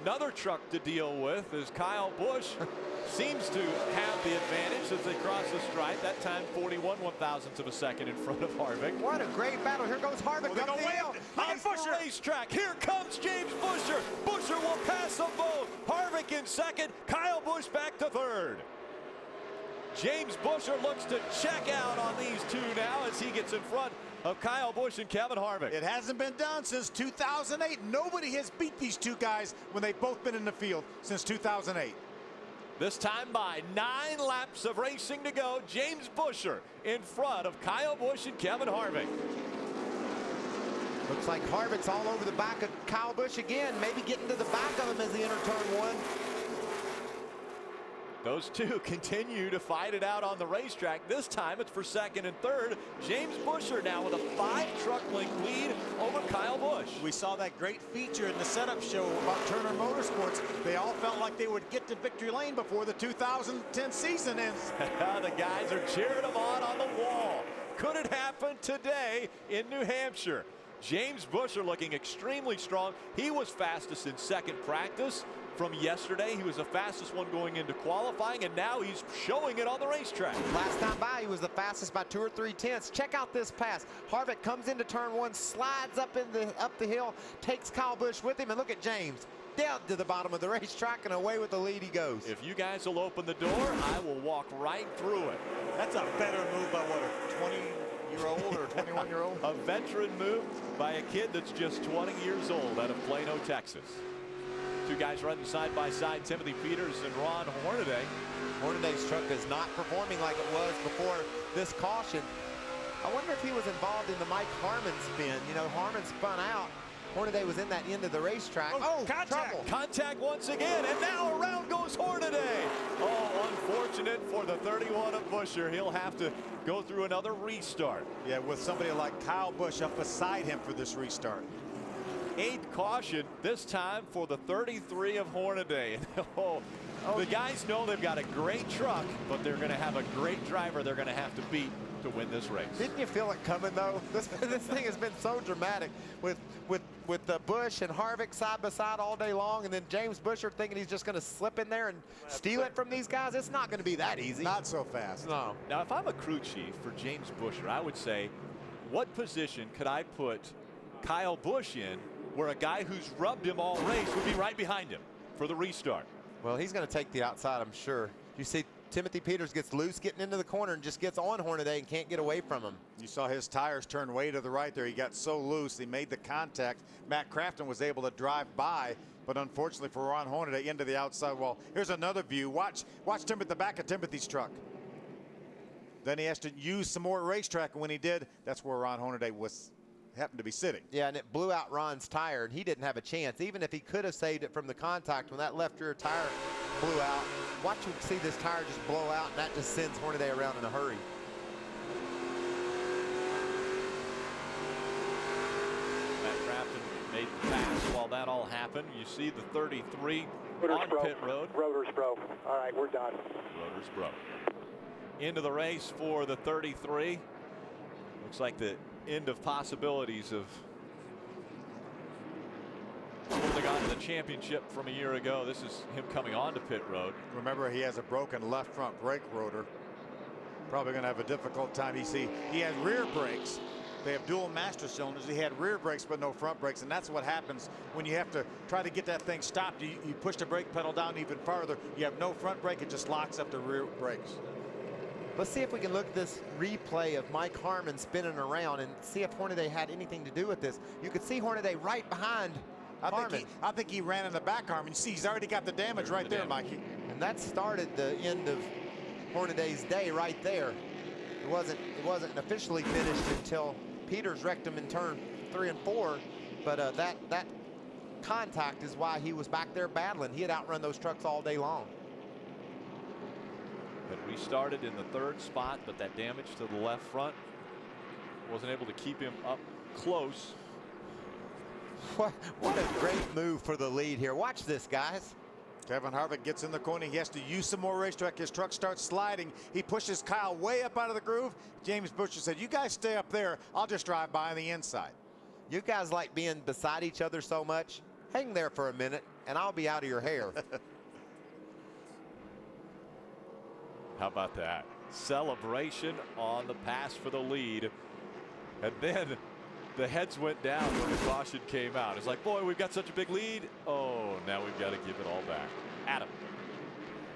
Speaker 3: another truck to deal with as Kyle Busch seems to have the advantage as they cross the stripe. That time 41 1,000ths of a second in front of Harvick.
Speaker 8: What a great battle. Here goes Harvick up the hill.
Speaker 3: Look the racetrack. Here comes James Buescher. Buescher will pass them both. Harvick in 2nd. Kyle Busch back to 3rd. James Buescher looks to check out on these 2 now as he gets in front of Kyle Busch and Kevin Harvick.
Speaker 2: It hasn't been done since 2008. Nobody has beat these two guys when they've both been in the field since 2008.
Speaker 3: This time by 9 laps of racing to go, James Buescher in front of Kyle Busch and Kevin Harvick.
Speaker 8: Looks like Harvick's all over the back of Kyle Busch again, maybe getting to the back of him as he enters turn 1.
Speaker 3: Those two continue to fight it out on the racetrack. This time it's for second and third. James Buescher now with a 5-truck length lead over Kyle Busch.
Speaker 2: We saw that great feature in the setup show about Turner Motorsports. They all felt like they would get to victory lane before the 2010 season ends.
Speaker 3: The guys are cheering them on the wall. Could it happen today in New Hampshire? James Buescher looking extremely strong. He was fastest in second practice. From yesterday, he was the fastest one going into qualifying, and now he's showing it on the racetrack.
Speaker 8: Last time by, he was the fastest by 2 or 3 tenths. Check out this pass. Harvick comes into turn 1, slides up the hill, takes Kyle Busch with him, and look at James. Down to the bottom of the racetrack, and away with the lead he goes.
Speaker 3: If you guys will open the door, I will walk right through it.
Speaker 2: That's a better move by what, a 20-year-old or 21-year-old?
Speaker 3: A veteran move by a kid that's just 20 years old out of Plano, Texas. Two guys running side by side, Timothy Peters and Ron Hornaday.
Speaker 8: Hornaday's truck is not performing like it was before this caution. I wonder if he was involved in the Mike Harmon spin. You know, Harmon spun out. Hornaday was in that end of the racetrack. Oh,
Speaker 3: contact!
Speaker 8: Trouble.
Speaker 3: Contact once again, and now around goes Hornaday. Oh, unfortunate for the 31 of Buescher. He'll have to go through another restart.
Speaker 2: Yeah, with somebody like Kyle Busch up beside him for this restart.
Speaker 3: 8th caution, this time for the 33 of Hornaday. The guys know they've got a great truck, but they're going to have a great driver they're going to have to beat to win this race.
Speaker 8: Didn't you feel it coming, though? This thing has been so dramatic with Busch and Harvick side by side all day long, and then James Buescher thinking he's just going to slip in there and steal it from these guys. It's not going to be that easy.
Speaker 2: Not so fast.
Speaker 8: No.
Speaker 3: Now, if I'm a crew chief for James Buescher, I would say, what position could I put Kyle Busch in where a guy who's rubbed him all race would be right behind him for the restart?
Speaker 8: Well, he's going to take the outside, I'm sure. You see Timothy Peters gets loose getting into the corner and just gets on Hornaday and can't get away from him.
Speaker 2: You saw his tires turn way to the right there. He got so loose, he made the contact. Matt Crafton was able to drive by, but unfortunately for Ron Hornaday into the outside wall. Here's another view. Watch the back of Timothy's truck. Then he has to use some more racetrack, and when he did, that's where Ron Hornaday happened to be sitting.
Speaker 8: Yeah, and it blew out Ron's tire, and he didn't have a chance. Even if he could have saved it from the contact when that left rear tire blew out. Watch you see this tire just blow out, and that just sends Hornaday around in a hurry.
Speaker 3: Matt Crafton made the pass while that all happened. You see the 33 on pit road.
Speaker 4: Rotors broke. All right, we're done.
Speaker 3: Rotors broke. Into the race for the 33. Looks like the end of possibilities of holding on to the championship from a year ago. This is him coming onto pit road.
Speaker 2: Remember, he has a broken left front brake rotor. Probably going to have a difficult time. He had rear brakes. They have dual master cylinders. He had rear brakes but no front brakes, and that's what happens when you have to try to get that thing stopped. You push the brake pedal down even farther. You have no front brake. It just locks up the rear brakes.
Speaker 8: Let's see if we can look at this replay of Mike Harmon spinning around and see if Hornaday had anything to do with this. You could see Hornaday right behind Harmon.
Speaker 2: I think he ran in the back arm. You see, he's already got the damage right there, Mikey.
Speaker 8: And that started the end of Hornaday's day right there. It wasn't officially finished until Peters wrecked him in turn 3 and 4. But that contact is why he was back there battling. He had outrun those trucks all day long.
Speaker 3: Had restarted in the 3rd spot, but that damage to the left front wasn't able to keep him up close.
Speaker 8: What a great move for the lead here. Watch this, guys.
Speaker 2: Kevin Harvick gets in the corner. He has to use some more racetrack. His truck starts sliding. He pushes Kyle way up out of the groove. James Buescher said, you guys stay up there. I'll just drive by on the inside.
Speaker 8: You guys like being beside each other so much. Hang there for a minute, and I'll be out of your hair.
Speaker 3: How about that? Celebration on the pass for the lead. And then the heads went down when the caution came out. It's like, boy, we've got such a big lead. Oh, now we've got to give it all back. Adam.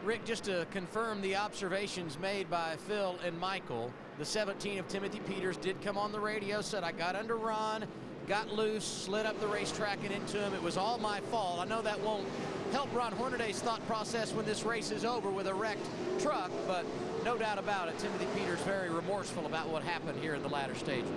Speaker 6: Rick, just to confirm the observations made by Phil and Michael, The 17 of Timothy Peters did come on the radio, said, I got under Ron, got loose, slid up the racetrack and into him. It was all my fault. I know that won't help Ron Hornaday's thought process when this race is over with a wrecked truck, but no doubt about it, Timothy Peters very remorseful about what happened here in the latter stages.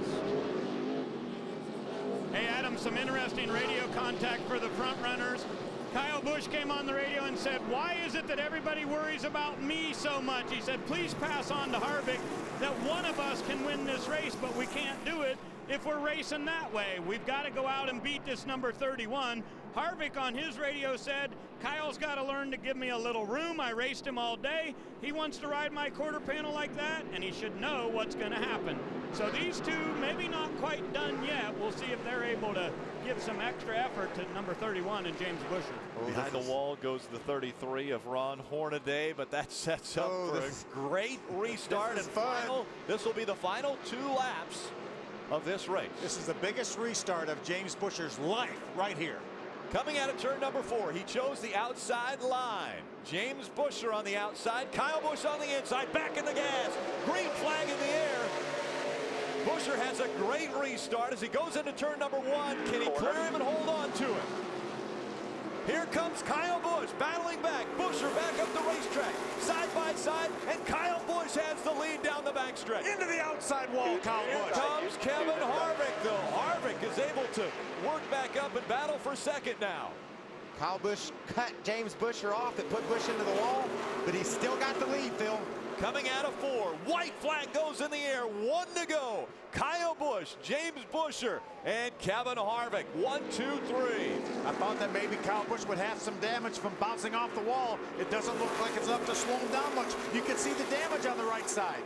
Speaker 9: Hey, Adam, some interesting radio contact for the front runners. Kyle Busch came on the radio and said, why is it that everybody worries about me so much? He said, please pass on to Harvick that one of us can win this race, but we can't do it if we're racing that way. We've got to go out and beat this number 31. Harvick on his radio said, Kyle's got to learn to give me a little room. I raced him all day. He wants to ride my quarter panel like that, and he should know what's going to happen. So these two, maybe not quite done yet. We'll see if they're able to give some extra effort to number 31 and James Buescher.
Speaker 3: Behind the wall goes the 33 of Ron Hornaday, but that sets up for a great restart and final. This will be the final 2 laps of this race.
Speaker 2: This is the biggest restart of James Buescher's life right here.
Speaker 3: Coming out of turn number 4, he chose the outside line. James Buescher on the outside, Kyle Busch on the inside, back in the gas, green flag in the air. Buescher has a great restart as he goes into turn number 1. Can he clear him and hold on to him? Here comes Kyle Busch battling back. Buescher back up the racetrack, side by side, and Kyle Busch has the lead down the backstretch.
Speaker 2: Into the outside wall, Kyle Busch.
Speaker 3: Here comes Kevin Harvick, though. Harvick is able to work back up and battle for second now.
Speaker 8: Kyle Busch cut James Buescher off. It put Busch into the wall, but he's still got the lead, Phil.
Speaker 3: Coming out of 4, white flag goes in the air, 1 to go. Kyle Busch, James Buescher, and Kevin Harvick. 1, 2, 3.
Speaker 2: I thought that maybe Kyle Busch would have some damage from bouncing off the wall. It doesn't look like it's enough to slow him down much. You can see the damage on the right side.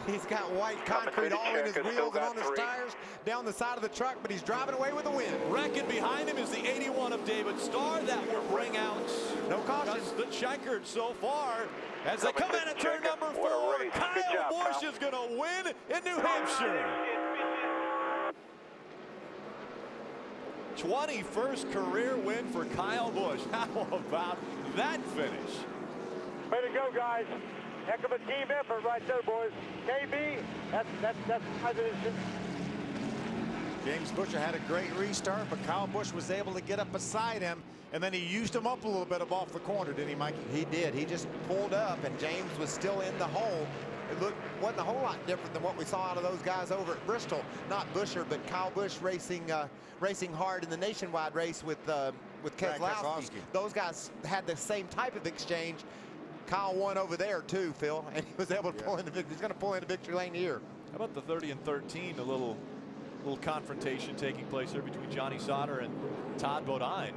Speaker 8: He's got white concrete all in his wheels and on his tires down the side of the truck, but he's driving away with the win.
Speaker 3: Wrecking behind him is the 81 of David Starr. That will bring out
Speaker 8: no caution.
Speaker 3: The checkered so far. As they come in at turn number 4, Kyle Busch is going to win in New Hampshire. 21st career win for Kyle Busch. How about that finish?
Speaker 13: Way to go, guys. Heck of a team effort right there, boys. KB, that's positive.
Speaker 2: James Buescher had a great restart, but Kyle Busch was able to get up beside him, and then he used him up a little bit off the corner, didn't he, Mikey?
Speaker 8: He did. He just pulled up, and James was still in the hole. It wasn't a whole lot different than what we saw out of those guys over at Bristol. Not Buescher, but Kyle Busch racing hard in the nationwide race with Keselowski. Those guys had the same type of exchange. Kyle won over there too, Phil, and he was able to pull into victory. He's going to pull into victory lane here.
Speaker 3: How about the 30 and 13? A little confrontation taking place here between Johnny Sauter and Todd Bodine.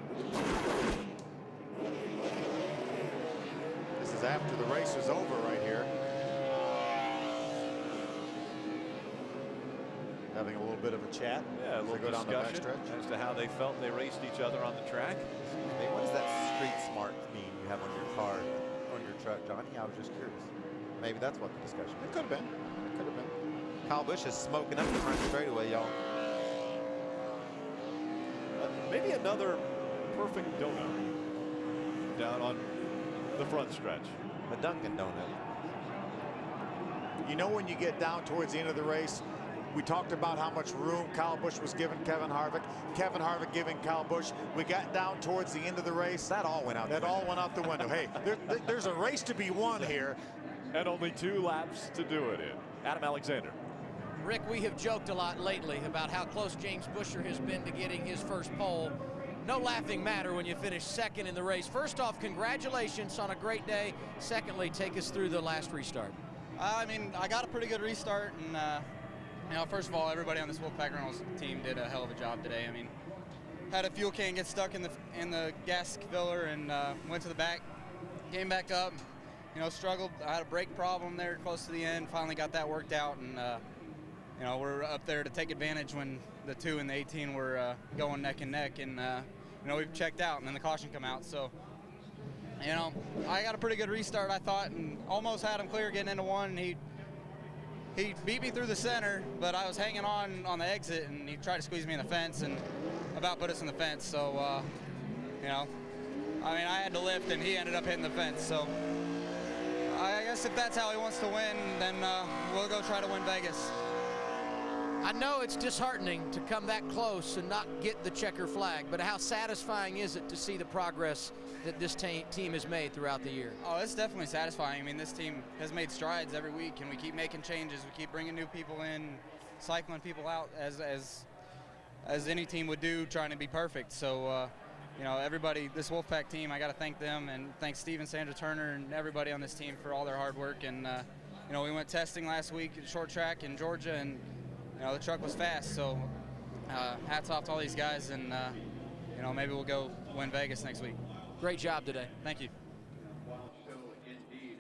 Speaker 2: This is after the race is over right here. Having a little bit of a chat.
Speaker 3: Yeah, a little discussion as to how they felt they raced each other on the track.
Speaker 8: Hey, what does that street smart mean you have on your car, on your truck, Johnny? I was just curious. Maybe that's what the discussion was.
Speaker 2: It could have been. It could have been.
Speaker 8: Kyle Busch is smoking up the front straightaway, y'all.
Speaker 3: Maybe another perfect donut down on the front stretch.
Speaker 8: A Dunkin' Donut.
Speaker 2: You know, when you get down towards the end of the race, we talked about how much room Kyle Busch was giving Kevin Harvick. Kevin Harvick giving Kyle Busch. We got down towards the end of the race.
Speaker 8: That all went out.
Speaker 2: That all went out the window. Hey, there's a race to be won here.
Speaker 3: And only 2 laps to do it in. Adam Alexander.
Speaker 6: Rick, we have joked a lot lately about how close James Buescher has been to getting his first pole. No laughing matter when you finish second in the race. First off, congratulations on a great day. Secondly, take us through the last restart.
Speaker 23: I mean, I got a pretty good restart, and you know, first of all, everybody on this Wolfpack Reynolds team did a hell of a job today. I mean, had a fuel can get stuck in the gas filler and went to the back, came back up, you know, struggled. I had a brake problem there close to the end. Finally got that worked out, and you know, we're up there to take advantage when the 2 and the 18 were going neck and neck, and you know, we've checked out, and then the caution come out. So, you know, I got a pretty good restart, I thought, and almost had him clear getting into 1. And he beat me through the center, but I was hanging on the exit, and he tried to squeeze me in the fence and about put us in the fence. So, you know, I mean, I had to lift, and he ended up hitting the fence. So, I guess if that's how he wants to win, then we'll go try to win Vegas.
Speaker 6: I know it's disheartening to come that close and not get the checker flag, but how satisfying is it to see the progress that this team has made throughout the year?
Speaker 23: Oh, it's definitely satisfying. I mean, this team has made strides every week, and we keep making changes. We keep bringing new people in, cycling people out as any team would do, trying to be perfect. So, you know, everybody, this Wolfpack team, I got to thank them, and thank Steve and Sandra Turner and everybody on this team for all their hard work. And, you know, we went testing last week at short track in Georgia, and, you know, the truck was fast. So hats off to all these guys, and, you know, maybe we'll go win Vegas next week.
Speaker 6: Great job today.
Speaker 23: Thank you.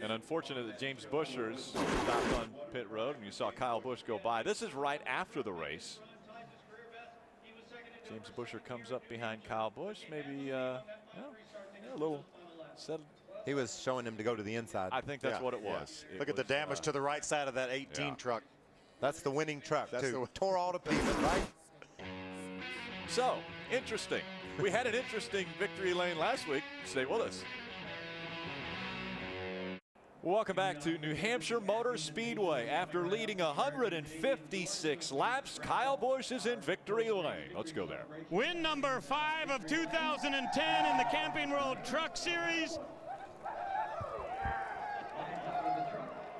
Speaker 3: And unfortunate that James Buscher's stopped on pit road, and you saw Kyle Busch go by. This is right after the race. James Buscher comes up behind Kyle Busch, maybe a little settled.
Speaker 8: He was showing him to go to the inside.
Speaker 3: I think that's what it was.
Speaker 2: Yeah. Look at the damage to the right side of that 18 truck.
Speaker 8: That's the winning truck,
Speaker 2: That's
Speaker 8: too. Tore all to pieces, right?
Speaker 3: So, interesting. We had an interesting victory lane last week. Stay with us. Welcome back to New Hampshire Motor Speedway. After leading 156 laps, Kyle Busch is in victory lane. Let's go there.
Speaker 9: Win number 5 of 2010 in the Camping World Truck Series.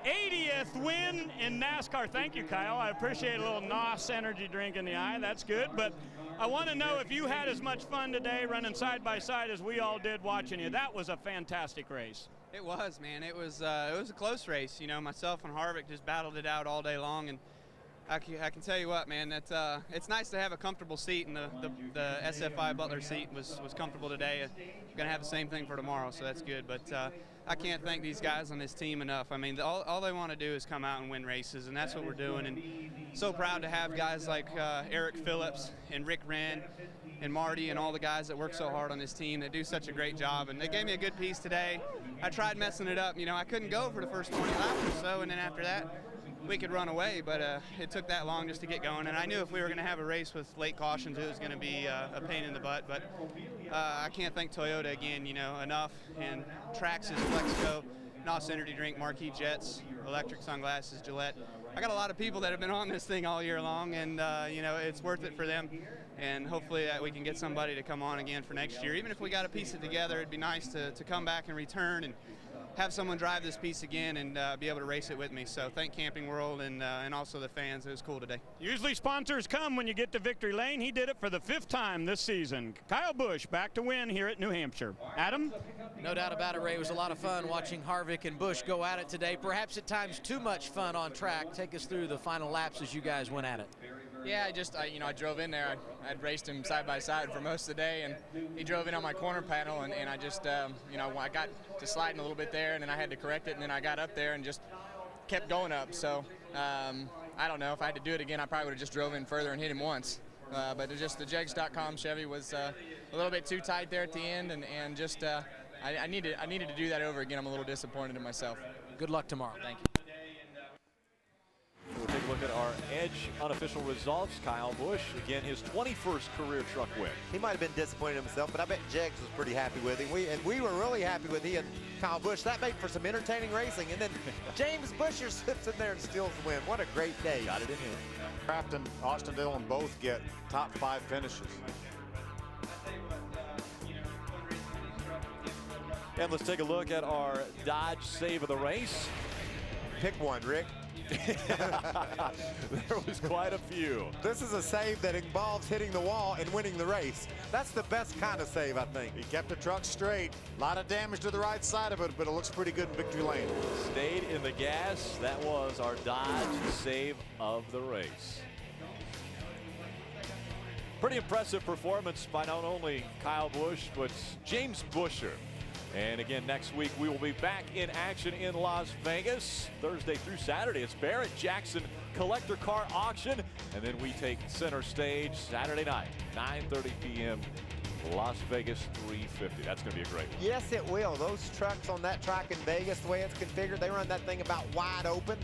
Speaker 9: 80th win in NASCAR. Thank you, Kyle. I appreciate a little NOS energy drink in the eye. That's good. But I want to know if you had as much fun today running side by side as we all did watching you. That was a fantastic race.
Speaker 23: It was, man. It was a close race. You know, myself and Harvick just battled it out all day long, and I can tell you what, man. That it's nice to have a comfortable seat, and the SF5 Butler seat was comfortable today. Gonna have the same thing for tomorrow, so that's good. But I can't thank these guys on this team enough. I mean, all they want to do is come out and win races, and that's what we're doing. And so proud to have guys like Eric Phillips and Rick Wren and Marty and all the guys that work so hard on this team that do such a great job. And they gave me a good piece today. I tried messing it up. You know, I couldn't go for the first 20 laps or so, and then after that, we could run away, but it took that long just to get going. And I knew if we were going to have a race with late cautions, it was going to be a pain in the butt. But I can't thank Toyota again, you know, enough. And Traxxas, Flexco, NOS Energy Drink, Marquis Jets, Electric Sunglasses, Gillette. I got a lot of people that have been on this thing all year long, and you know, it's worth it for them. And hopefully that we can get somebody to come on again for next year. Even if we got to piece it together, it'd be nice to come back and return and have someone drive this piece again and be able to race it with me. So thank Camping World and also the fans. It was cool today.
Speaker 9: Usually sponsors come when you get to victory lane. He did it for the 5th time this season. Kyle Busch back to win here at New Hampshire. Adam?
Speaker 6: No doubt about it, Ray. It was a lot of fun watching Harvick and Busch go at it today. Perhaps at times too much fun on track. Take us through the final laps as you guys went at it.
Speaker 23: Yeah, I drove in there. I'd raced him side by side for most of the day, and he drove in on my corner panel, and I just, I got to sliding a little bit there, and then I had to correct it, and then I got up there and just kept going up. So I don't know if I had to do it again, I probably would have just drove in further and hit him once. But just the Jegs.com Chevy was a little bit too tight there at the end, and just I needed to do that over again. I'm a little disappointed in myself.
Speaker 6: Good luck tomorrow. Thank you.
Speaker 3: We'll take a look at our Edge unofficial results. Kyle Busch, again, his 21st career truck win.
Speaker 8: He might have been disappointed in himself, but I bet Jegs was pretty happy with him. We were really happy with he and Kyle Busch. That made for some entertaining racing. And then James Buscher slips in there and steals the win. What a great day.
Speaker 3: Got it in him.
Speaker 2: Kraft and Austin Dillon both get top 5 finishes.
Speaker 3: And let's take a look at our Dodge save of the race.
Speaker 8: Pick one, Rick.
Speaker 3: There was quite a few.
Speaker 8: This is a save that involves hitting the wall and winning the race. That's the best kind of save, I think.
Speaker 2: He kept the truck straight. A lot of damage to the right side of it, but it looks pretty good in victory lane.
Speaker 3: Stayed in the gas. That was our Dodge save of the race. Pretty impressive performance by not only Kyle Busch, but James Buscher. And again, next week we will be back in action in Las Vegas. Thursday through Saturday, it's Barrett Jackson Collector Car Auction. And then we take center stage Saturday night, 9:30 p.m. Las Vegas 350. That's going to be a great one.
Speaker 8: Yes, it will. Those trucks on that track in Vegas, the way it's configured, they run that thing about wide open.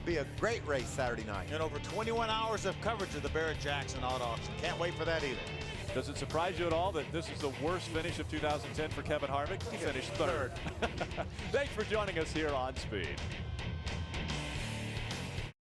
Speaker 8: Be a great race Saturday night.
Speaker 2: And over 21 hours of coverage of the Barrett-Jackson Auto Auction. Can't wait for that either.
Speaker 3: Does it surprise you at all that this is the worst finish of 2010 for Kevin Harvick? He finished third. Thanks for joining us here on Speed.